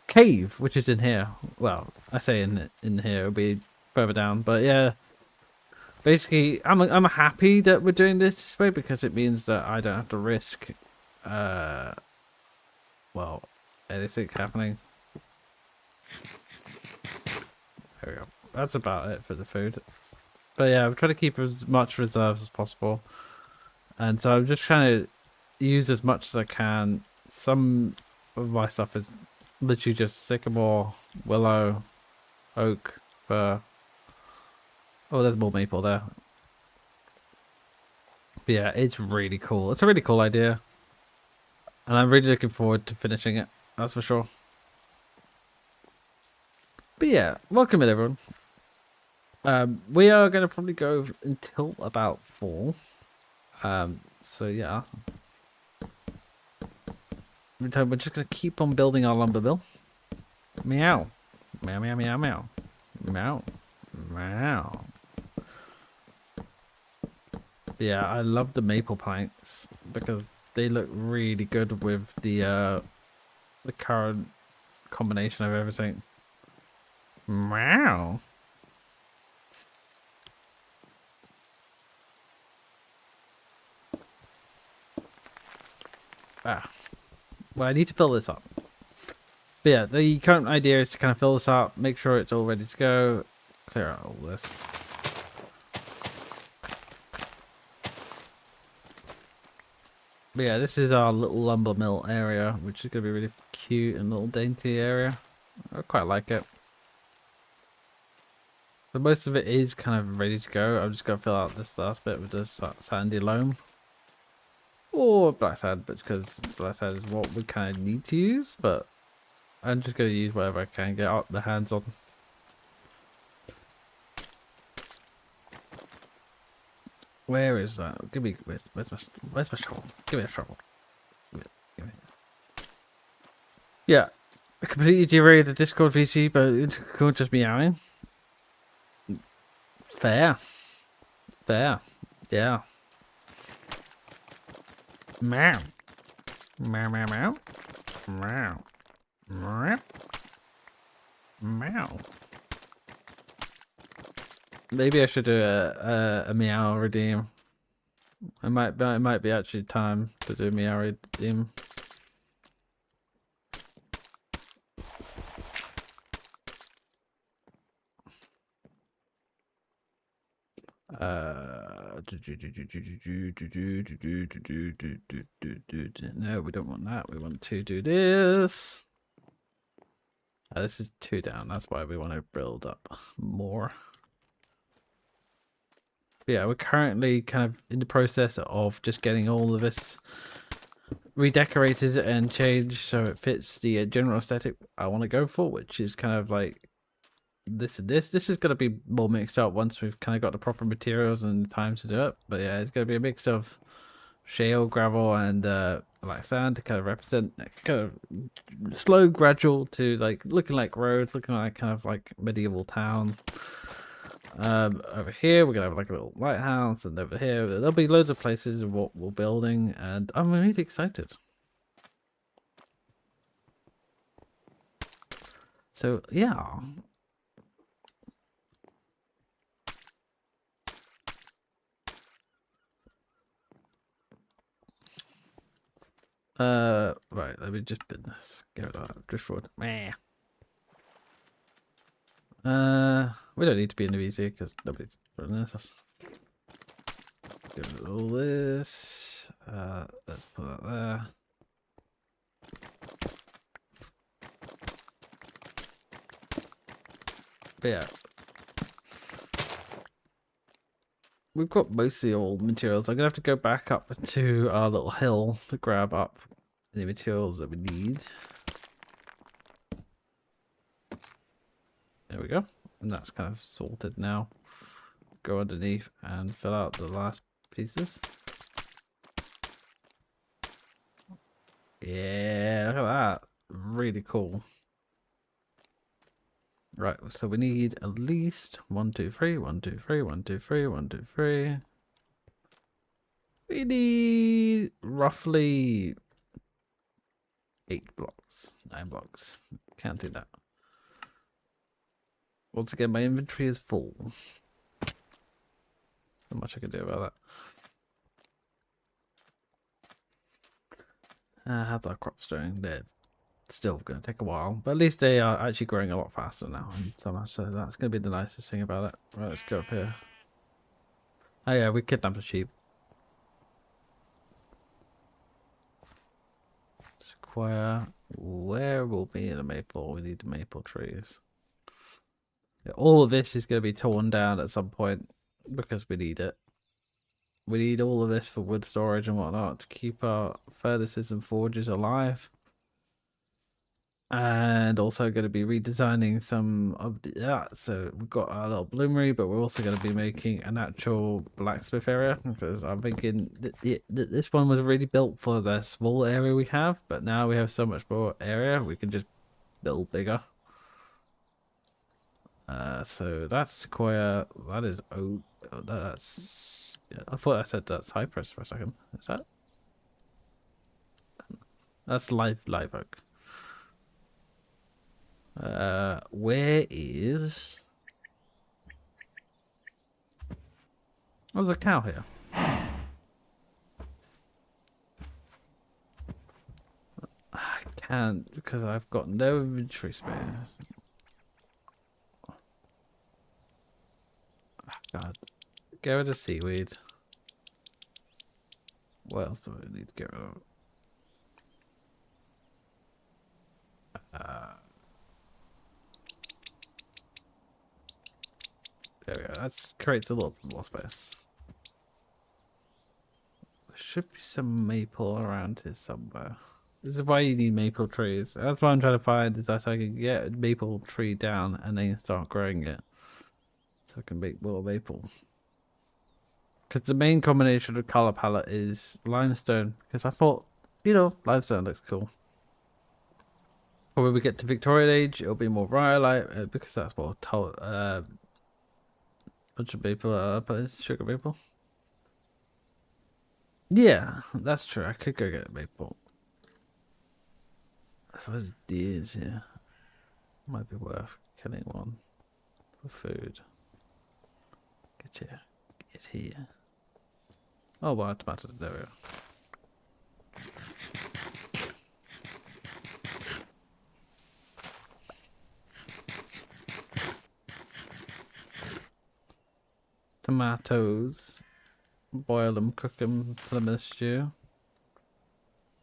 cave, which is in here. Well, I say in here, it'll be further down, but yeah. Basically, I'm happy that we're doing this way because it means that I don't have to risk, well, anything happening. There we go. That's about it for the food. But yeah, I'm trying to keep as much reserves as possible, and so I'm just trying to use as much as I can. Some of my stuff is literally just sycamore, willow, oak, fir. Oh, there's more maple there. But yeah, it's really cool. It's a really cool idea. And I'm really looking forward to finishing it. That's for sure. But yeah, welcome in everyone. We are going to probably go until about 4. So yeah. Meantime, we're just going to keep on building our lumber mill. Meow. Meow, meow, meow, meow. Meow. Meow. Yeah, I love the maple planks because they look really good with the current combination of everything. Meow. Ah. Well, I need to fill this up. But yeah, the current idea is to kind of fill this up, make sure it's all ready to go, clear out all this. But yeah, this is our little lumber mill area, which is going to be really cute and little dainty area. I quite like it. But most of it is kind of ready to go. I'm just going to fill out this last bit with this sandy loam. Or black sand, because black sand is what we kind of need to use, but I'm just going to use whatever I can get up the hands on. Where is that? Give me, where's my shovel? Give me a shovel. Give me. Yeah, I completely derailed the Discord VC, but it's cool just meowing. Fair. Yeah. Meow. Meow, meow, meow. Meow. Meow. Meow. Maybe I should do a meow redeem. It might be actually time to do me redeem. No, we don't want that. We want to do this. This is 2 down. That's why we want to build up more. But yeah, we're currently kind of in the process of just getting all of this redecorated and changed so it fits the general aesthetic I want to go for, which is kind of like this and this. This is going to be more mixed up once we've kind of got the proper materials and time to do it. But yeah, it's going to be a mix of shale, gravel, and black sand to kind of represent kind of slow, gradual to like looking like roads, looking like kind of like medieval town. Over here we're gonna have like a little lighthouse, and over here there'll be loads of places of what we're building, and I'm really excited. So yeah. Right, let me just bin this. Get rid of that. Just forward. Meh. We don't need to be in the VC because nobody's running this. Get rid of all this. Let's put that there. But yeah. We've got mostly all materials. I'm gonna have to go back up to our little hill to grab up the materials that we need. There we go. And that's kind of sorted now. Go underneath and fill out the last pieces. Yeah, look at that. Really cool. Right, so we need at least 1, 2, 3, 1, 2, 3, 1, 2, 3, 1, 2, 3. We need roughly 8 blocks, 9 blocks. Can't do that. Once again, my inventory is full. Not much I can do about that. How's our crops doing? They're still going to take a while, but at least they are actually growing a lot faster now in summer, so that's going to be the nicest thing about it. Right, let's go up here. Oh yeah, we kidnapped a sheep. Square. Where will be the maple? We need the maple trees. Yeah, all of this is going to be torn down at some point because we need it. We need all of this for wood storage and whatnot to keep our furnaces and forges alive. And also going to be redesigning some of that. So we've got our little bloomery, but we're also going to be making an actual blacksmith area, because I'm thinking that this one was really built for the small area we have, but now we have so much more area we can just build bigger. So that's sequoia. That is oak. That's. Yeah, I thought I said that's cypress for a second. Is that? That's live oak. Where is? Oh, there's a cow here. I can't because I've got no inventory space. Oh, God. Get rid of seaweed. What else do I need to get rid of? There we go. That creates a little more space. There should be some maple around here somewhere. This is why you need maple trees. That's what I'm trying to find, is that I can get a maple tree down and then start growing it. So I can make more maple. Because the main combination of color palette is limestone. Because I thought, you know, limestone looks cool. Or when we get to Victorian age, it'll be more rhyolite, because that's more bunch of maple, but sugar maple. Yeah, that's true. I could go get maple. That's what it is, yeah. Might be worth killing one for food. Get here. Oh, well, tomatoes. There we go. Tomatoes. Boil them, cook them, put them in a stew.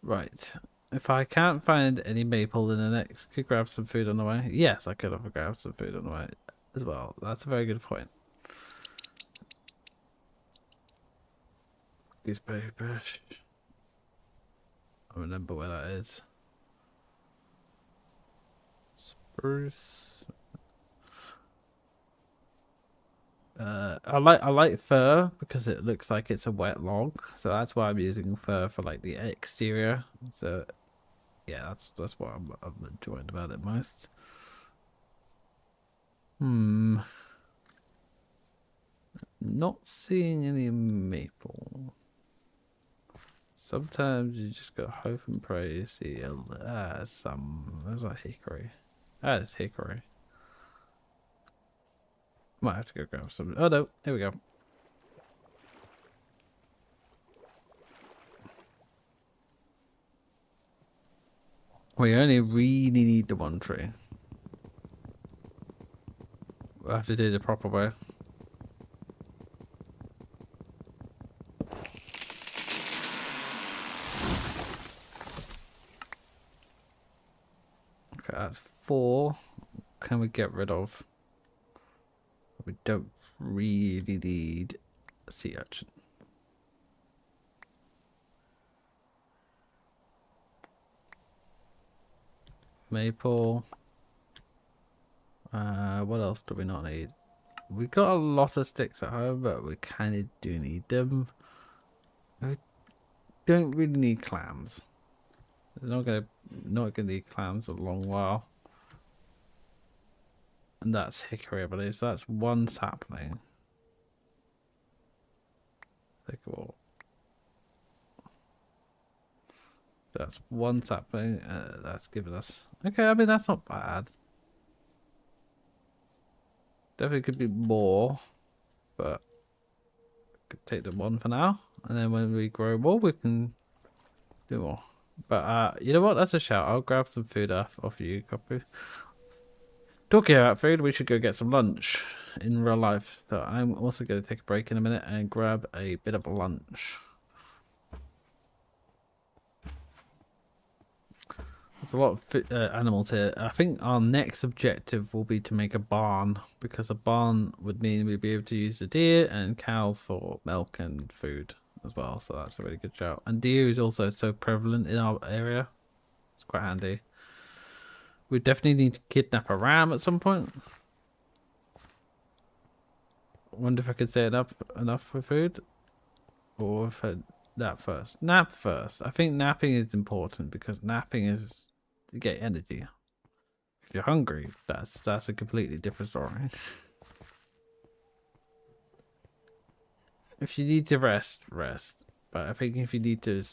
Right. If I can't find any maple in the next, could grab some food on the way. Yes, I could have grabbed some food on the way as well. That's a very good point. Gooseberry bush. I remember where that is. Spruce. I like fir because it looks like it's a wet log, so that's why I'm using fir for like the exterior. So yeah, that's what I'm enjoying about it most. Not seeing any maple. Sometimes you just gotta hope and pray to see some. There's a hickory. That is hickory. Might have to go grab some. Oh no, here we go. We only really need the one tree. We'll have to do it the proper way. Okay, that's 4. Can we get rid of? We don't really need a sea urchin. Maple. What else do we not need? We got a lot of sticks at home, but we kind of do need them. We don't really need clams. We're not gonna need clams a long while. And that's hickory, I believe. So that's 1 sapling. Take a walk. So that's 1 sapling. That's given us. Okay, I mean that's not bad. Definitely could be more, but could take the 1 for now, and then when we grow more, we can do more. But you know what? That's a shout. I'll grab some food off you, Copy. Talking about food, we should go get some lunch in real life. So I'm also going to take a break in a minute and grab a bit of lunch. There's a lot of animals here. I think our next objective will be to make a barn, because a barn would mean we'd be able to use the deer and cows for milk and food as well. So that's a really good shout. And deer is also so prevalent in our area. It's quite handy. We definitely need to kidnap a ram at some point. Wonder if I could say enough for food, or if I nap first. Nap first. I think napping is important because napping is to get energy. If you're hungry, that's a completely different story. If you need to rest, rest. But I think if you need to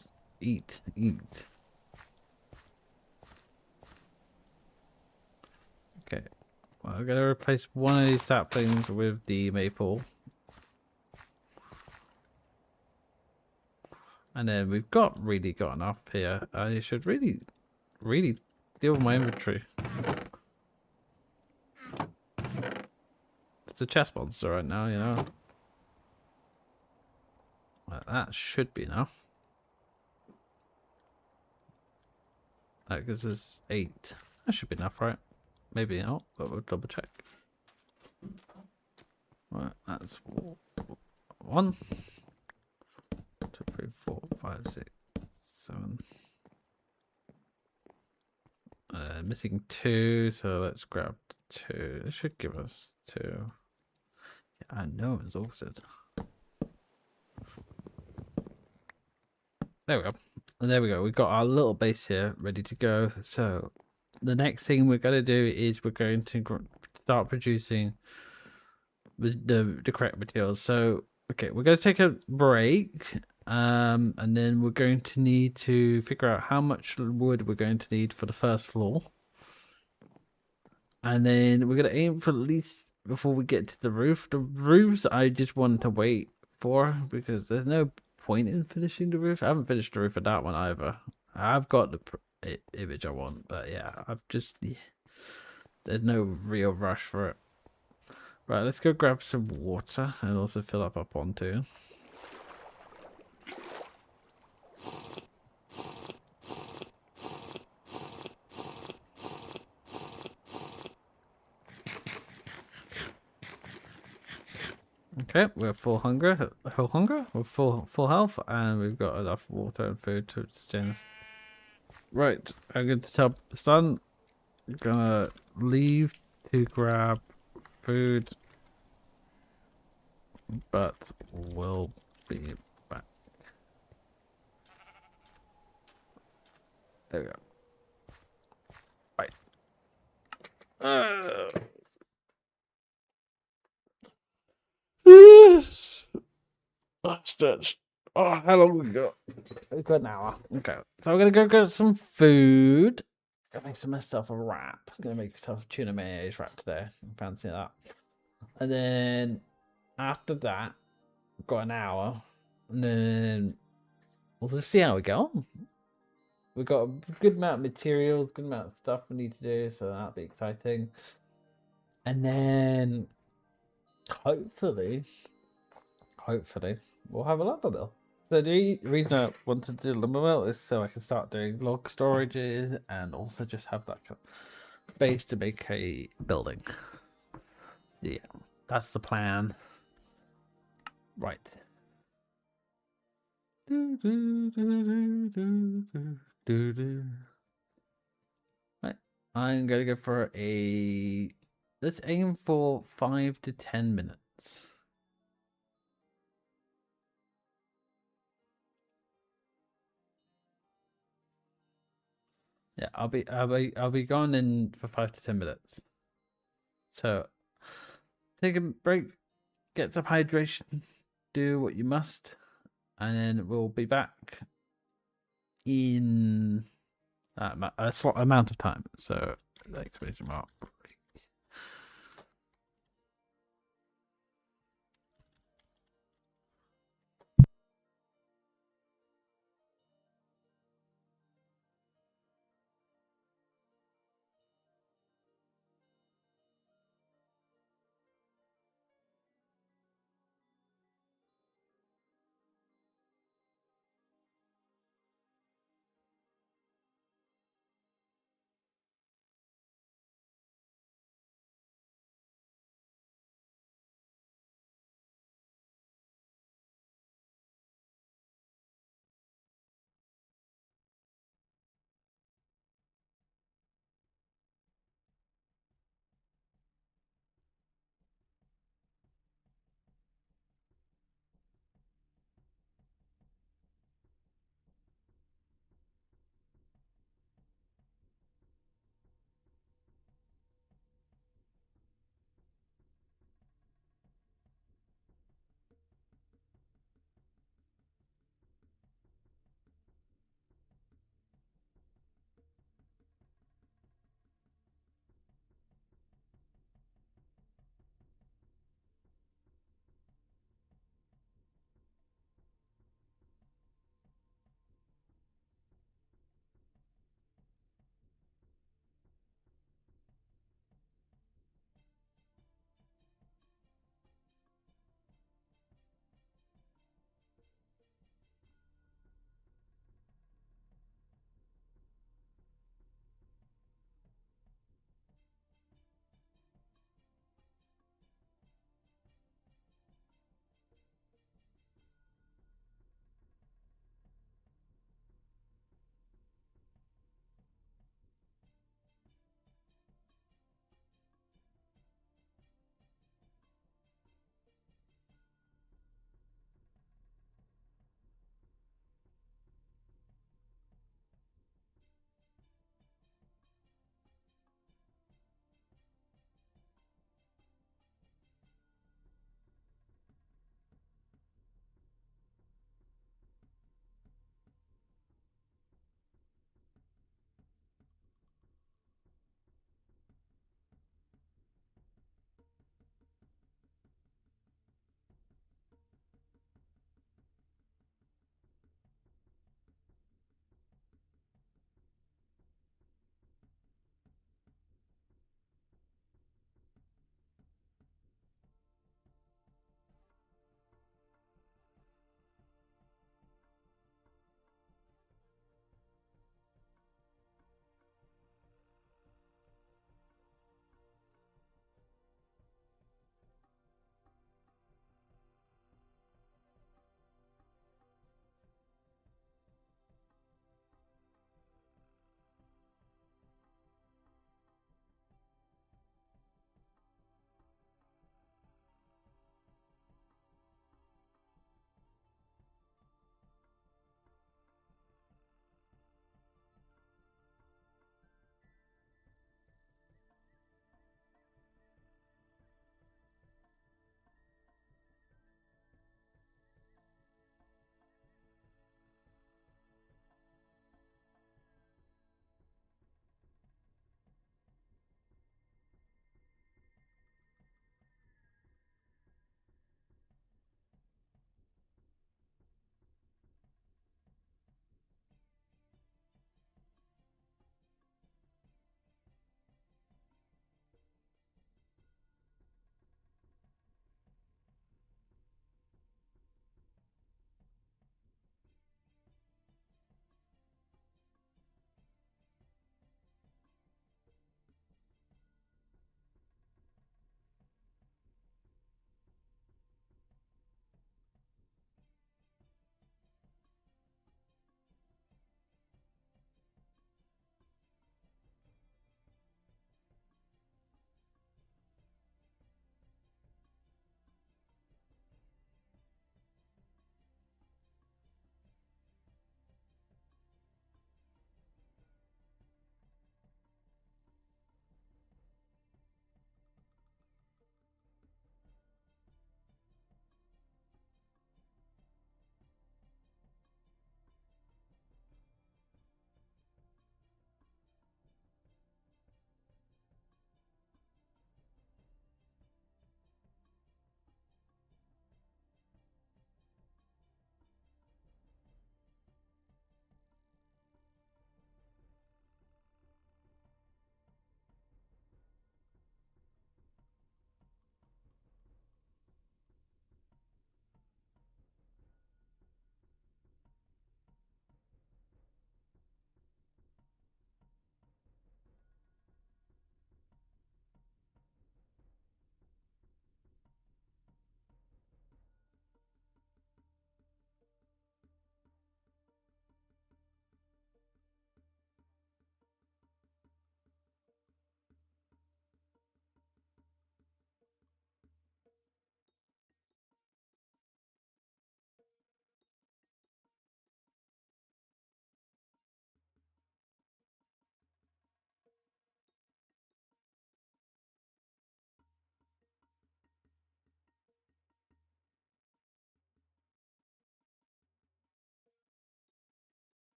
eat, eat. Okay. Well, I'm gonna replace one of these saplings with the maple. And then we've really got enough here. I should really deal with my inventory. It's a chest monster right now, you know. Well, that should be enough. That gives us 8. That should be enough, right? Maybe not, but we'll double check. Right, that's 1, 2, 3, 4, 5, 6, 7. Missing 2, so let's grab 2. It should give us 2. Yeah, I know I'm exhausted. There we go. And there we go. We've got our little base here ready to go. So the next thing we're going to do is we're going to start producing the correct materials. So, okay, we're going to take a break. And then we're going to need to figure out how much wood we're going to need for the first floor. And then we're going to aim for at least before we get to the roof. The roofs I just want to wait for because there's no point in finishing the roof. I haven't finished the roof of that one either. I've got the image I want, but yeah, there's no real rush for it. Right, let's go grab some water and also fill up our pond too. Okay, we're full hunger, we're full health, and we've got enough water and food to sustain us. Right, I'm going to tell Stan, gonna leave to grab food, but we'll be back. There we go. Right. Yes. Stretch. Oh, how long we got? We've got an hour. Okay, so I'm gonna go get some food. Gonna make some myself a wrap. Gonna make myself a tuna mayonnaise wrap today. Fancy that. And then after that, we've got an hour, and then we'll just see how we go. We've got a good amount of materials, good amount of stuff we need to do, so that'll be exciting. And then hopefully, we'll have a lumber mill. So the reason I wanted to do lumber mill is so I can start doing log storages and also just have that kind of space to make a building. Yeah, that's the plan. Right. Right. I'm gonna go for a. Let's aim for 5 to 10 minutes. Yeah, I'll be gone in for 5 to 10 minutes. So take a break, get some hydration, do what you must, and then we'll be back in a slot amount of time. So exclamation mark.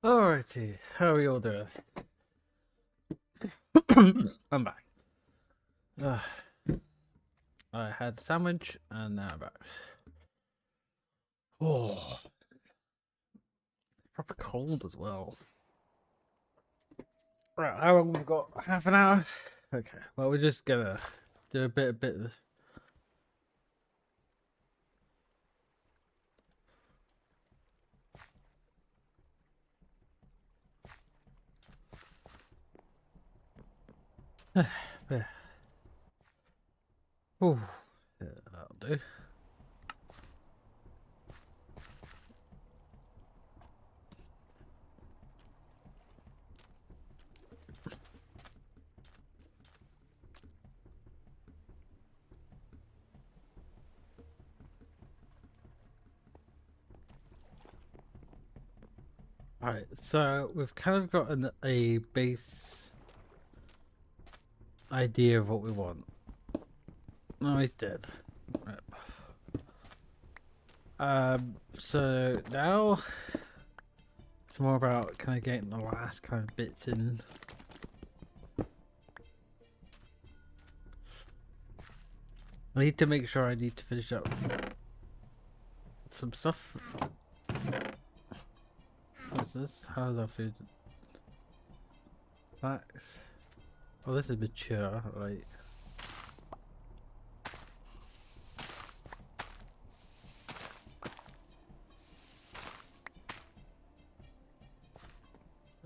Alrighty, how are you all doing? I'm back. I had a sandwich and now I'm back. Oh, proper cold as well. Right, how long we've got? Half an hour? Okay, well, we're just gonna do a bit of yeah. Oh, yeah, that'll do. Alright, so we've kind of got a base idea of what we want. No, he's dead. Right. So now it's more about kind of getting the last kind of bits in. I need to make sure I need to finish up some stuff. What's this? How's our food? Flax. Oh, this is mature, right?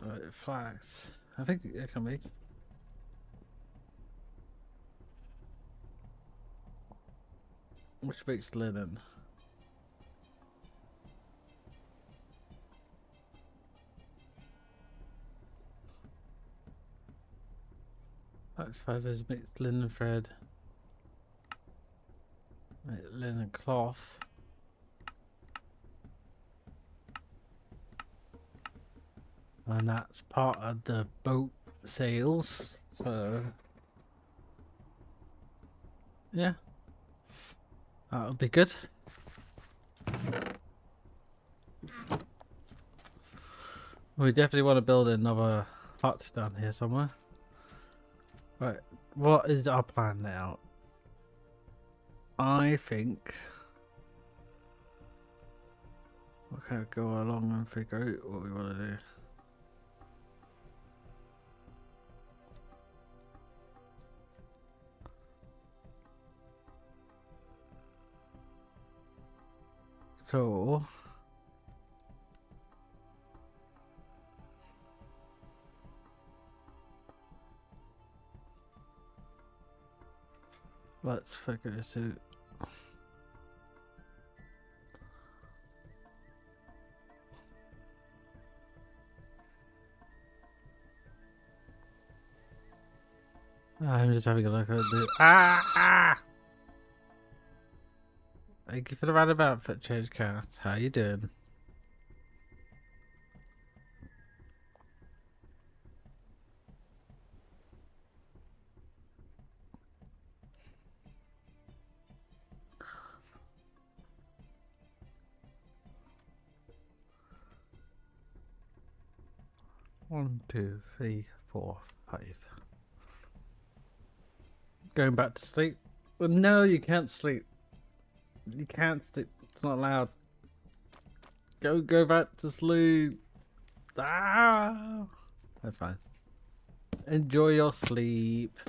Right, flax. I think it can be. Which makes linen. Flax fibers makes linen thread. Right, linen cloth. And that's part of the boat sails. So yeah, that'll be good. We definitely want to build another hut down here somewhere. Right, what is our plan now? I think we'll kind of go along and figure out what we want to do. So let's figure this out. I'm just having a look at the Thank you for the roundabout foot change cast. How you doing? One, two, three, four, five. Going back to sleep? Well, no, you can't sleep. You can't sleep. It's not allowed. Go back to sleep. Ah, that's fine. Enjoy your sleep.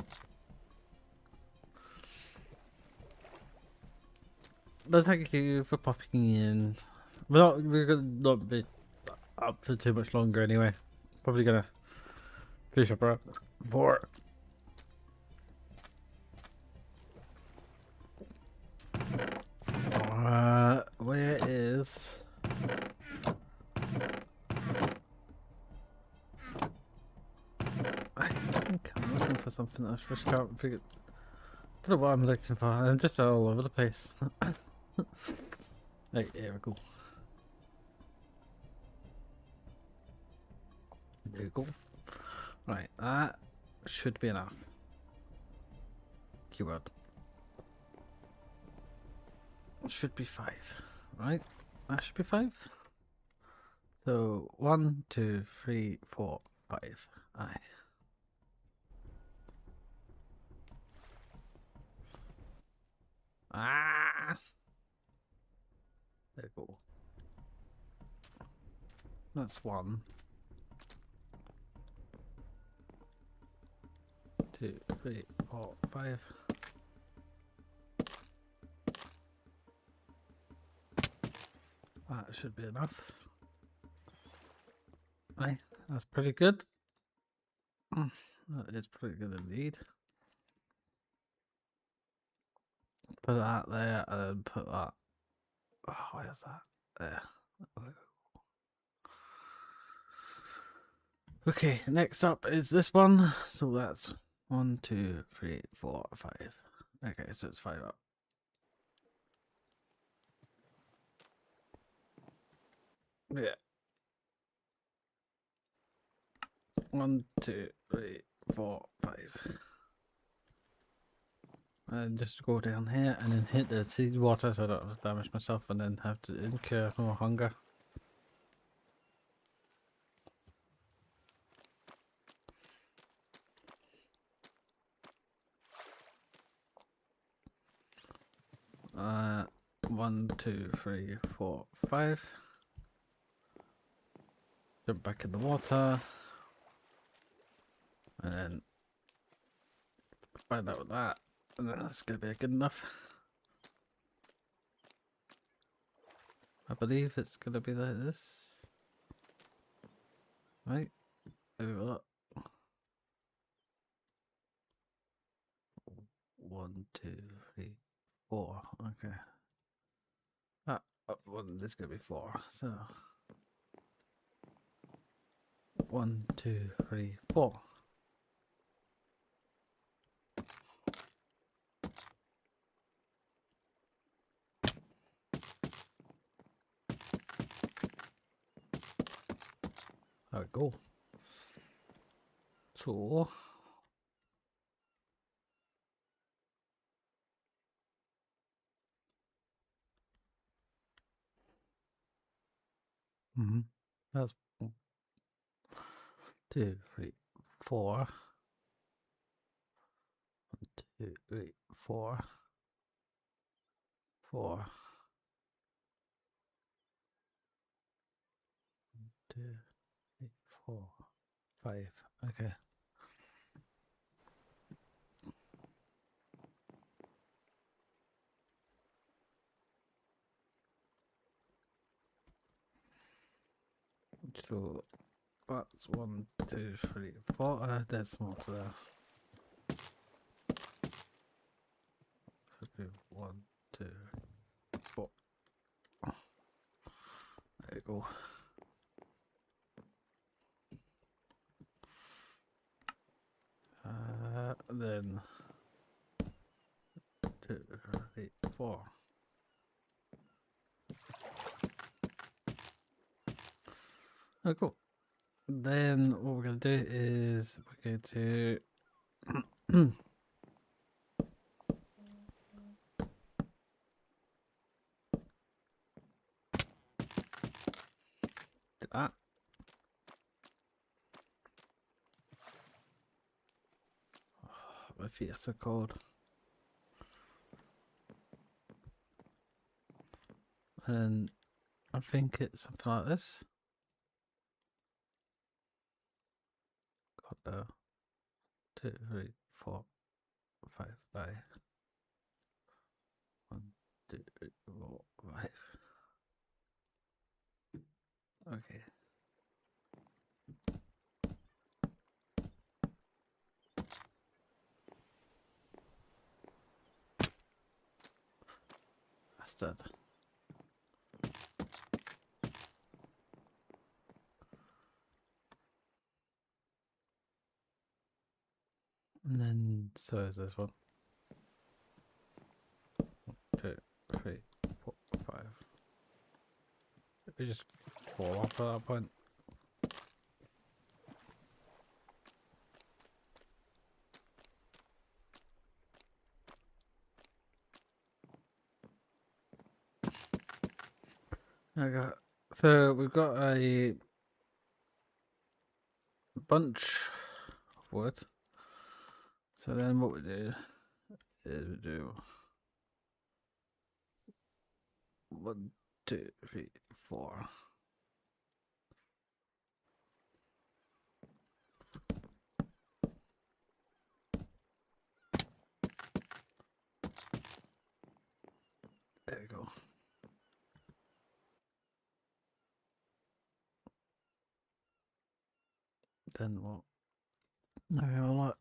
But thank you for popping in. We're gonna not be up for too much longer anyway. Probably gonna finish up our report. Where is? I think I'm looking for something that I just can't figure. Don't know what I'm looking for. I'm just all over the place. Right, here we go. There we go. Right, that should be enough. Keyword. Should be 5, right? That should be 5. So 1, 2, 3, 4, 5. Aye. Ah! There we go. That's 1, 2, 3, 4, 5. That should be enough. Aye, that's pretty good. That is pretty good indeed. Put that there and then put that. Oh, where's that? There. Okay, next up is this one. So that's 1, 2, 3, 4, 5. Okay, so it's 5 up. Yeah. 1, 2, 3, 4, 5. And just go down here and then hit the seed water so I don't have to damage myself and then have to incur more hunger. Uh, 1, 2, 3, 4, 5. Jump back in the water. And then find out that. And then that's going to be good enough. I believe it's going to be like this. Right? Maybe what? 1, 2, 3, 4. Okay. Well, this is going to be 4. So 1, 2, 3, 4. There we go. So that's 1, 2, 3, 4. 1, 2, 3, 4. 4. 2, 3, 4, 5. Okay. So that's 1, 2, 3, 4. That's more to there. 1, 2, 4. There you go. Then 2, 3, 4. Oh, cool. Then what we're going to do is we're going to do that. Oh, my feet are so cold. And I think it's something like this. Got 2, 3, 4, 5. Bye. 1, 2, 3, 4, 5. Okay. Bastard. And then so is this one. 2, 3, 4, 5. We just fall off at that point. I got So we've got a bunch of wood. So then what we do is we do 1, 2, 3, 4. There we go. Then what? No,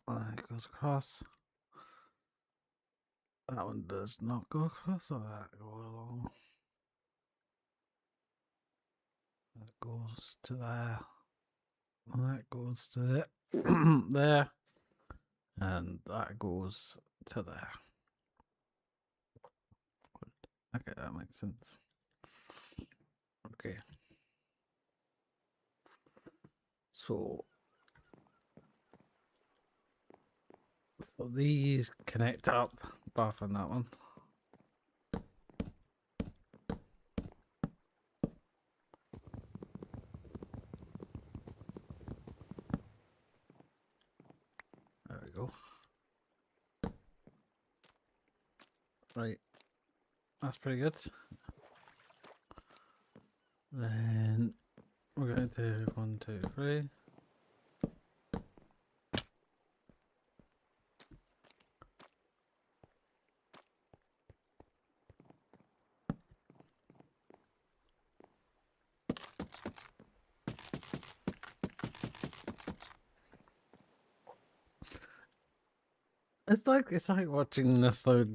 it goes across. That one does not go across, or that go along. That goes to there. And that goes to there. There. And that goes to there. Okay, that makes sense. Okay. So these connect up, apart from that one. There we go. Right. That's pretty good. Then we're going to do 1, 2, 3. It's like watching the slow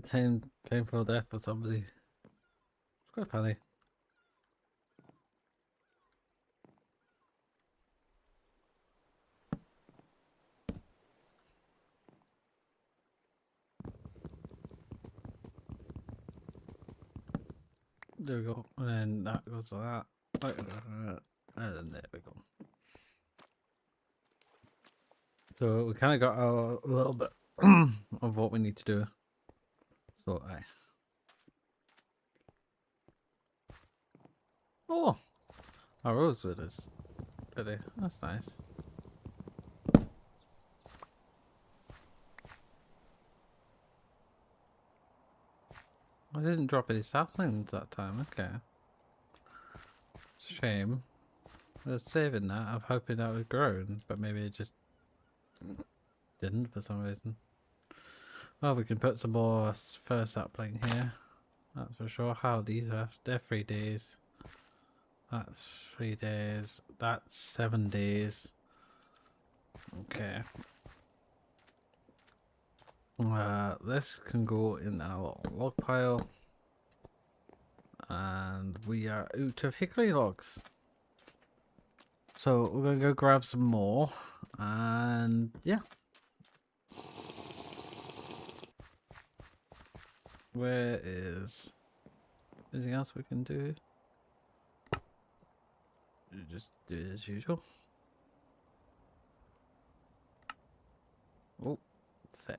painful death of somebody. It's quite funny. There we go. And then that goes to that. And then there we go. So we kind of got a little bit of what we need to do. So oh, our rosewood is pretty. That's nice. I didn't drop any saplings that time. Okay. It's a shame. I was saving that. I'm hoping that would grow, but maybe it just didn't for some reason. Well, we can put some more fir sapling here. That's for sure. How these are? They're 3 days. That's 3 days. That's 7 days. Okay. This can go in our log pile. And we are out of hickory logs. So we're going to go grab some more. And yeah. Where is anything else we can do? Just do it as usual. Oh, thick.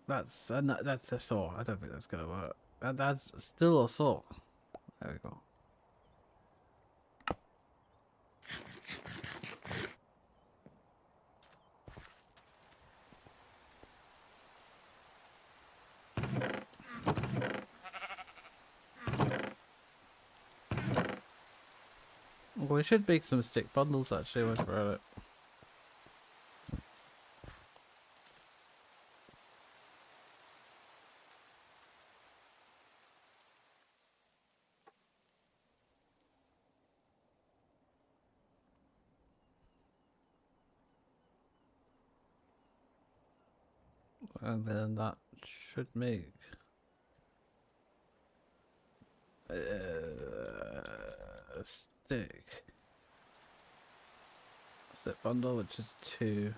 That's a saw. I don't think that's gonna work. That's still a saw. There we go. We should make some stick bundles actually while we're at it. And then that should make a stick bundle, which is 2.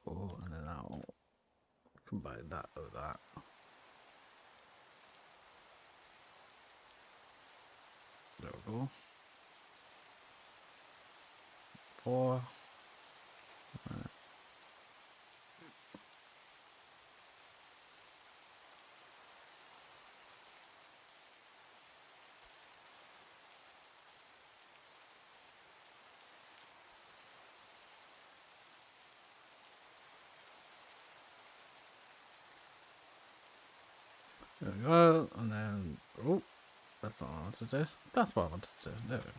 Oh, and then I'll combine that with that. There we go. 4. There we go, and then, oh, that's not what I wanted to do. That's what I wanted to do. There we go.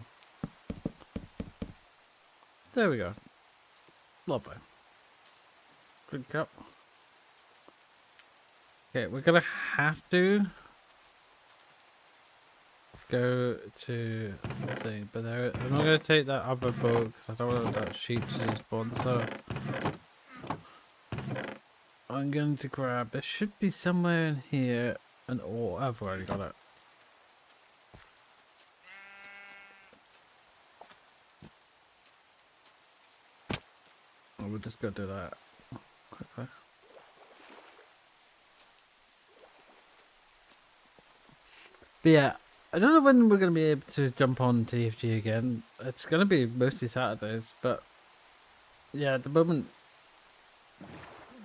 There we go. Lovely. Good cup. Okay, we're gonna have to go to the thing, but there, I'm not gonna take that other boat because I don't want that sheep to despawn, so I'm going to grab, it should be somewhere in here, and oh, I've already got it. Oh, we'll just go do that quickly. But yeah, I don't know when we're going to be able to jump on TFG again. It's going to be mostly Saturdays, but yeah, at the moment,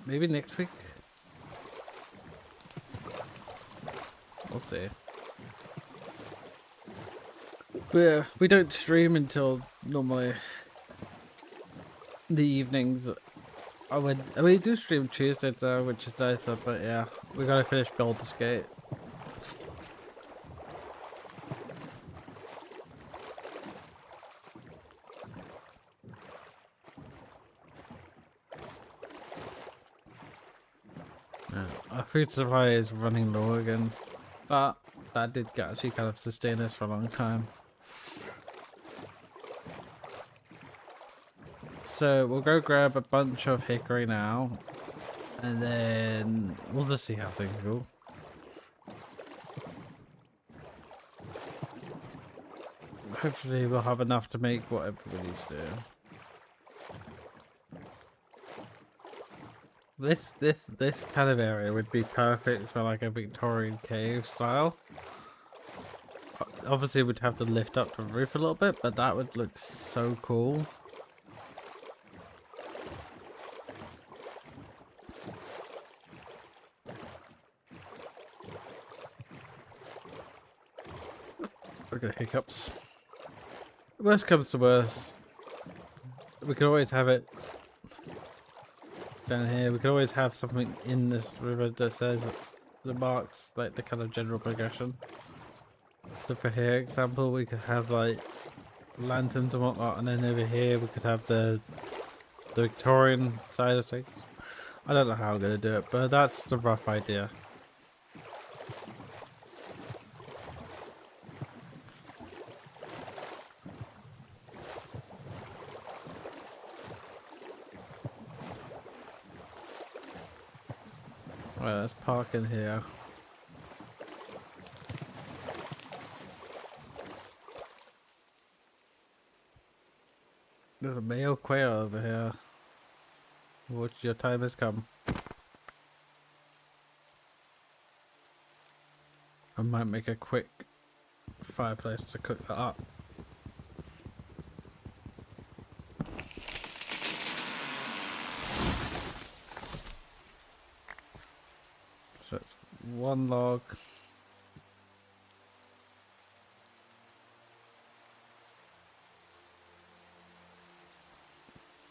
maybe next week. We'll see. But yeah, we don't stream until normally the evenings. We do stream Tuesday though, which is nicer, but yeah, we gotta finish Baldur's Gate. Yeah, our food supply is running low again, but that did actually kind of sustain us for a long time. So we'll go grab a bunch of hickory now, and then we'll just see how things go. Hopefully we'll have enough to make what everybody's doing. This kind of area would be perfect for like a Victorian cave style. Obviously we'd have to lift up the roof a little bit, but that would look so cool. We're gonna hiccups. Worst comes to worst, we could always have it down here. We could always have something in this river that says the marks like the kind of general progression. So for here example, we could have like lanterns and whatnot, and then over here we could have the Victorian side of things. I don't know how I'm gonna do it, but that's the rough idea. Right, let's park in here. There's a male quail over here. Watch, your time has come. I might make a quick fireplace to cook that up. So it's 1 log.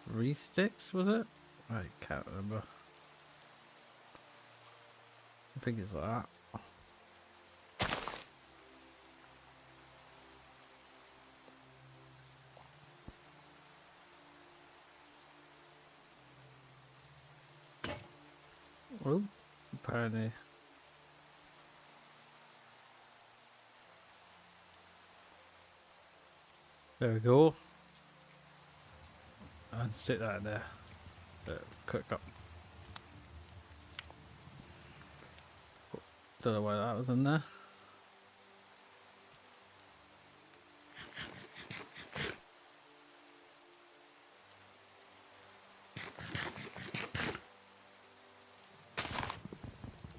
Three sticks, was it? I can't remember. I think it's like that. Oh, apparently. There we go. And stick that in there. Cook up. Don't know why that was in there.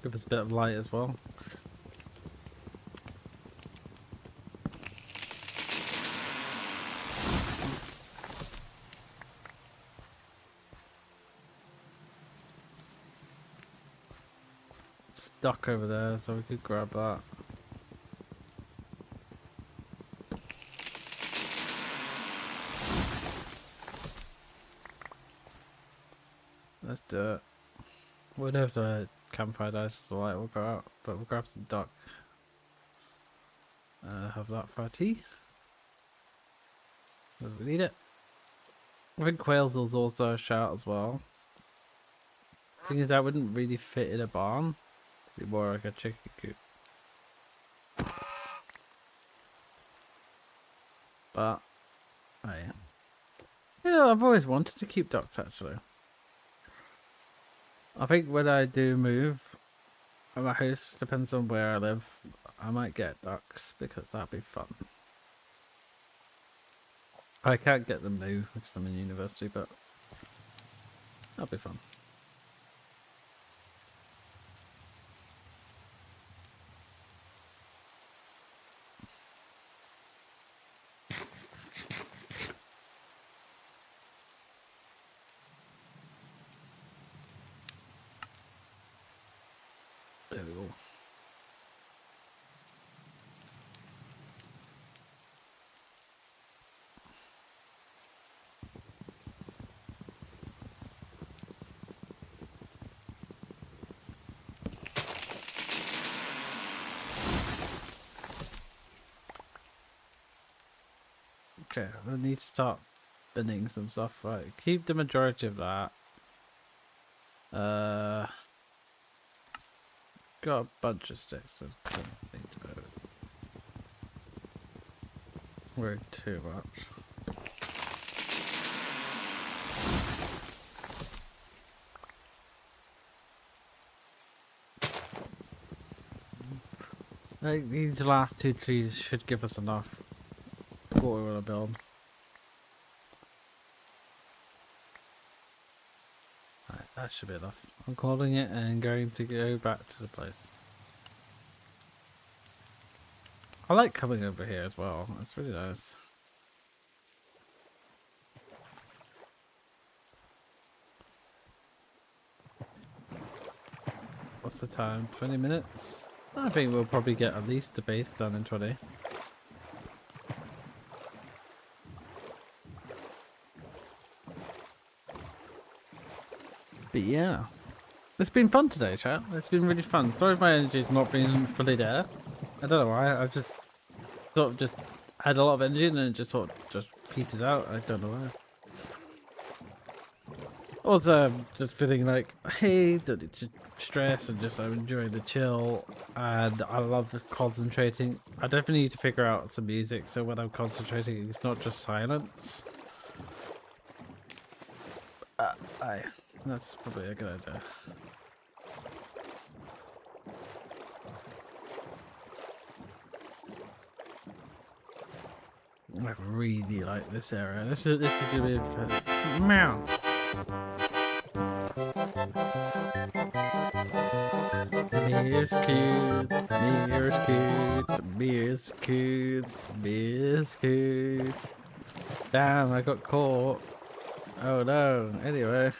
Give us a bit of light as well. duck over there, so we could grab that. Let's do it. We'll have the campfire dice as well. We'll go out, but we'll grab some duck. Have that for our tea. Because we need it. I think quails is also a shout as well. Thing is, that wouldn't really fit in a barn. It'd be more like a chicken coop. But, oh yeah. You know, I've always wanted to keep ducks actually. I think when I do move at my house, depends on where I live, I might get ducks because that'd be fun. I can't get them now because I'm in university, but that'll be fun. There we go. Okay, I need to start binning some stuff. Right, keep the majority of that. Got a bunch of sticks, so don't need to worry too much. I think these last 2 trees should give us enough for what we want to build. Right, that should be enough. I'm calling it and going to go back to the place. I like coming over here as well. It's really nice. What's the time? 20 minutes? I think we'll probably get at least the base done in 20. But yeah, it's been fun today, chat. It's been really fun. Sorry if my energy's not been fully there. I don't know why. I've just sort of just had a lot of energy and then it just sort of just petered out. I don't know why. Also, just feeling like, hey, don't need to stress and just I'm enjoying the chill and I love just concentrating. I definitely need to figure out some music so when I'm concentrating it's not just silence. Aye, that's probably a good idea. I really like this area. This is gonna be fun. Meow. Meow's cute, Meow's cute, Meow's cute, Meow's cute. Damn, I got caught. Oh no. Anyway.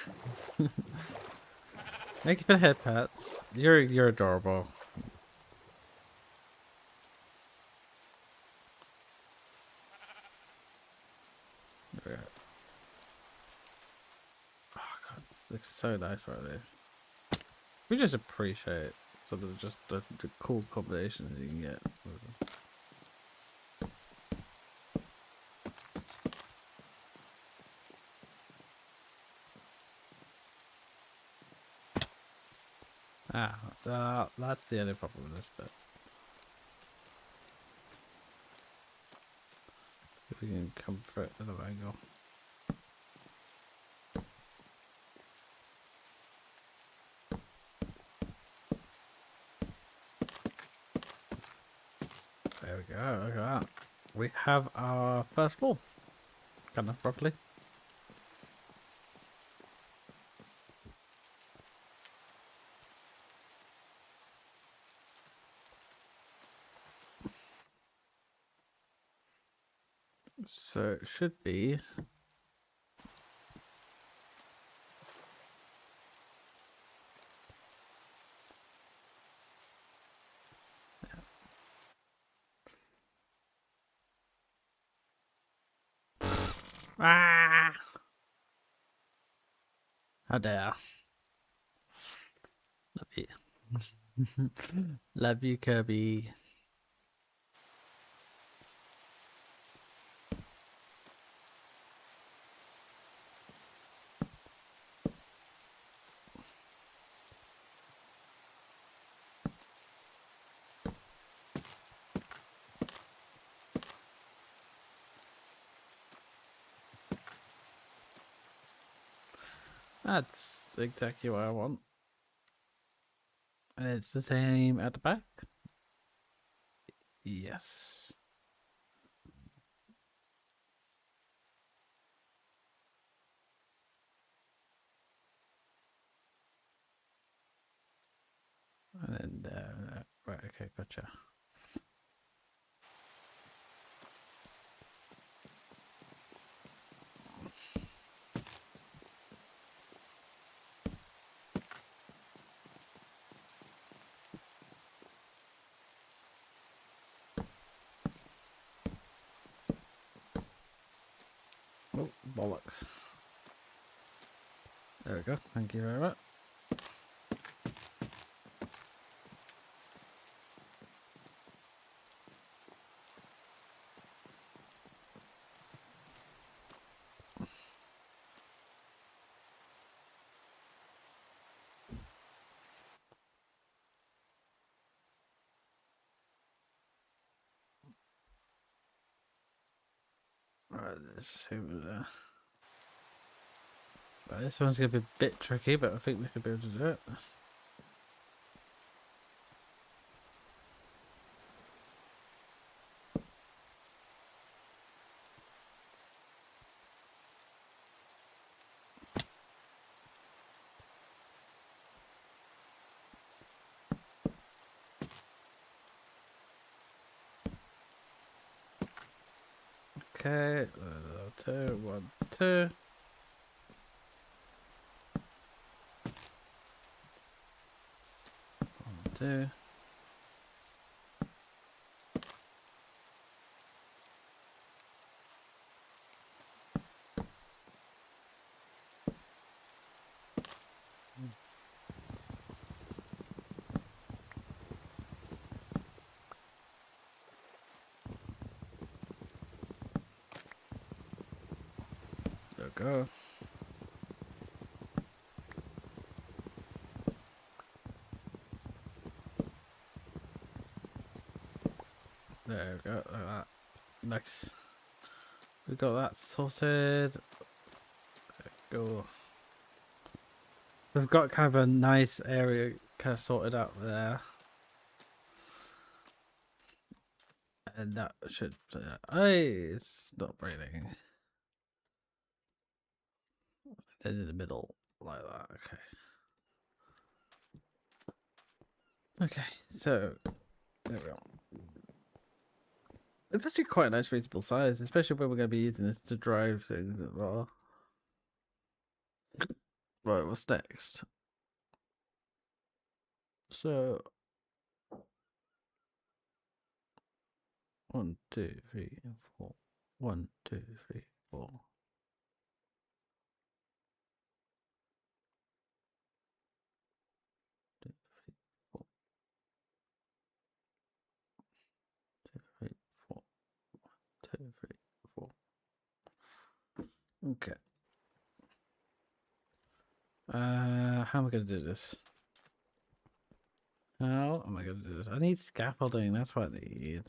Thank you for the head pats. You're adorable. Yeah. Oh god, this looks so nice already. We just appreciate some of the cool combinations you can get. That's the only problem with this bit. If we can come for it at an angle. There we go, look at that. We have our first floor. Kind of roughly. So it should be Ah! How dare. Love you. Love you, Kirby. That's exactly what I want. And it's the same at the back. Yes. And then, right, okay, gotcha. Oh, bollocks. There we go. Thank you very much. Right, let's see what right, this one's going to be a bit tricky, but I think we could be able to do it. Okay, 2, 1, 2. 1, 2. There we go. There we go. Like that. Nice. We got that sorted. Go. So we've got kind of a nice area kind of sorted out there. And that should. It's not raining. Then in the middle, like that. Okay. Okay. So there we go. It's actually quite a nice reasonable size, especially when we're going to be using this to drive things as well. Right. What's next? So 1, 2, 3, 4. 1, 2, 3, 4. 2, 4, 2, 3, 4. 2, 3, 4. Okay. How am I going to do this? How am I going to do this? I need scaffolding. That's what I need.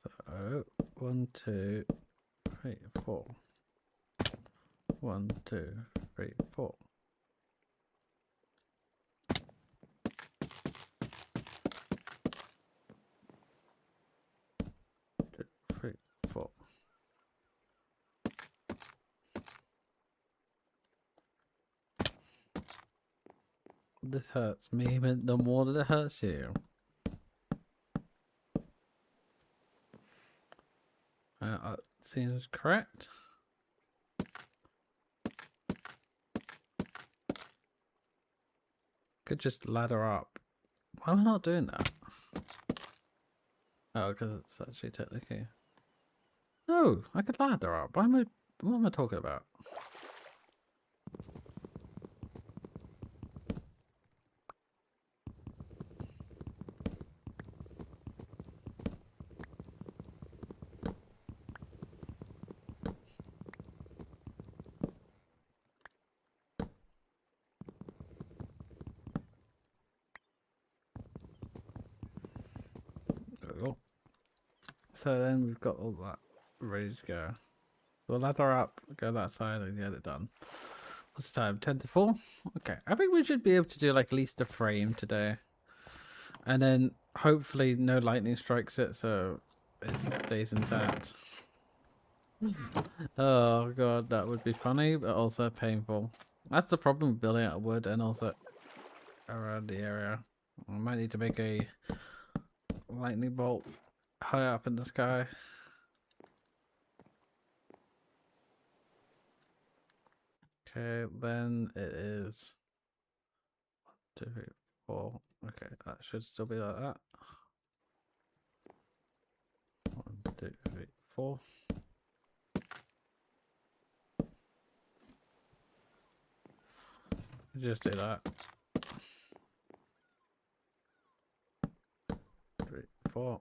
So 1, 2, 3, 4. 1, 2, 3, 4. 2, 3, 4. This hurts me, but the more that it hurts you. Seems correct. Could just ladder up. Why am I not doing that? Oh, because it's actually technically. No, I could ladder up. What am I talking about? Oh. So then we've got all that ready to go. We'll ladder up, go that side, and get it done. What's the time? 10 to 4? Okay. I think we should be able to do like at least a frame today. And then hopefully no lightning strikes it, so it stays intact. Oh god, that would be funny, but also painful. That's the problem with building out of wood and also around the area. I might need to make a lightning bolt high up in the sky. Okay, then it is 1, 2, 3, 4. Okay, that should still be like that. 1, 2, 3, 4. Just do that. 3, 4.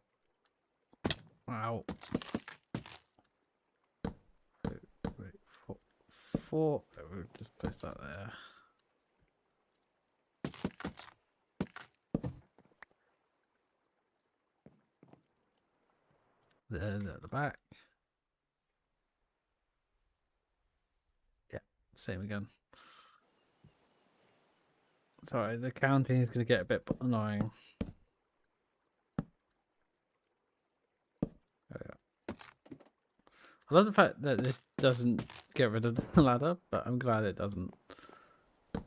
Ow. 2, 3, 4. 4. We'll just place that there. Then at the back. Yeah, same again. Sorry, the counting is going to get a bit annoying. There we go. I love the fact that this doesn't get rid of the ladder, but I'm glad it doesn't.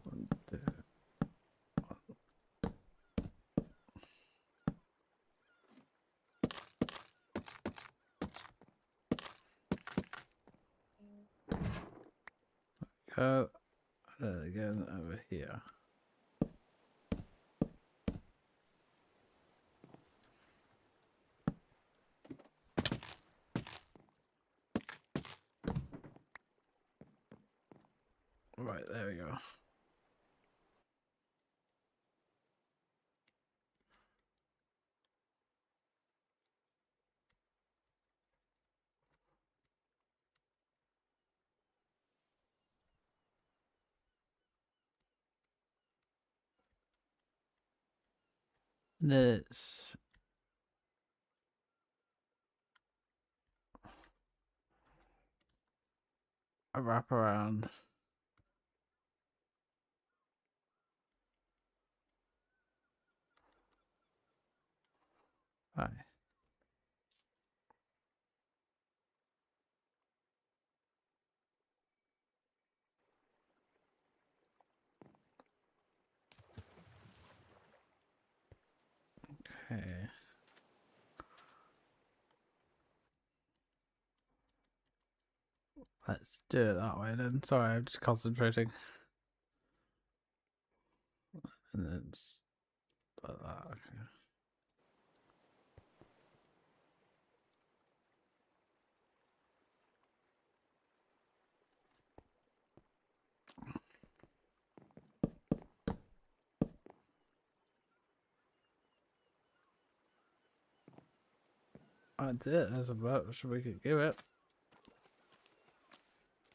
1, 2. Go. And then again over here. Right, there we go. Let's wrap around. Right. Okay. Let's do it that way then. Sorry, I'm just concentrating. And then just like that. Okay. That's it. That's about what we could give it.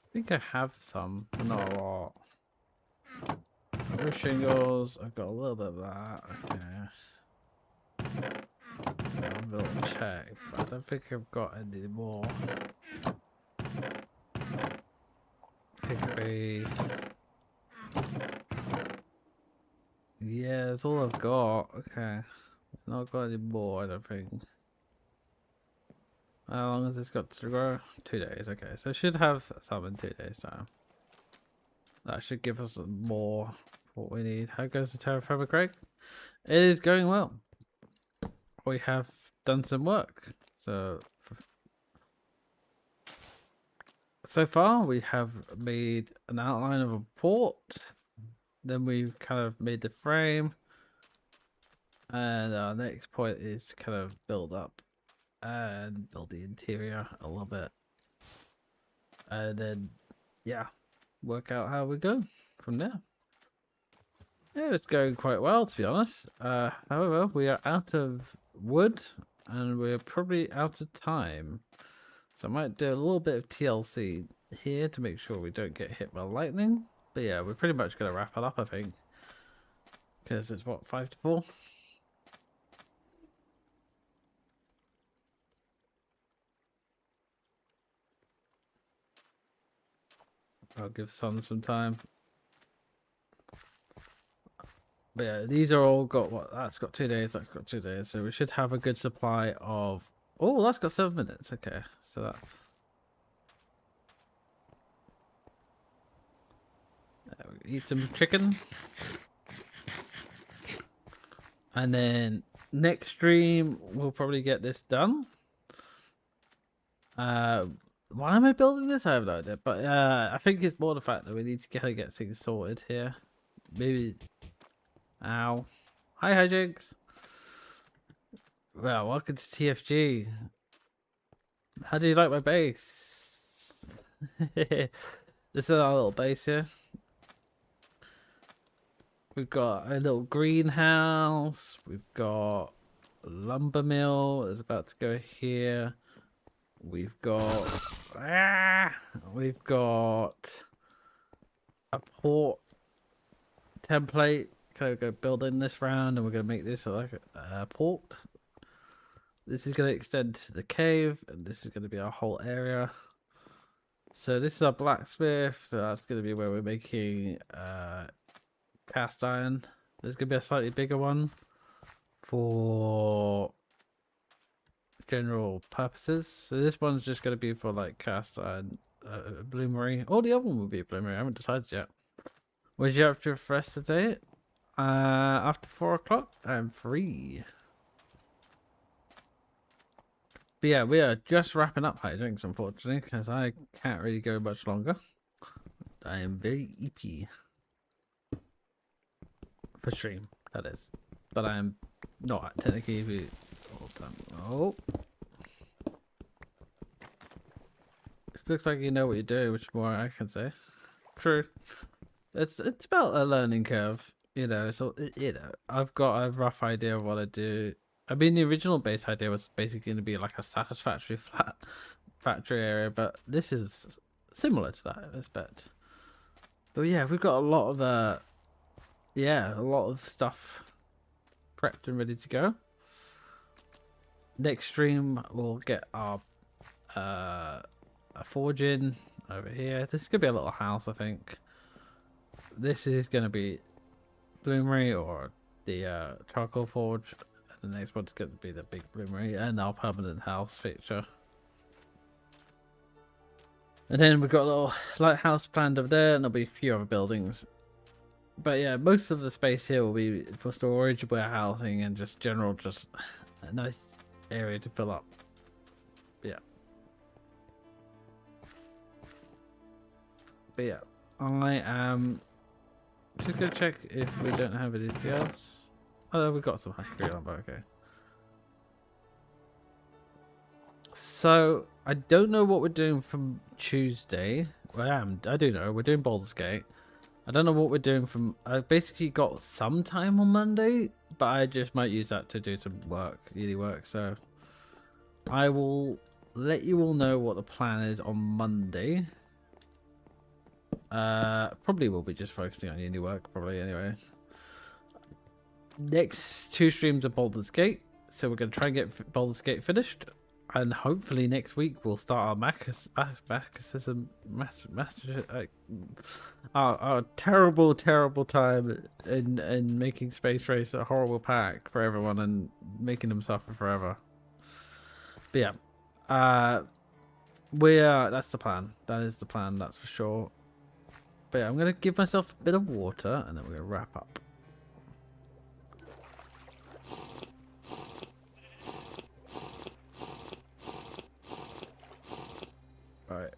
I think I have some, but not a lot. Roof shingles. I've got a little bit of that. Okay. I'll build a check, but I don't think I've got any more. Hickory. Yeah, that's all I've got. Okay. Not got any more, I don't think. How long has this got to grow? 2 days. Okay, so should have some in 2 days time. That should give us more what we need. How goes the terrafirmapreg? It is going well. We have done some work. So far we have made an outline of a port. Then we've kind of made the frame. And our next point is to kind of build up and build the interior a little bit, and then yeah, work out how we go from there. Yeah, it's going quite well, to be honest. However, we are out of wood and we're probably out of time. So I might do a little bit of TLC here to make sure we don't get hit by lightning. But yeah, we're pretty much going to wrap it up, I think. Because it's what, 5 to 4? I'll give Sun some time. But yeah, these are all got what? That's got 2 days, that's got 2 days. So we should have a good supply of... Oh, that's got 7 minutes. Okay, so that's... Eat some chicken. And then next stream, we'll probably get this done. Why am I building this? I have no idea. But I think it's more the fact that we need to get things sorted here. Maybe... Ow. Hi, Jigs. Well, welcome to TFG. How do you like my base? This is our little base here. We've got a little greenhouse. We've got a lumber mill that's about to go here. We've got we've got a port template. Can I go building this round, and we're gonna make this like a port. This is gonna extend to the cave, and this is gonna be our whole area. So this is our blacksmith. So that's gonna be where we're making cast iron. There's gonna be a slightly bigger one for general purposes. So this one's just gonna be for like cast iron, bloomery. Oh, the other one will be bloomery. I haven't decided yet. What did you have to for the rest of the day? After 4 o'clock, I'm free. But yeah, we are just wrapping up hijinks, unfortunately, because I can't really go much longer. I am very EP. For stream, that is. But I am not technically EP all the time. Oh. This looks like you know what you're doing, which more I can say. True. It's about a learning curve, you know. So I've got a rough idea of what I do. I mean, the original base idea was basically going to be like a satisfactory flat factory area, but this is similar to that, I expect. But yeah, we've got a lot of a lot of stuff prepped and ready to go. Next stream we'll get our a forge in over here. This is gonna be a little house, I think. This is gonna be bloomery or the charcoal forge. And the next one's gonna be the big bloomery and our permanent house feature. And then we've got a little lighthouse planned over there, and there'll be a few other buildings. But yeah, most of the space here will be for storage, warehousing, and just general, just a nice area to fill up. Yeah. But yeah, I am just gonna check if we don't have anything else. Oh, we've got some hungry lumber, okay. So I don't know what we're doing from Tuesday. Well, I do know we're doing Baldur's Gate. I don't know what we're doing from... I basically got some time on Monday, but I just might use that to do some work, uni work. So I will let you all know what the plan is on Monday. Probably will be just focusing on uni work, probably anyway. Next 2 streams are Baldur's Gate, so we're going to try and get Baldur's Gate finished. And hopefully next week we'll start our terrible time in making Space Race a horrible pack for everyone and making them suffer forever. But yeah, that's the plan. That is the plan, that's for sure. But yeah, I'm gonna give myself a bit of water and then we're gonna wrap up. Right,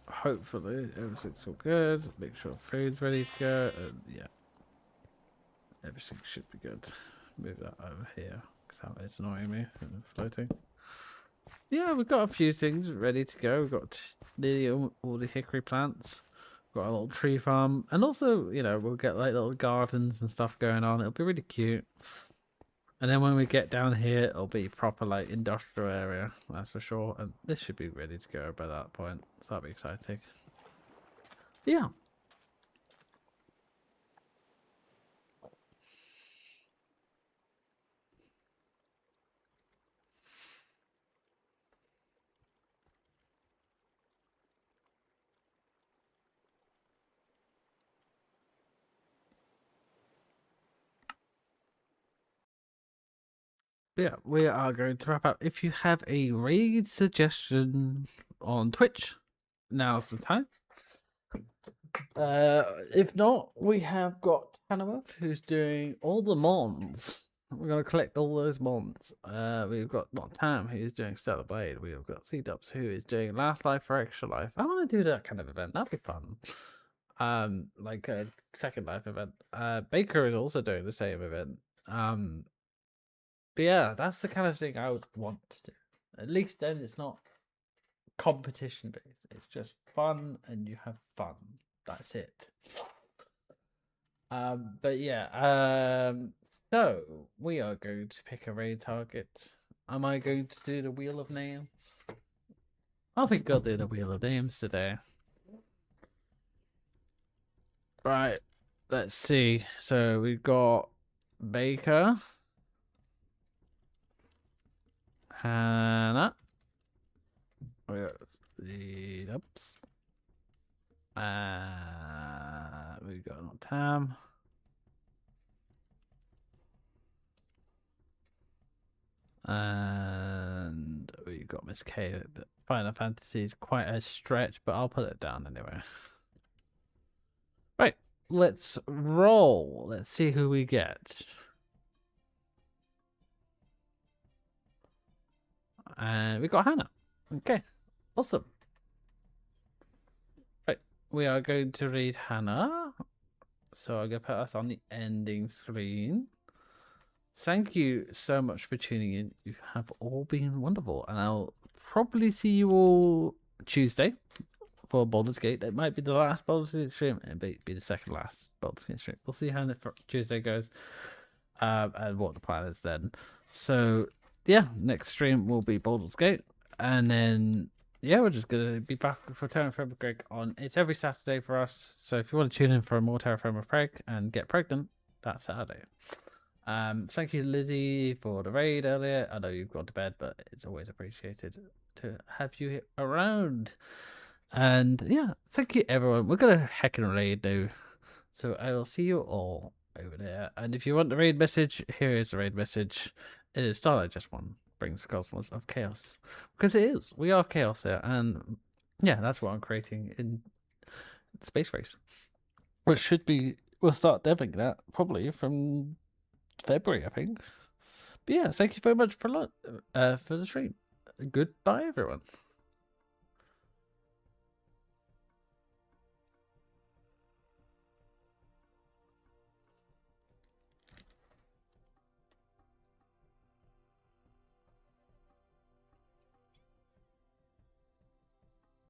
hopefully everything's all good. Make sure food's ready to go, and yeah, everything should be good. Move that over here because that is annoying me and floating. Yeah, we've got a few things ready to go. We've got nearly all the hickory plants. Got a little tree farm, and also, we'll get like little gardens and stuff going on. It'll be really cute. And then when we get down here, it'll be proper like industrial area, that's for sure. And this should be ready to go by that point, so that'll be exciting. Yeah. Yeah, we are going to wrap up. If you have a raid suggestion on Twitch, now's the time. If not, we have got Hannah who's doing all the mons. We're gonna collect all those mons. We've got Tam who's doing Stellar Blade. We've got C-Dubs who is doing Last Life for Extra Life. I want to do that kind of event. That'd be fun. Like a Second Life event. Baker is also doing the same event. But yeah, that's the kind of thing I would want to do. At least then it's not competition based. It's just fun and you have fun. That's it. But yeah, so we are going to pick a raid target. Am I going to do the Wheel of Names? I think I'll do the Wheel of Names today. Right, let's see. So we've got Baker, Hannah, we got the ups. We've got Tam. And we got Miss K. But Final Fantasy is quite a stretch, but I'll put it down anyway. Right, let's roll. Let's see who we get. And we got Hannah. Okay, awesome. Right, we are going to read Hannah. So I'm going to put us on the ending screen. Thank you so much for tuning in. You have all been wonderful. And I'll probably see you all Tuesday for Baldur's Gate. It might be the last Baldur's Gate stream. It might be the second last Baldur's Gate stream. We'll see how Tuesday goes. And what the plan is then. So, yeah, next stream will be Baldur's Gate. And then, yeah, we're just going to be back for terrafirmapreg on. It's every Saturday for us. So if you want to tune in for more terrafirmapreg and get pregnant, that's Saturday. Thank you, Lizzie, for the raid earlier. I know you've gone to bed, but it's always appreciated to have you around. And yeah, thank you, everyone. We're gonna heckin' raid now, so I will see you all over there. And if you want the raid message, here is the raid message. It is Starlight Just One brings cosmos of chaos, because it is. We are chaos here, and yeah, that's what I'm creating in Space Race, which should be. We'll start deving that probably from February, I think. But yeah, thank you very much for the stream. Goodbye, everyone.